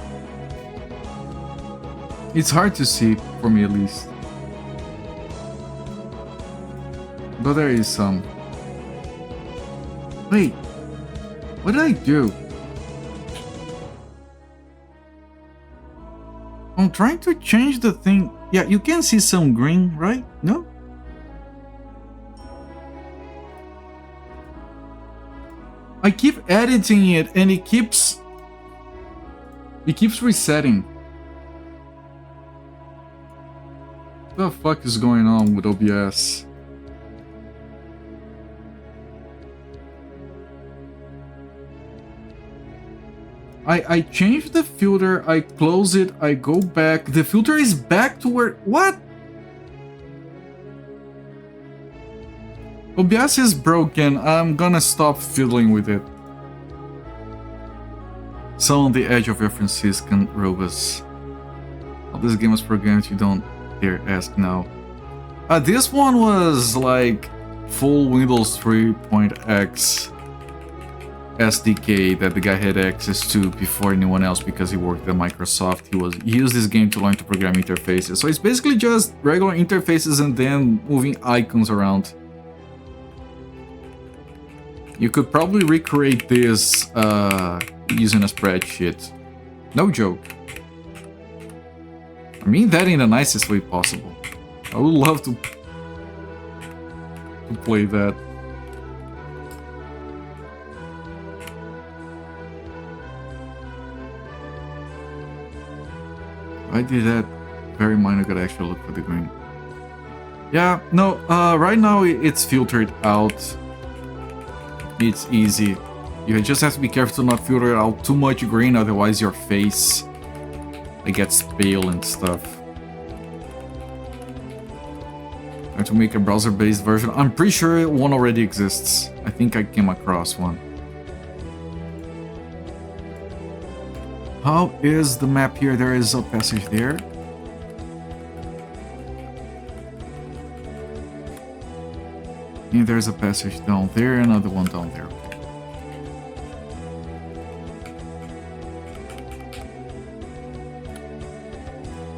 it's hard to see, for me at least. But there is some. Wait, what did I do? I'm trying to change the thing. Yeah, you can see some green, right? No? I keep editing it and it keeps resetting. What the fuck is going on with OBS? I change the filter, I close it, I go back. The filter is back to where... What? OBS is broken. I'm gonna stop fiddling with it. So on the edge of your Franciscan robes. How this game was programmed, you don't dare ask now. This one was like full Windows 3.x SDK that the guy had access to before anyone else because he worked at Microsoft. He used this game to learn to program interfaces. So it's basically just regular interfaces and then moving icons around. You could probably recreate this using a spreadsheet. No joke. I mean that in the nicest way possible. I would love to play that. I did that very minor, gotta actually look for the green. Yeah, no, right now it's filtered out. It's easy. You just have to be careful to not filter out too much green, otherwise your face it gets pale and stuff. I have to make a browser-based version. I'm pretty sure one already exists. I think I came across one. How is the map here? There is a passage there. And there's a passage down there, another one down there.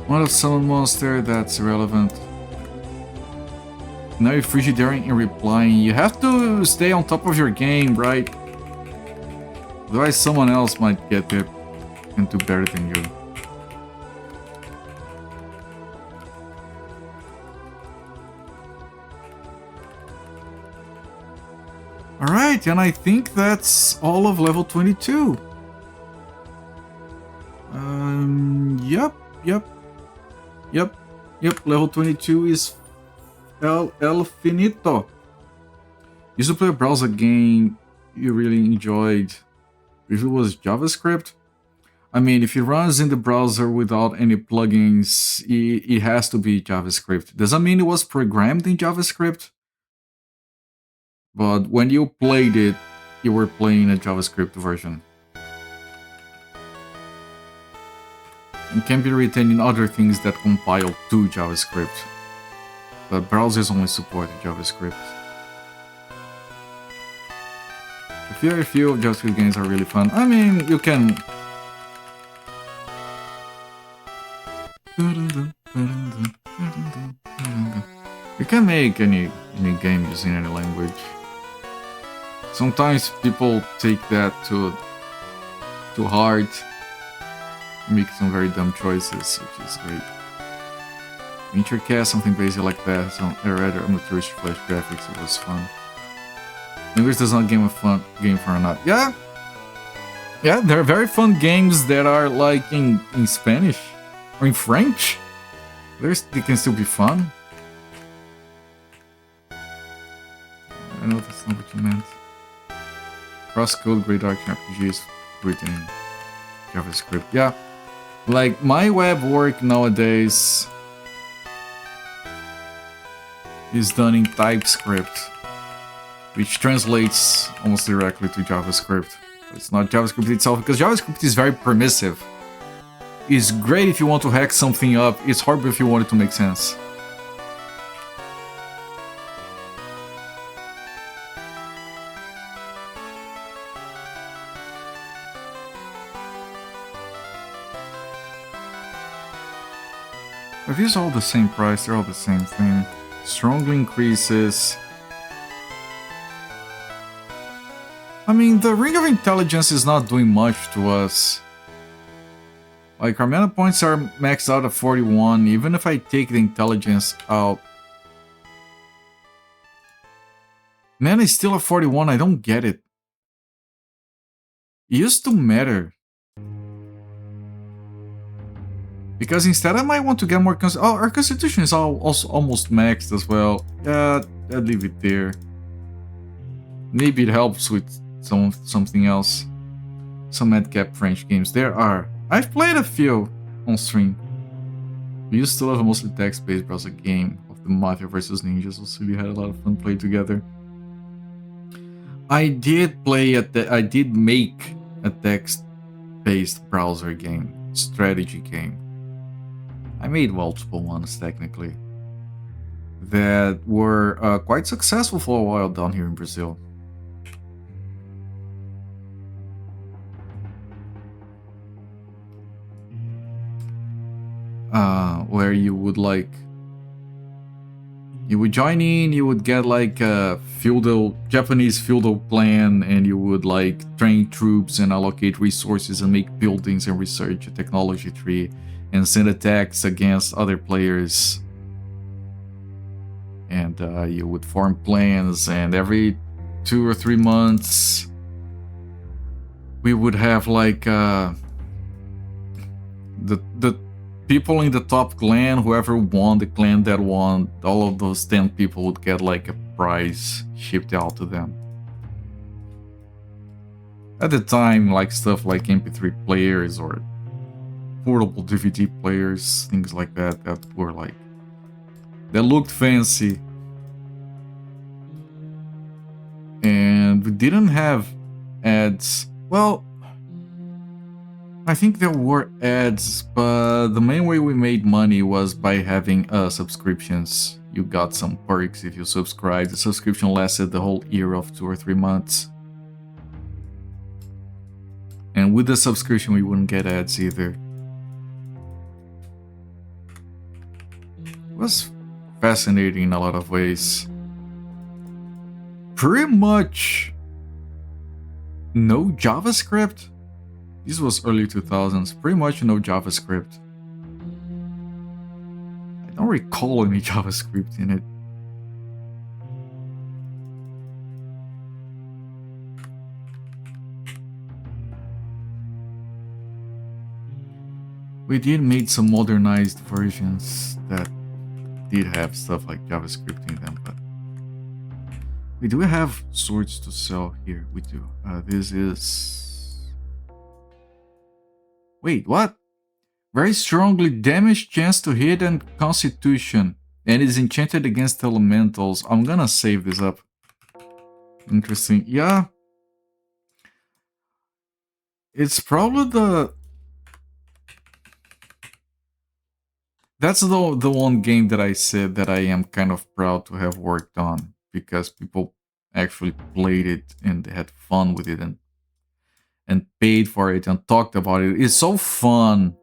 What a summon monster, that's irrelevant. Now you're Frigidarian in replying. You have to stay on top of your game, right? Otherwise someone else might get there and do better than you. Alright, and I think that's all of level 22. Yep, level 22 is El Finito. Used to play a browser game you really enjoyed. If it was JavaScript, I mean, if it runs in the browser without any plugins, it has to be JavaScript. Doesn't mean it was programmed in JavaScript, but when you played it, you were playing a JavaScript version. And can be written in other things that compile to JavaScript, but browsers only support JavaScript. Very few JavaScript games are really fun. I mean, you can... You can make any game using any language. Sometimes people take that too hard, make some very dumb choices, which is great. Intercast, something basic like that, some rather amateurish flash graphics, it was fun. English does not game fun or not. Yeah, there are very fun games that are like in Spanish or in French. They can still be fun. I know that's not what you meant. Crosscode Great Dark RPG is written in JavaScript. Yeah, like my web work nowadays is done in TypeScript, which translates almost directly to JavaScript. It's not JavaScript itself, because JavaScript is very permissive. It's great if you want to hack something up, it's horrible if you want it to make sense. Are these all the same price? They're all the same thing. Strongly increases. I mean, the Ring of Intelligence is not doing much to us. Like, our mana points are maxed out at 41, even if I take the intelligence out. Mana is still at 41, I don't get it. It used to matter. Because instead I might want to get more... Oh, our Constitution is also almost maxed as well. Yeah, I'd leave it there. Maybe it helps with something else. some madcap French games. There are. I've played a few on stream. We used to love a mostly text-based browser game of the Mafia vs. Ninjas, so we had a lot of fun playing together. I did make a text-based browser game, strategy game. I made multiple ones, technically, that were quite successful for a while down here in Brazil. Where you would join in, you would get like a Japanese feudal plan, and you would like train troops and allocate resources and make buildings and research a technology tree and send attacks against other players. And you would form plans, and every 2 or 3 months we would have like the people in the top clan, whoever won the clan that won, all of those 10 people would get like a prize shipped out to them. At the time, like stuff like MP3 players or portable DVD players, things like that were like, that looked fancy. And we didn't have ads. Well, I think there were ads, but the main way we made money was by having subscriptions. You got some perks if you subscribed. The subscription lasted the whole year of 2 or 3 months. And with the subscription, we wouldn't get ads either. It was fascinating in a lot of ways. Pretty much no JavaScript. This was early 2000s, pretty much no JavaScript. I don't recall any JavaScript in it. We did make some modernized versions that did have stuff like JavaScript in them, but we do have swords to sell here. We do. This is... Wait, what? Very strongly damaged, chance to hit, and constitution. And is enchanted against elementals. I'm gonna save this up. Interesting. Yeah. It's probably the... That's the one game that I said that I am kind of proud to have worked on. Because people actually played it and had fun with it and paid for it and talked about it. It's so fun.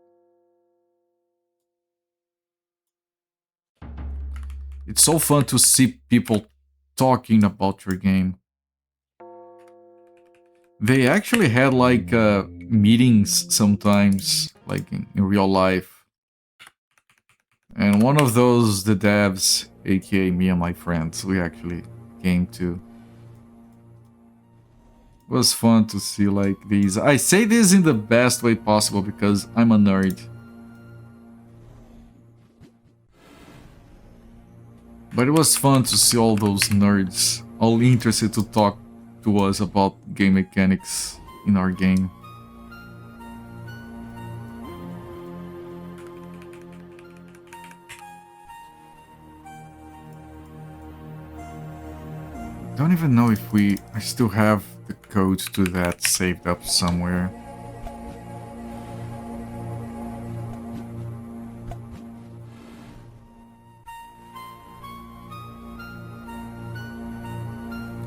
It's so fun to see people talking about your game. They actually had like meetings sometimes, like in real life. And one of those, the devs, aka me and my friends, we actually came to. It was fun to see like these. I say this in the best way possible because I'm a nerd. But it was fun to see all those nerds all interested to talk to us about game mechanics in our game. Don't even know if I still have the code to that saved up somewhere.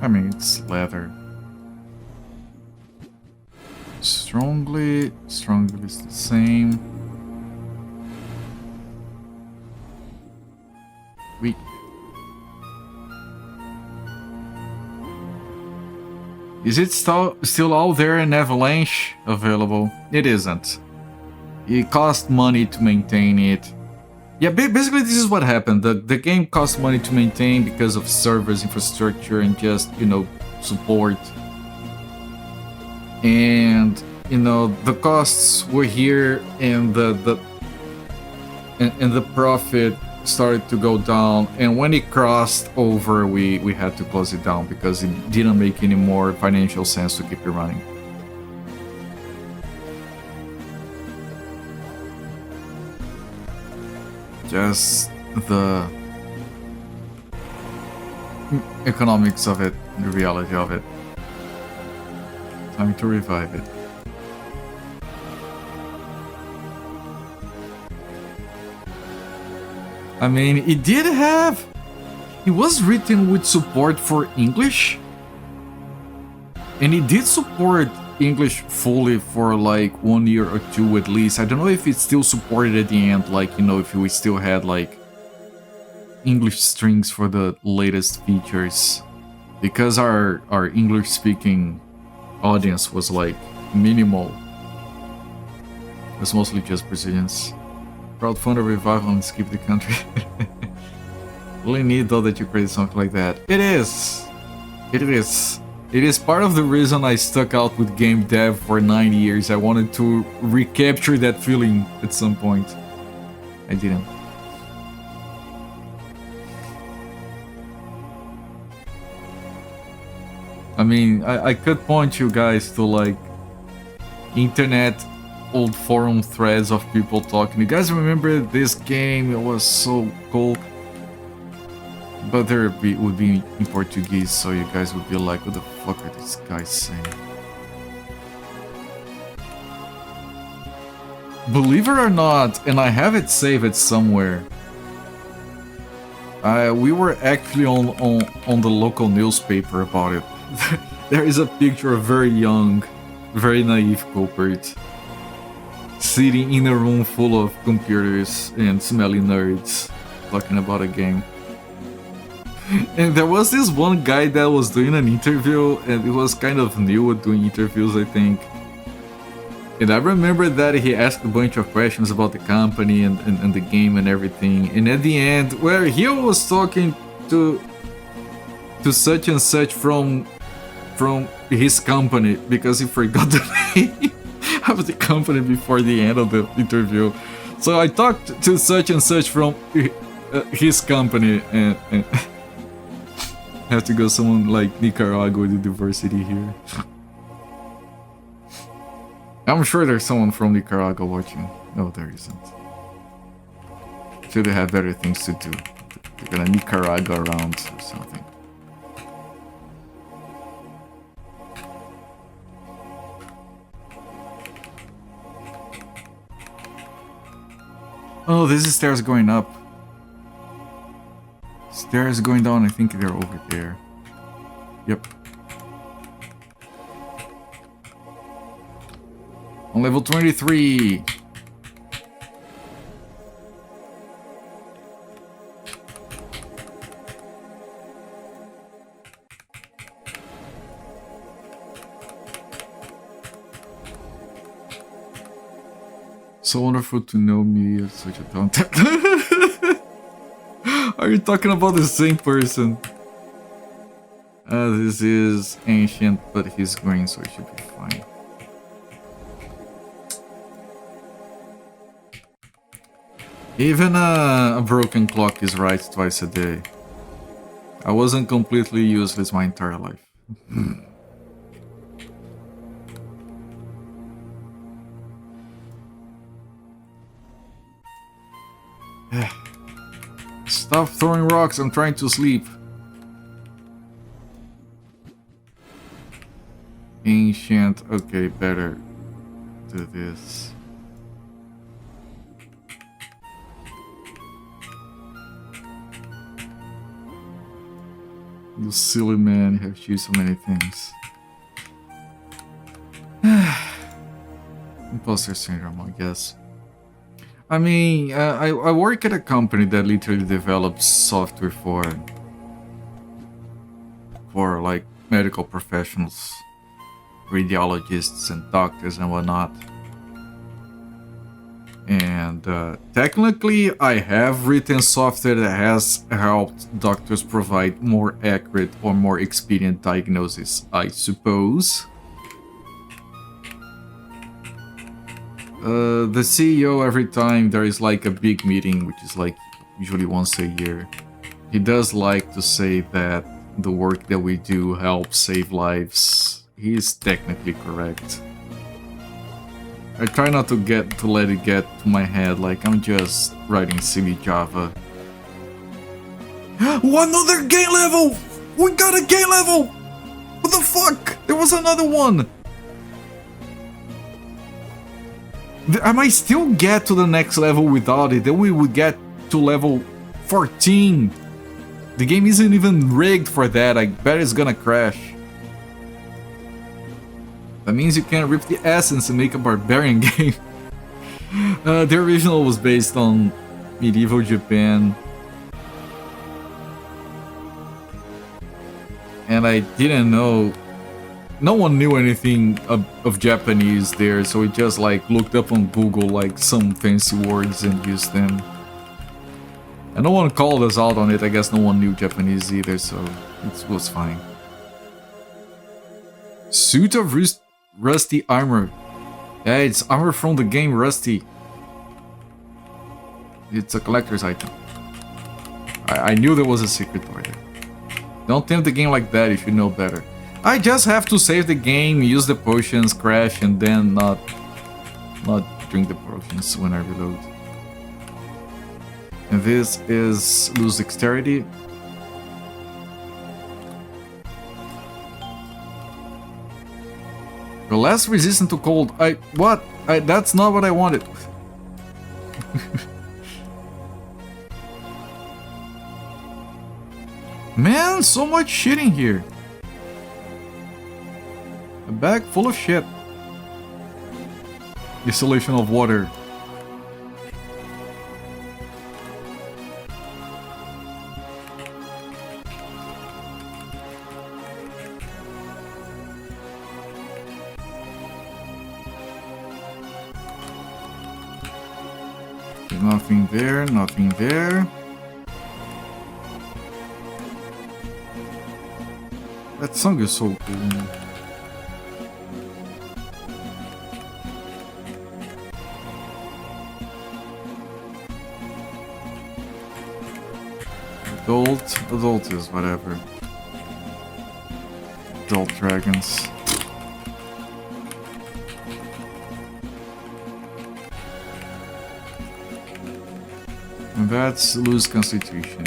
I mean, it's leather. Strongly is the same. Weak. Is it still out there in Avalanche available? It isn't. It cost money to maintain it. Yeah, basically this is what happened. The game cost money to maintain because of servers, infrastructure, and just, you know, support. And, you know, the costs were here, and the profit started to go down, and when it crossed over, we had to close it down because it didn't make any more financial sense to keep it running. just the economics of it, the reality of it. Time to revive it. I mean, it was written with support for English, and it did support English fully for like 1 year or two at least. I don't know if it's still supported at the end, like, you know, if we still had like English strings for the latest features, because our English speaking audience was like minimal. It was mostly just Brazilians. Crowdfund a revival and skip the country. Really neat though that you create something like that. It is. It is. It is part of the reason I stuck out with game dev for 9 years. I wanted to recapture that feeling at some point. I didn't. I mean, I could point you guys to like internet old forum threads of people talking. You guys remember this game? It was so cool. But would be in Portuguese, so you guys would be like, what the fuck are these guys saying? Believe it or not, and I have it saved somewhere, we were actually on the local newspaper about it. There is a picture of a very young, very naive culprit sitting in a room full of computers and smelly nerds talking about a game. And there was this one guy that was doing an interview, and it was kind of new at doing interviews, I think. And I remember that he asked a bunch of questions about the company and the game and everything. And at the end, where he was talking to such and such from his company, because he forgot the name of the company before the end of the interview. So I talked to such and such from his company, and have to go someone like Nicaragua with the diversity here. I'm sure there's someone from Nicaragua watching. No, there isn't. Sure, they have better things to do. They're gonna Nicaragua around or something. Oh, this is stairs going up. Stairs going down, I think they're over there. Yep. On level 23. So wonderful to know me as such a talented. Are you talking about the same person? This is ancient, but he's green, so it should be fine. Even a broken clock is right twice a day. I wasn't completely useless my entire life. Stop throwing rocks, I'm trying to sleep. Ancient, okay, better do this. You silly man, you have to choose so many things. Imposter syndrome, I guess. I mean, I work at a company that literally develops software for like medical professionals, radiologists and doctors and whatnot. And technically, I have written software that has helped doctors provide more accurate or more expedient diagnosis, I suppose. The CEO, every time there is like a big meeting, which is like usually once a year, he does like to say that the work that we do helps save lives. He is technically correct. I try not to let it get to my head like I'm just writing silly Java. One other gate level! We got a gate level! What the fuck? There was another one! I might still get to the next level without it, then we would get to level 14. The game isn't even rigged for that, I bet it's gonna crash. That means you can rip the essence and make a barbarian game. The original was based on medieval Japan. And I didn't know, no one knew anything of Japanese there, so we just like looked up on Google like some fancy words and used them. And no one called us out on it, I guess no one knew Japanese either, so it was fine. Suit of Rusty armor. Yeah, it's armor from the game Rusty. It's a collector's item. I knew there was a secret door there. Don't tempt the game like that if you know better. I just have to save the game, use the potions, crash, and then not drink the potions when I reload. And this is lose dexterity. You're less resistant to cold. That's not what I wanted. Man, so much shit in here. A bag full of shit. Distillation of water. Nothing there, nothing there. That song is so cool. Adult is whatever. Adult dragons. And that's lose constitution.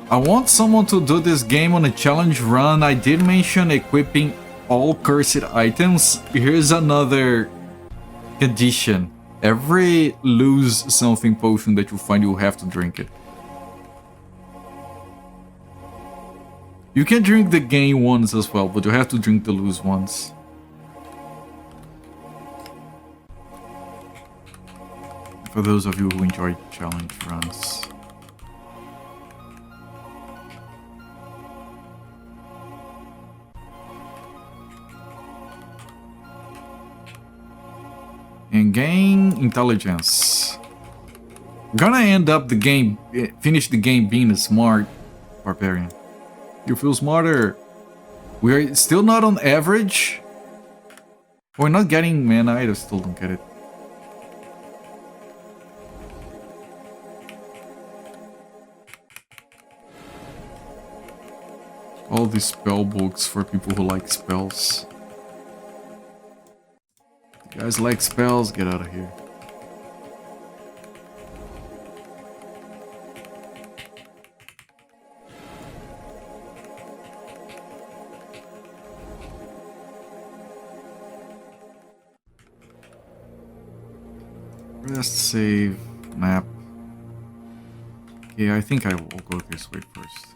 I want someone to do this game on a challenge run. I did mention equipping all cursed items. Here's another condition. Every lose something potion that you find, you have to drink it. You can drink the gain ones as well, but you have to drink the lose ones. For those of you who enjoy challenge runs. And gain intelligence. Gonna end up the game, finish the game being a smart barbarian. You feel smarter. We are still not on average. We're not getting mana, I still don't get it. All these spell books for people who like spells. You guys like spells? Get out of here. Rest, save, map. Okay, I think I will go this way first.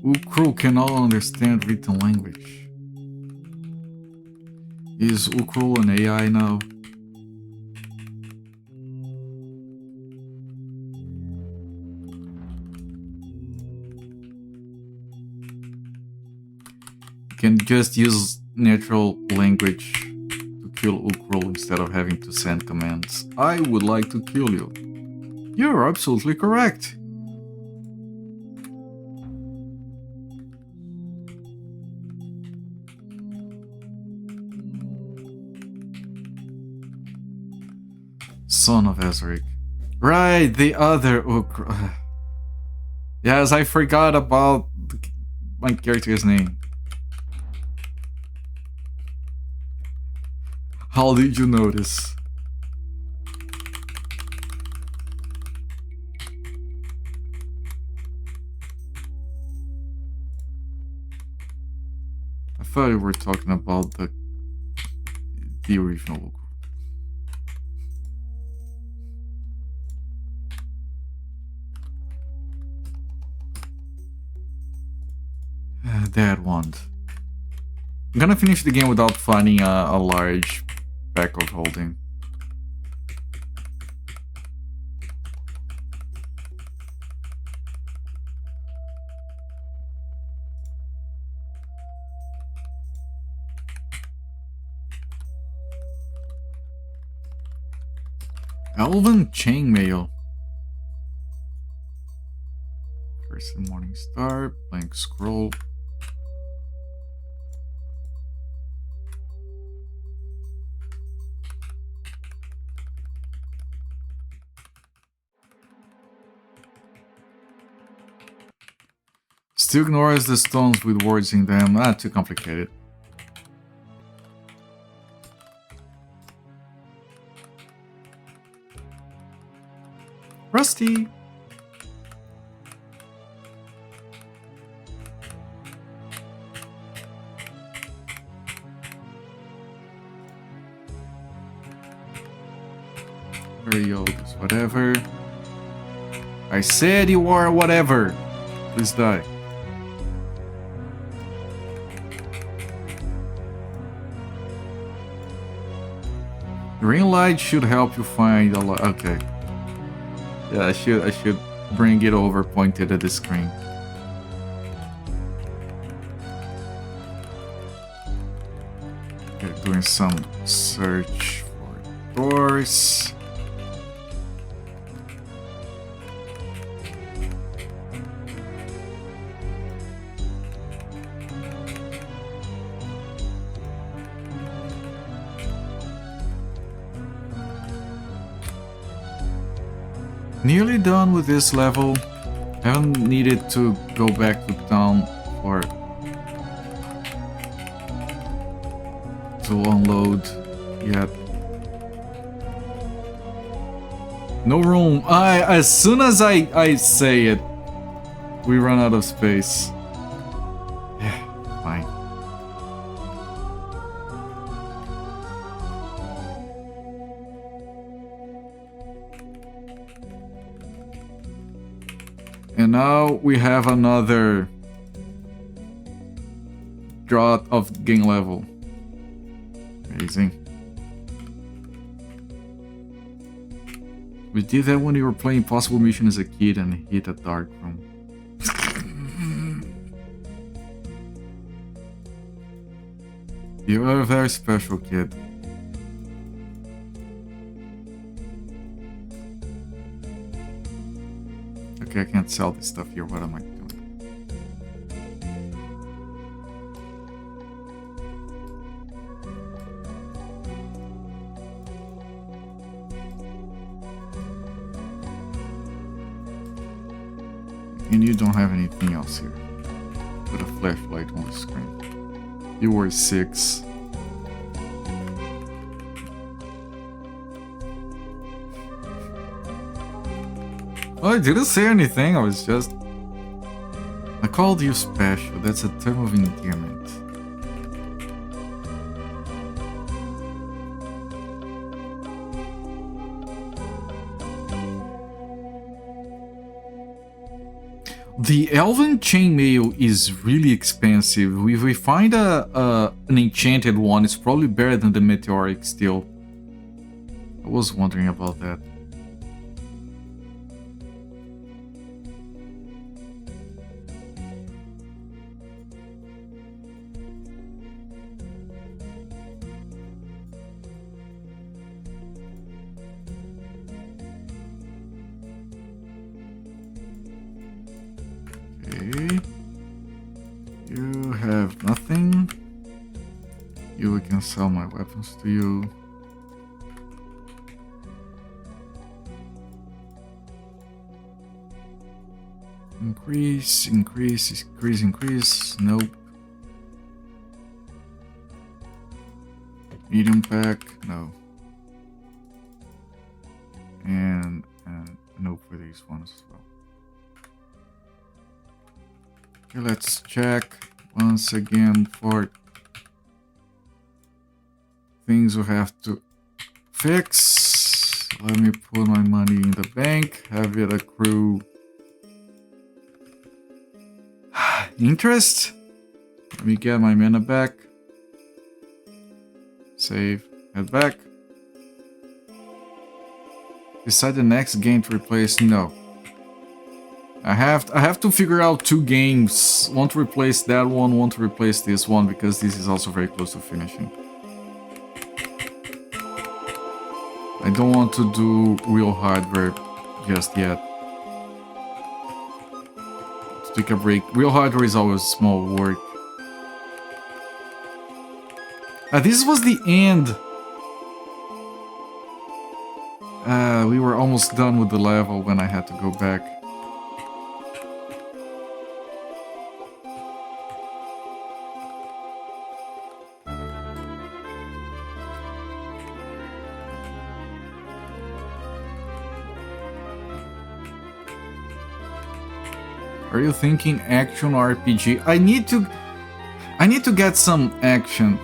Ukru cannot understand written language. Is Ukru an AI now? You can just use natural language to kill Ukru instead of having to send commands. I would like to kill you. You're absolutely correct. Son of Ezric. Right, the other Ukru. Yes, I forgot about my character's name. How did you notice? I thought we were talking about the original logo. That one. I'm gonna finish the game without finding a large pack of holding. Elven chainmail. First morning star, blank scroll. Still ignores the stones with words in them. Ah, too complicated. Rusty. Very old, whatever. I said you are whatever. Please die. Green light should help you find a lot. Okay. Yeah, I should bring it over pointed at the screen. Okay, doing some search for doors. Nearly done with this level. Haven't needed to go back to town to unload yet. No room. As soon as I say it, we run out of space. Yeah, fine. And now we have another drought of gain level. Amazing. We did that when we were playing Possible Mission as a kid and hit a dark room. You are a very special kid. Okay, I can't sell this stuff here. What am I doing? And you don't have anything else here. Put a flashlight on the screen. You were 6. Oh, I didn't say anything, I was just... I called you special, that's a term of endearment. The Elven Chainmail is really expensive. If we find an enchanted one, it's probably better than the Meteoric steel. I was wondering about that. You have nothing. You can sell my weapons to you. Increase, increase, increase, increase. Nope. Medium pack, no. And no for these ones as well. Okay, let's check once again for things we have to fix. Let me put my money in the bank, have it accrue interest. Let me get my mana back. Save, head back. Decide the next game to replace. No. I have to figure out 2 games. One to replace that one to replace this one, because this is also very close to finishing. I don't want to do real hardware just yet. Let's take a break. Real hardware is always small work. This was the end. We were almost done with the level when I had to go back. Are you thinking action RPG? I need to get some action.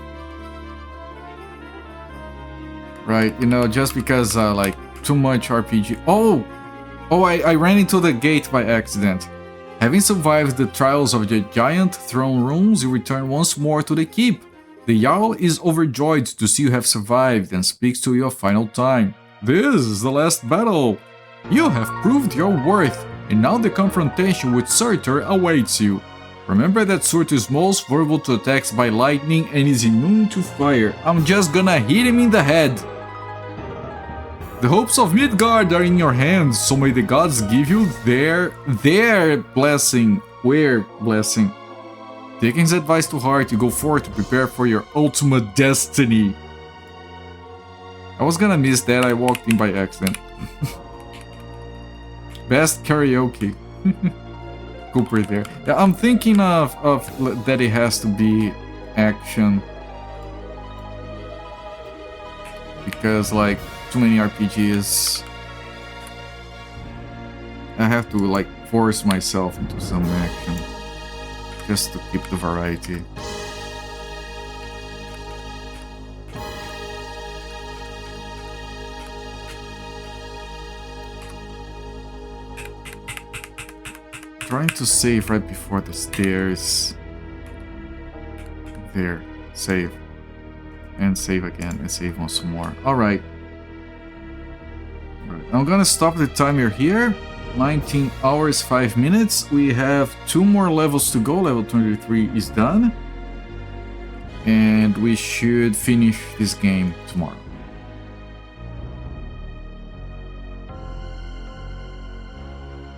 Right, you know, just because like too much RPG. Oh, I ran into the gate by accident. Having survived the trials of the giant throne rooms, you return once more to the keep. The Jarl is overjoyed to see you have survived and speaks to you a final time. This is the last battle. You have proved your worth, and now the confrontation with Surtur awaits you. Remember that Surtur is most vulnerable to attacks by lightning and is immune to fire. I'm just gonna hit him in the head. The hopes of Midgard are in your hands, so may the gods give you their blessing. Their blessing. Taking his advice to heart, you go forth to prepare for your ultimate destiny. I was gonna miss that, I walked in by accident. Best karaoke. Cooper there. Yeah, I'm thinking of that it has to be action. Because like too many RPGs, I have to like force myself into some action just to keep the variety. Trying to save right before the stairs. There, save. And save again, and save once more. Alright. I'm gonna stop the timer here. 19 hours, 5 minutes. We have 2 more levels to go. Level 23 is done. And we should finish this game tomorrow.